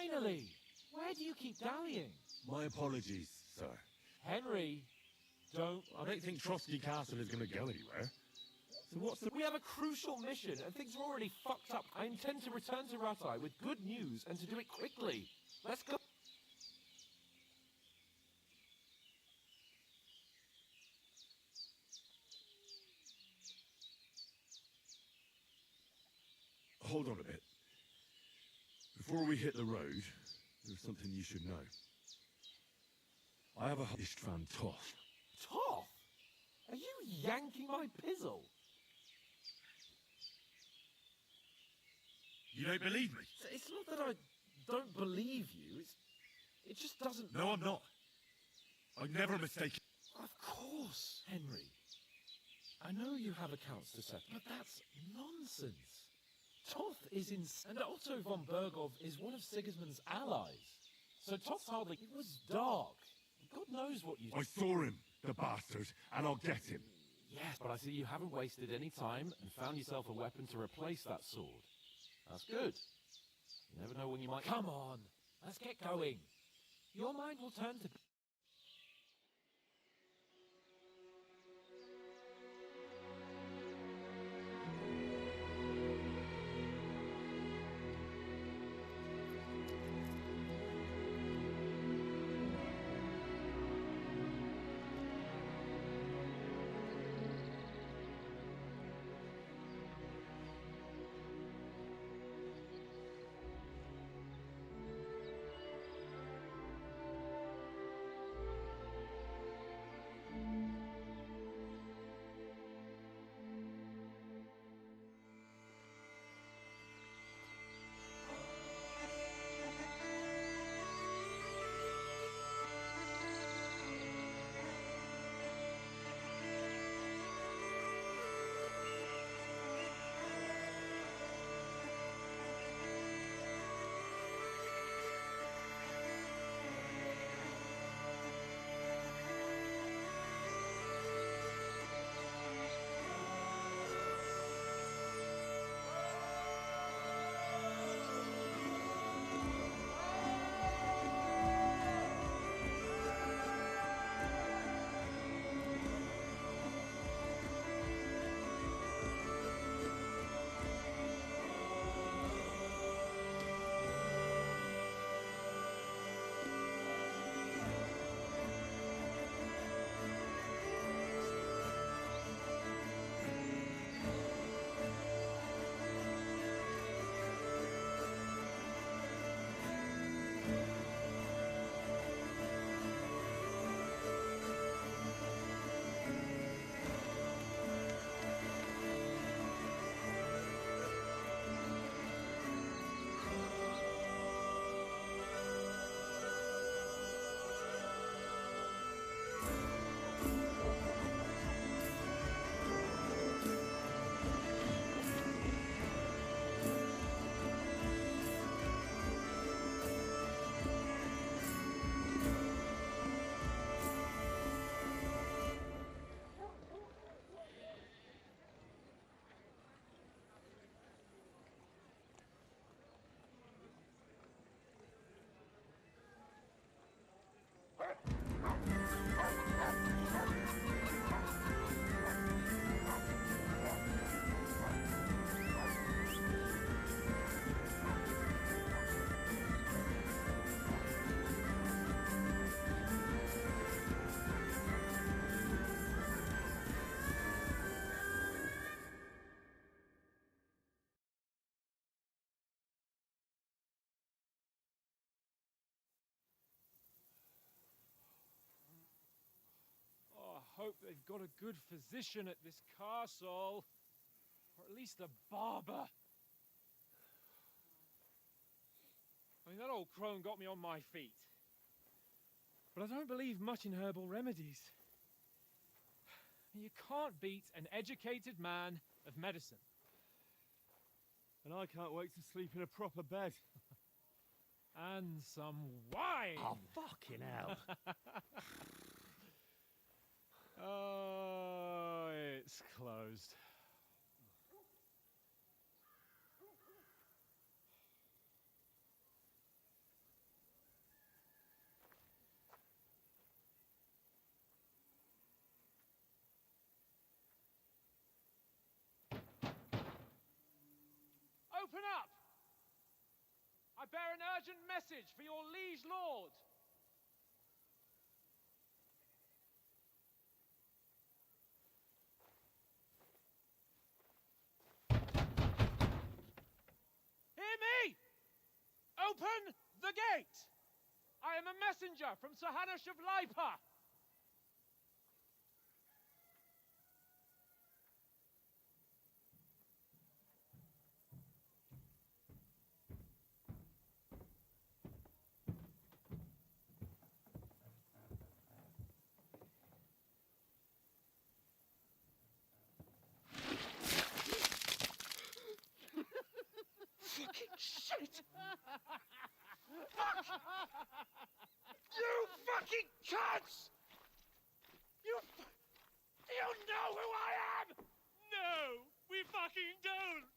S6: Finally! Where do you keep dallying?
S8: My apologies, sir.
S6: Henry, don't...
S8: I don't think Trotsky Castle is going to go anywhere. So what's the...
S6: We have a crucial mission, and things are already fucked up. I intend to return to Rattay with good news, and to do it quickly. Let's go...
S8: Hold on a bit. Before we hit the road, there's something you should know. I have a Istvan Toth.
S6: Toth? Are you yanking my pizzle?
S8: You don't believe me?
S6: It's not that I don't believe you, it just doesn't...
S8: No, I'm not. I never mistake.
S6: Of course, Henry. I know you have accounts to settle, but that's nonsense. Toth is in... And Otto von Bergov is one of Sigismund's allies. So Toth's hardly... It was dark. God knows what you...
S8: I saw him, the bastard, and I'll get him.
S6: Yes, but I see you haven't wasted any time and found yourself a weapon to replace that sword. That's good. You never know when you might... Come on, let's get going. Your mind will turn to...
S10: hope they've got a good physician at this castle. Or at least a barber. I mean, that old crone got me on my feet. But I don't believe much in herbal remedies. You can't beat an educated man of medicine.
S8: And I can't wait to sleep in a proper bed.
S10: And some wine!
S9: Oh, fucking hell.
S10: Oh, it's closed. Open up! I bear an urgent message for your liege lord. Hear me! Open the gate! I am a messenger from Sir Hanush of Lipa.
S2: Fucking shit! Fuck! You fucking cunts! Do you know who I am?
S10: No, we fucking don't!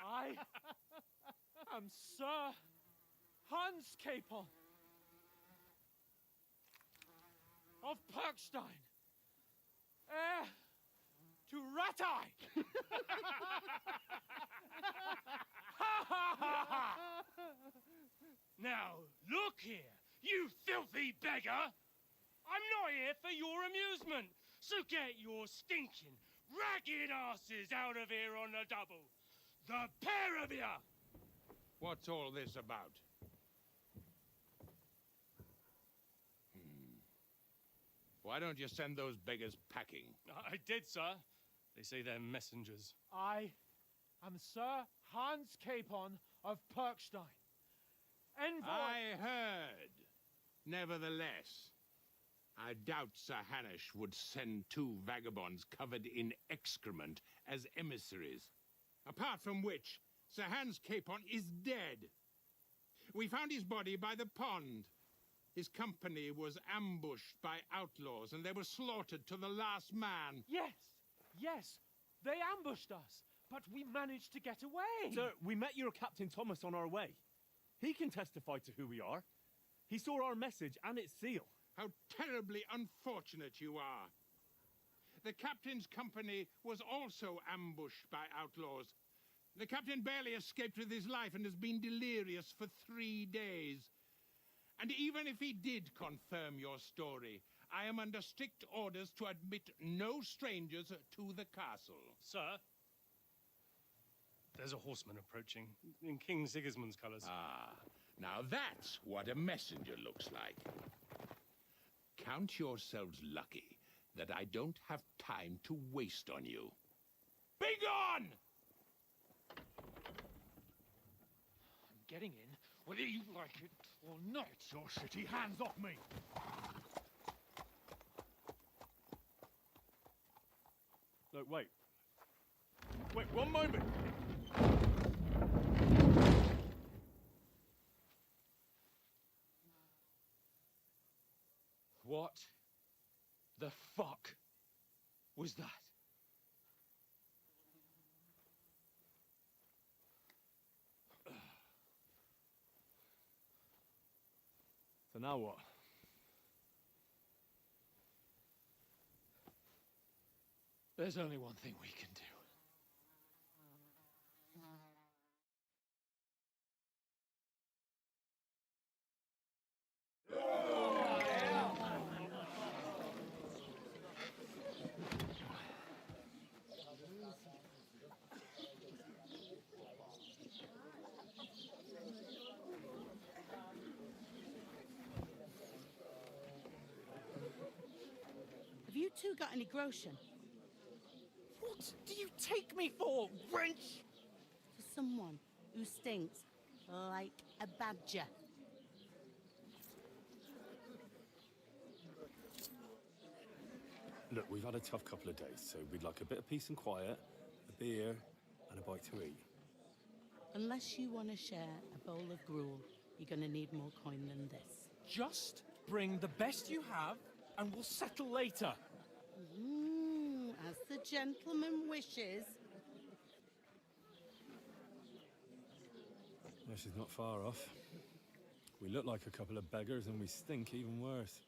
S10: I am Sir Hans Capon of Perkstein, heir to Ratai!
S20: Now, look here, you filthy beggar! I'm not here for your amusement, so get your stinking, ragged asses out of here on the double. The pair of you!
S5: What's all this about? Why don't you send those beggars packing?
S20: I did, sir. They say they're messengers.
S10: I am Sir Hans Capon of Perkstein. Envoy...
S5: I heard. Nevertheless, I doubt Sir Hanush would send two vagabonds covered in excrement as emissaries. Apart from which, Sir Hans Capon is dead. We found his body by the pond. His company was ambushed by outlaws, and they were slaughtered to the last man.
S10: Yes, they ambushed us, but we managed to get away.
S8: Sir, we met your Captain Thomas on our way. He can testify to who we are. He saw our message and its seal.
S5: How terribly unfortunate you are. The captain's company was also ambushed by outlaws. The captain barely escaped with his life and has been delirious for 3 days. And even if he did confirm your story, I am under strict orders to admit no strangers to the castle.
S20: Sir, there's a horseman approaching in King Sigismund's colours.
S5: Ah, now that's what a messenger looks like. Count yourselves lucky that I don't have time to waste on you. Be gone!
S10: I'm getting in, whether you like it or not.
S13: Your shitty hands off me!
S8: Look, wait. Wait, one moment!
S10: What the fuck was that?
S8: So now what?
S10: There's only one thing we can do.
S16: two got any groschen?
S10: What do you take me for, wench?
S16: For someone who stinks like a badger.
S8: Look, we've had a tough couple of days, so we'd like a bit of peace and quiet, a beer, and a bite to eat.
S16: Unless you want to share a bowl of gruel, you're going to need more coin than this.
S10: Just bring the best you have, and we'll settle later.
S16: As the gentleman wishes.
S8: Yeah, she's not far off. We look like a couple of beggars, and we stink even worse.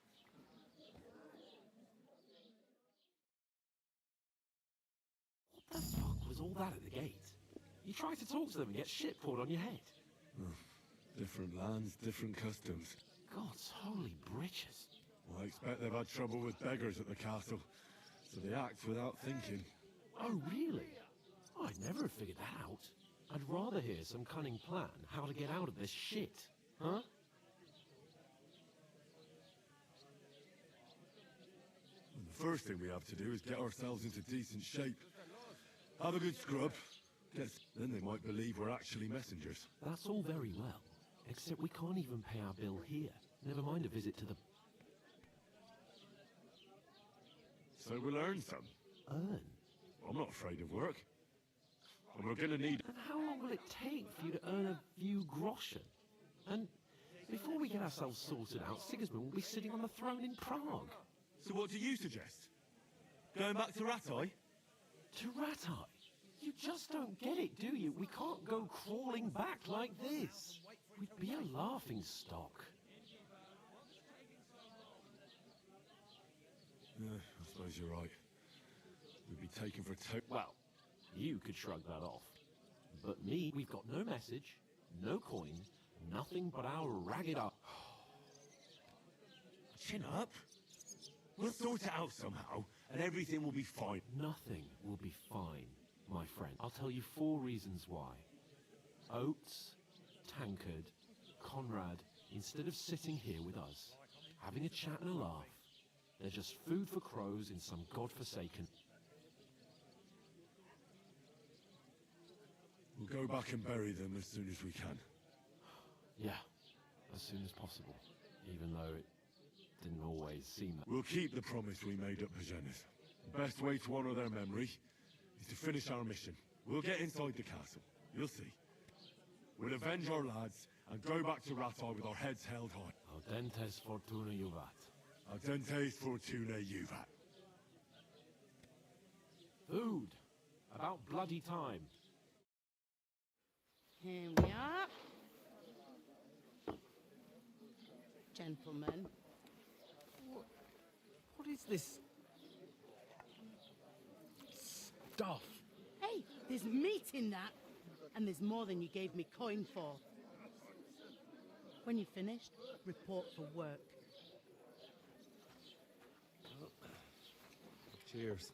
S6: What the fuck was all that at the gate? You try to talk to them and get shit poured on your head.
S17: Different lands, different customs.
S6: God's holy britches.
S17: Well, I expect they've had trouble with beggars at the castle, so they act without thinking.
S6: Oh, really? I'd never have figured that out. I'd rather hear some cunning plan how to get out of this shit. Huh?
S17: The first thing we have to do is get ourselves into decent shape. Have a good scrub. Then they might believe we're actually messengers.
S6: That's all very well, except we can't even pay our bill here. Never mind a visit to the...
S17: So we'll earn some.
S6: Earn?
S17: I'm not afraid of work. And we're gonna need...
S6: And how long will it take for you to earn a few groschen? And before we get ourselves sorted out, Sigismund will be sitting on the throne in Prague.
S17: So what do you suggest? Going back to Ratai?
S6: To Ratai? You just don't get it, do you? We can't go crawling back like this. We'd be a laughing stock.
S17: Yeah, I suppose you're right. We'd be taken for
S6: Well, you could shrug that off. But me, we've got no message, no coin, nothing but our ragged up.
S17: Chin up. We'll sort it out somehow, and everything will be fine.
S6: Nothing will be fine, my friend. I'll tell you 4 reasons why. Oates, Tankard, Conrad, instead of sitting here with us, having a chat and a laugh, they're just food for crows in some godforsaken...
S17: We'll go back and bury them as soon as we can.
S6: Yeah, as soon as possible, even though it didn't always seem that...
S17: We'll keep the promise we made at Pagenis. The best way to honor their memory is to finish our mission. We'll get inside the castle. You'll see. We'll avenge our lads and go back to Ratai with our heads held high.
S6: Audentes fortuna juvat.
S17: Audentes fortuna juvat.
S6: Food. About bloody time.
S16: Here we are. Gentlemen.
S10: What is this stuff?
S16: Hey, there's meat in that. And there's more than you gave me coin for. When you're finished, report for work.
S8: Cheers.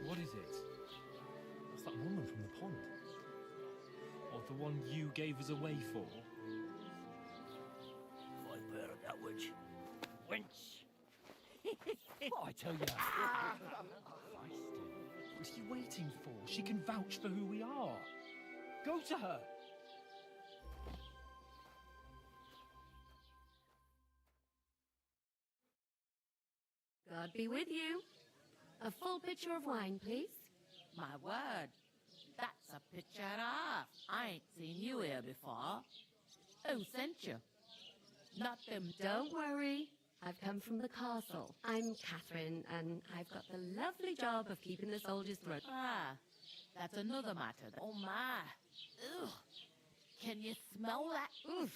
S10: What is it? That's that woman from the pond. Or the one you gave us away for?
S2: If I've heard that witch. Wench!
S10: What I tell you? What are you waiting for? She can vouch for who we are. Go to her.
S21: God be with you. A full pitcher of wine, please.
S16: My word. That's a picture and a half. I ain't seen you here before. Who sent you? Not them.
S21: Don't worry. I've come from the castle. I'm Catherine, and I've got the lovely job of keeping the soldiers' throat.
S16: Ah, that's another matter. Oh my. Ugh. Can you smell that?
S21: Oof.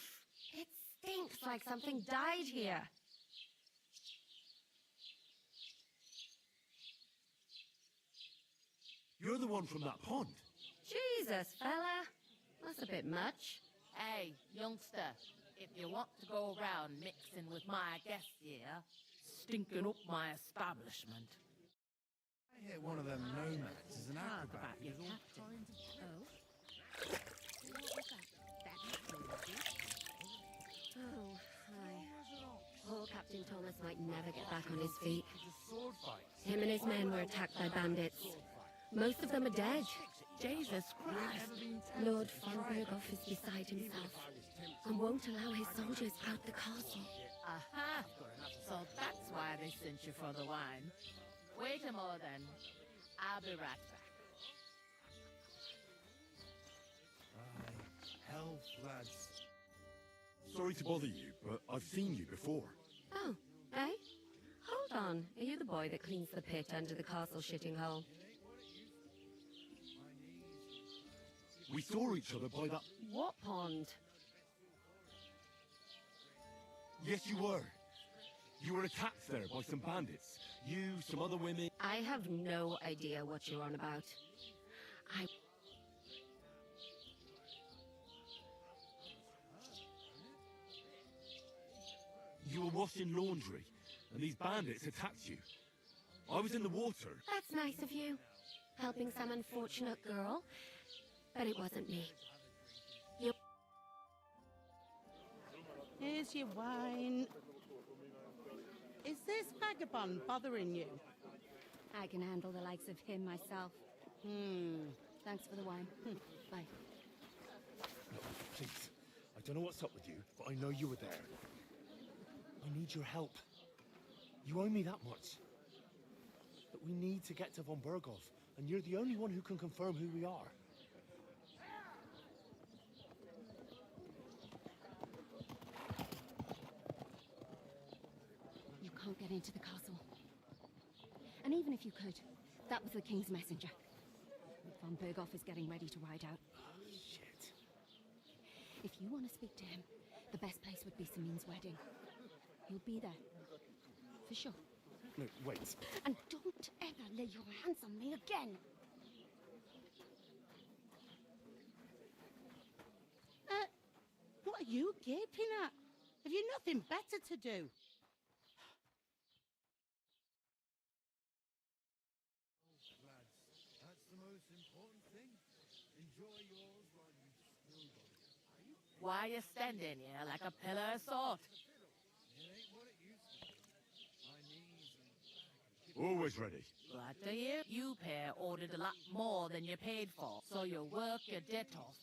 S21: It stinks like something died here.
S17: You're the one from that pond.
S21: Jesus, fella. That's a bit much.
S16: Hey, youngster, if you want to go around mixing with my guests here, stinking up my establishment.
S22: I hear one of them nomads is an acrobat.
S16: your
S22: He's all
S16: captain.
S22: kinds of
S21: Oh? Oh, hi. Poor Captain Thomas might never get back on his feet. Him and his men were attacked by bandits. Most of them are dead.
S2: Jesus Christ!
S21: Lord von Berghoff is beside himself and won't allow his soldiers out the castle.
S7: Aha! So that's why they sent you for the wine. Wait a moment then. I'll be right back.
S8: Health, lads. Sorry to bother you, but I've seen you before.
S21: Oh, eh? Hold on. Are you the boy that cleans the pit under the castle shitting hole?
S17: We saw each other by that...
S21: What pond?
S17: Yes, you were. You were attacked there by some bandits. You, some other women...
S21: I have no idea what you're on about.
S17: You were washing laundry, and these bandits attacked you. I was in the water.
S21: That's nice of you. Helping some unfortunate girl. But it wasn't me. You...
S22: Here's your wine. Is this vagabond bothering you?
S19: I can handle the likes of him myself. Thanks for the wine. Bye.
S8: No, please. I don't know what's up with you, but I know you were there. I need your help. You owe me that much. But we need to get to von Berghoff, and you're the only one who can confirm who we are.
S19: You can't get into the castle. And even if you could, that was the king's messenger. Von Berghoff is getting ready to ride out.
S8: Shit.
S19: If you want to speak to him, the best place would be Samin's wedding. He'll be there. For sure.
S8: No, wait.
S19: And don't ever lay your hands on me again!
S22: What are you gaping at? Have you nothing better to do?
S4: That's the most important thing. Enjoy yours while you still got it.
S7: Why are you standing here like a pillar of salt?
S17: Always ready.
S7: Glad to hear. You pair ordered a lot more than you paid for, so you work your debt off.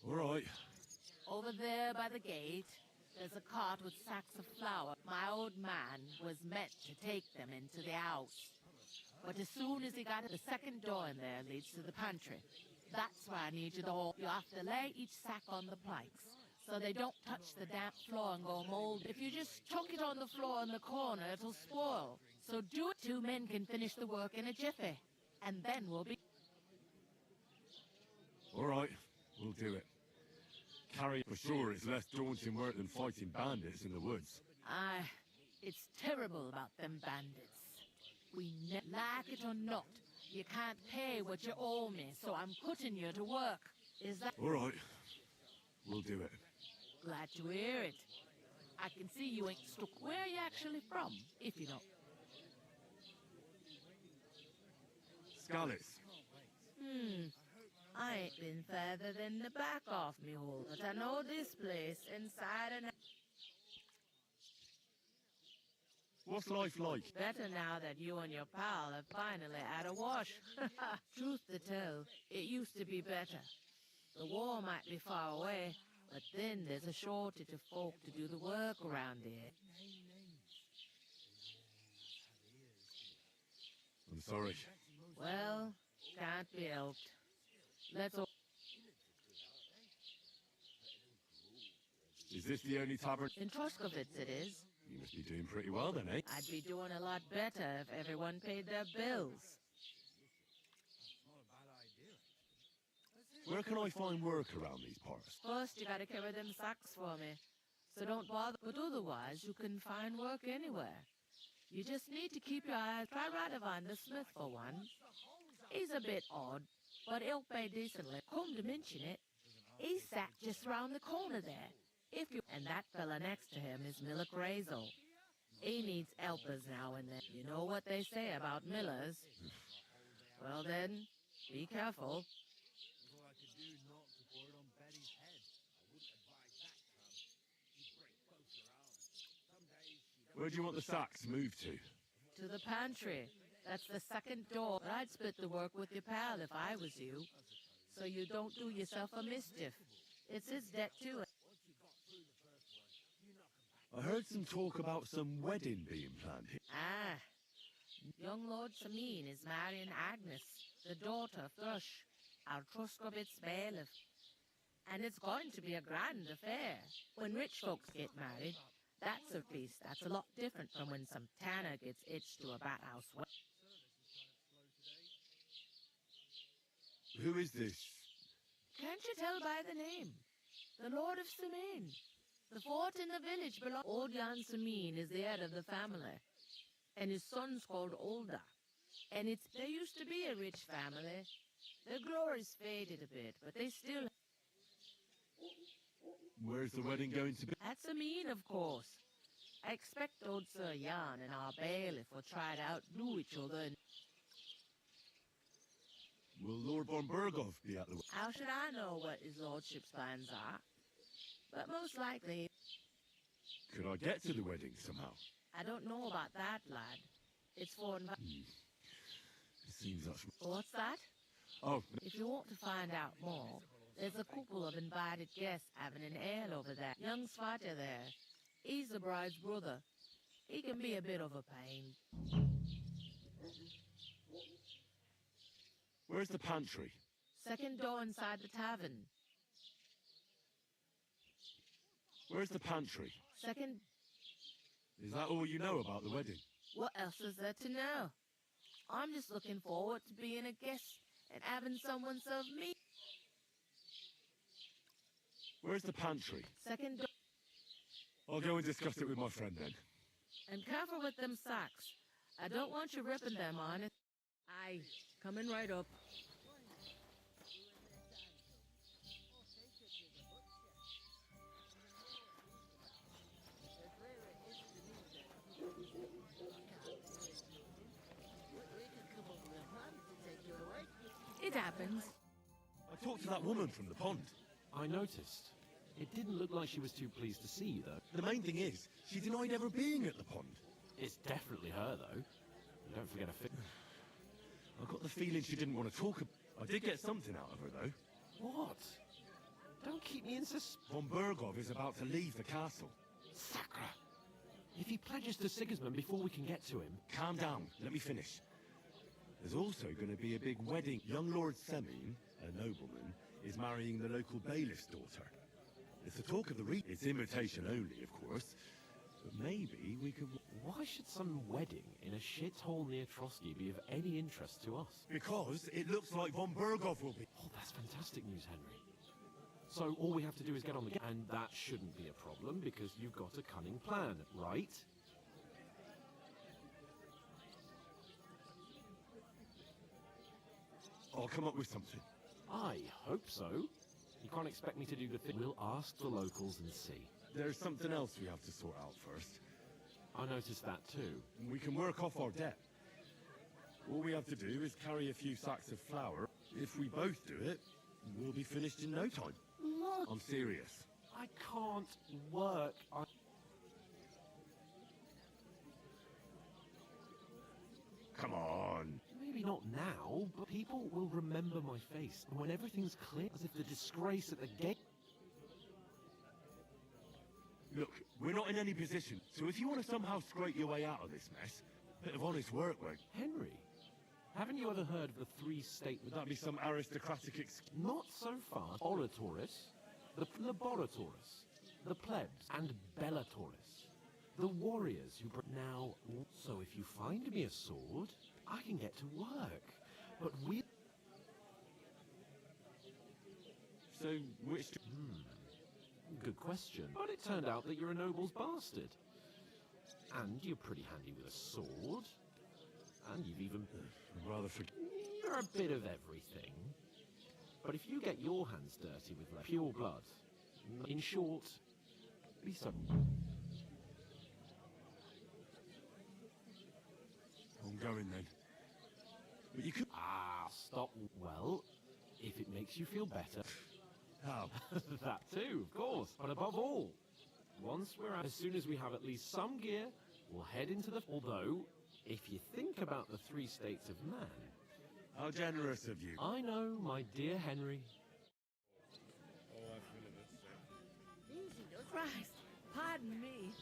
S17: All right.
S7: Over there by the gate, there's a cart with sacks of flour. My old man was meant to take them into the house. But as soon as he got to the second door in there leads to the pantry. That's why I need you to hold. You have to lay each sack on the planks, so they don't touch the damp floor and go mold. If you just chuck it on the floor in the corner, it'll spoil. So do it. 2 men can finish the work in a jiffy. And then we'll be...
S17: All right, we'll do it. Carrying for sure is less daunting work than fighting bandits in the woods.
S7: It's terrible about them bandits. We like it or not, you can't pay what you owe me, so I'm putting you to work. Is that...
S17: All right, we'll do it.
S7: Glad to hear it. I can see you ain't stuck. Where are you actually from, if you don't?
S17: Scallis.
S7: I ain't been further than the back off me hole, but I know this place inside and out.
S17: What's life like?
S7: Better now that you and your pal have finally had a wash. Truth to tell, it used to be better. The war might be far away, but then there's a shortage of folk to do the work around here.
S17: I'm sorry.
S7: Well, can't be helped. Let's all...
S17: Is this the only tavern?
S7: In Troskovitz it is.
S17: You must be doing pretty well then, eh?
S7: I'd be doing a lot better if everyone paid their bills.
S17: Where can I find work around these parts?
S7: First, you gotta carry them sacks for me. So don't bother, but otherwise you can find work anywhere. You just need to keep your eyes... Try Radovan the Smith for one. He's a bit odd, but he'll pay decently. Come to mention it, he's sat just round the corner there. If you... And that fella next to him is Miller Crazel. He needs helpers now and then. You know what they say about millers? Well then, Be careful.
S17: All I could do not to pour it on Betty's head. I wouldn't advise that, Tom. She'd break both her arms. Some days she...
S8: Where do you want the sacks moved to?
S7: To the pantry. That's the second door. But I'd split the work with your pal if I was you. So you don't do yourself a mischief. It's his debt too.
S17: I heard some talk about some wedding being planned here.
S7: Ah. Young Lord Samin is marrying Agnes, the daughter of Thrush, our Truscovitz bailiff. And it's going to be a grand affair. When rich folks get married, that's a feast that's a lot different from when some tanner gets itched to a bathhouse wedding.
S17: Who is this?
S7: Can't you tell by the name? The Lord of Samin. The fort in the village belongs... Old Jan Samin is the head of the family. And his son's called Olda. And there used to be a rich family. Their glory's faded a bit, but they still...
S17: Where's the wedding going to be?
S7: At Samin, of course. I expect old Sir Jan and our bailiff will try to outdo each other. And...
S17: Will Lord von Berghoff be at the wedding?
S7: How should I know what his lordship's plans are? But most likely...
S17: Could I get to the wedding somehow?
S7: I don't know about that, lad. It's for...
S17: It seems that's...
S7: What's that?
S17: Oh.
S7: If you want to find out more, there's a couple of invited guests having an ale over there. Young Svata there. He's the bride's brother. He can be a bit of a pain.
S17: Where's the pantry?
S7: Second door inside the tavern.
S17: Where's the pantry?
S7: Second...
S17: Is that all you know about the wedding?
S7: What else is there to know? I'm just looking forward to being a guest and having someone serve me.
S17: Where's the pantry?
S7: Second door.
S17: I'll go and discuss it with my friend then.
S7: And careful with them sacks. I don't want you ripping them on it. Aye, coming right up. It happens.
S17: I talked to that woman from the pond.
S6: I noticed. It didn't look like she was too pleased to see you, though.
S17: The main thing is, she denied ever being at the pond.
S6: It's definitely her, though. Don't forget a
S17: I got the feeling she didn't want to talk. I did get something out of her, though.
S6: What? Don't keep me in suspense.
S17: Von Berghoff is about to leave the castle.
S6: Sacra! If he pledges to Sigismund before we can get to him...
S17: Calm down. Let me finish. There's also going to be a big wedding. Young Lord Semin, a nobleman, is marrying the local bailiff's daughter. It's the talk of the region. It's invitation only, of course. But maybe we could...
S6: Why should some wedding in a shithole near Trotsky be of any interest to us?
S17: Because it looks like von Berghoff will be...
S6: Oh, that's fantastic news, Henry. So all we have to do is get on the... And that shouldn't be a problem, because you've got a cunning plan, right?
S17: I'll come up with something.
S6: I hope so. You can't expect me to do the thing. We'll ask the locals and see.
S17: There's something else we have to sort out first.
S6: I noticed that too.
S17: We can work off our debt. All we have to do is carry a few sacks of flour. If we both do it, we'll be finished in no time.
S6: What?
S17: I'm serious.
S6: I can't work.
S17: Come on.
S6: Maybe not now, but people will remember my face. And when everything's clear, as if the disgrace at the gate...
S17: Look, we're not in any position, so if you want to somehow scrape your way out of this mess, a bit of honest work won't...
S6: Henry, haven't you ever heard of the three statements?
S17: Would that be some aristocratic
S6: Not so far. Oratoris, the Laboratoris, the plebs, and Bellatoris. The warriors who... Now, so if you find me a sword, I can get to work. But we...
S17: So, which...
S6: Good question. But it turned out that you're a noble's bastard. And you're pretty handy with a sword. And you've even...
S17: rather forget...
S6: You're a bit of everything. But if you get your hands dirty with pure blood... In short, be so...
S17: I'm going then. But you could...
S6: Ah, Stop. Well, if it makes you feel better.
S17: How?
S6: That too, of course. But above all, once as soon as we have at least some gear, we'll head into the... Although, if you think about the 3 states of man...
S17: How generous of you.
S6: I know, my dear Henry.
S21: Christ, pardon me.